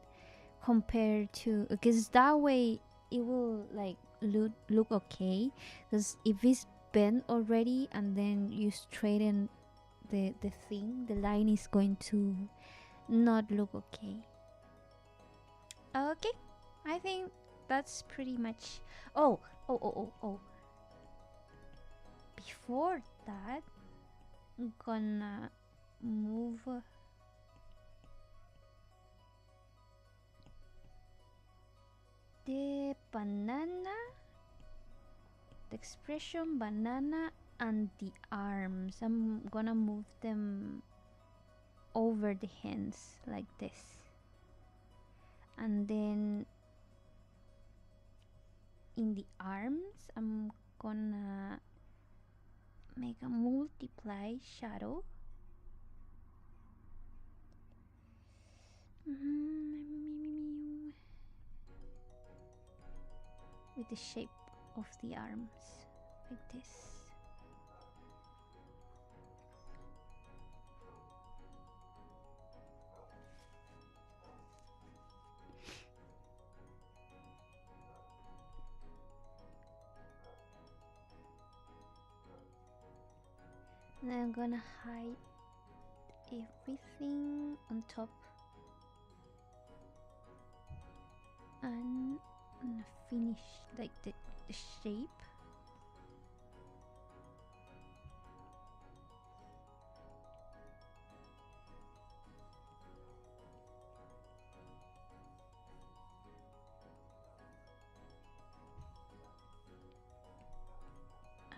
compared to, because that way it will like look okay. Because if it's bent already and then you straighten the thing, the line is going to not look okay. Okay, I think that's pretty much. Oh. Before that, I'm gonna move the banana, the expression banana, and the arms. I'm gonna move them over the hands like this, and then in the arms I'm gonna make a multiply shadow. With the shape of the arms, like this. And I'm gonna hide everything on top, and I'm gonna finish like the shape.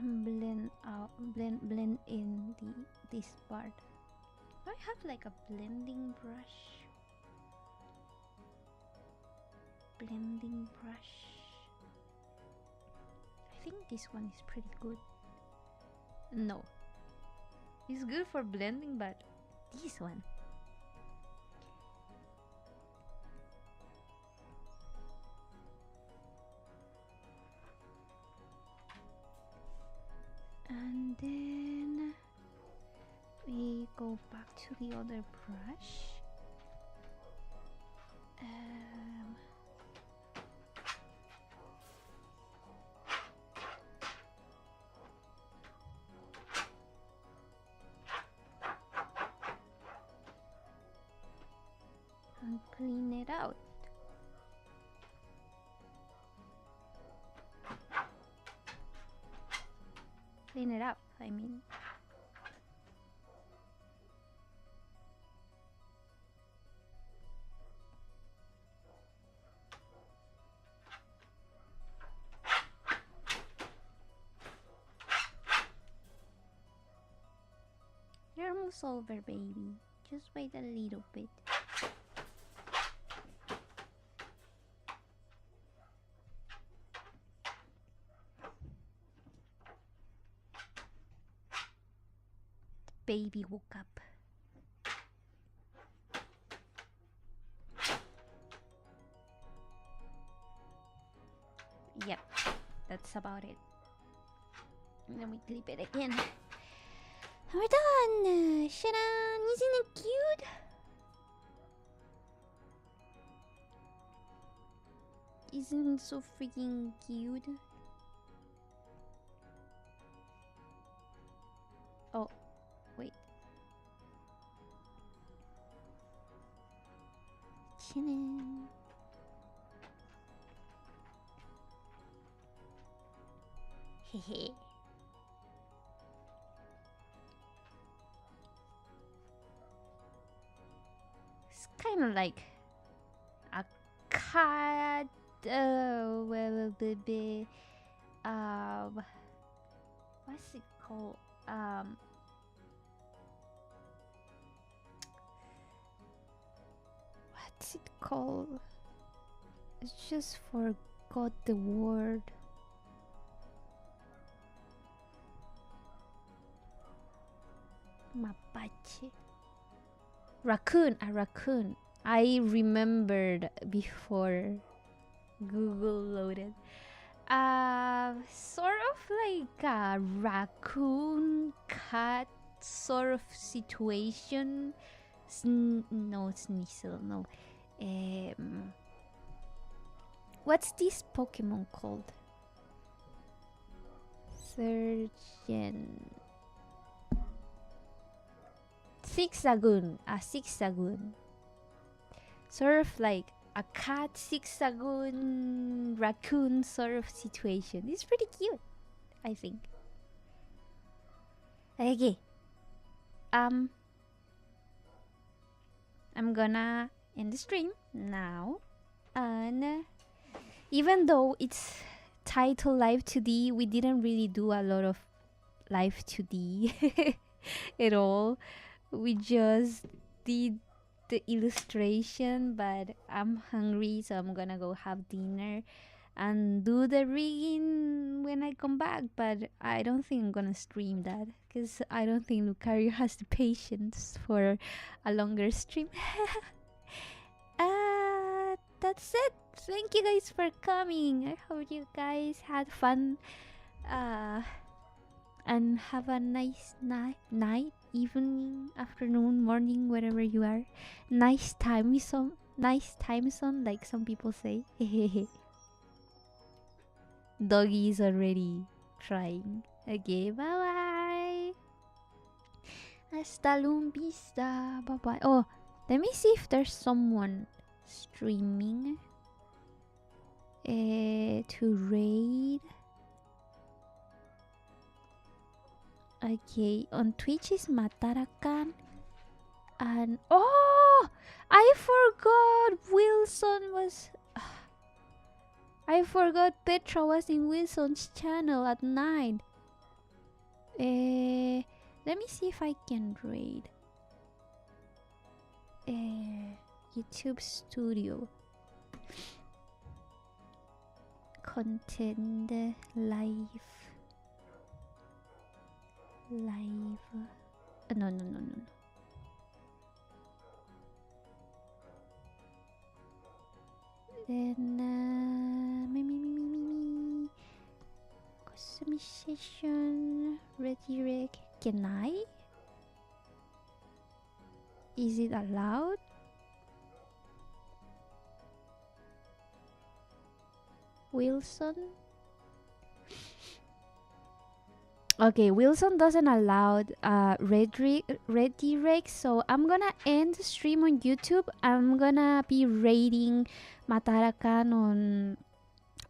and blend out, blend in this part. Do I have like a blending brush? Blending brush. I think this one is pretty good. No, it's good for blending, but this one. And then we go back to the other brush. And clean it out. Clean it up, I mean. You're almost over, baby. Just wait a little bit. Baby woke up. Yep, that's about it. And then we clip it again. And we're done! Shadan! Isn't it cute? Isn't it so freaking cute? Oh, wait. Shadan! Hehe. It's kind of like a cat. Well, baby. What's it called? What's it called? I just forgot the word. Mapache. Raccoon, a raccoon. I remembered before Google loaded. Sort of like a raccoon cat sort of situation. No, Sneasel, no. What's this Pokemon called? Surgeon. Zigzagoon, a Zigzagoon. Sort of like a cat, Zigzagoon, raccoon sort of situation. It's pretty cute, I think. Okay. I'm gonna end the stream now. And even though it's titled Live 2D, we didn't really do a lot of Live 2D at all. We just did the illustration, but I'm hungry, so I'm gonna go have dinner and do the rigging when I come back. But I don't think I'm gonna stream that because I don't think Lucario has the patience for a longer stream. That's it. Thank you guys for coming. I hope you guys had fun. And have a nice night, evening, afternoon, morning, wherever you are. Nice time zone, like some people say. Doggy is already trying. Okay, bye bye. Hasta luego vista. Bye bye. Oh, let me see if there's someone streaming to raid. Okay, on Twitch is Matarakan. And oh, I forgot Wilson was. I forgot Petra was in Wilson's channel at 9. Let me see if I can raid. YouTube Studio. Content live. No. Then me. Customization, redirect. Can I? Is it allowed? Wilson? Okay, Wilson doesn't allow redirect, so I'm gonna end the stream on YouTube. I'm gonna be raiding Matarakan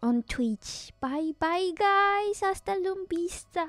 on Twitch. Bye bye guys, hasta lumbista.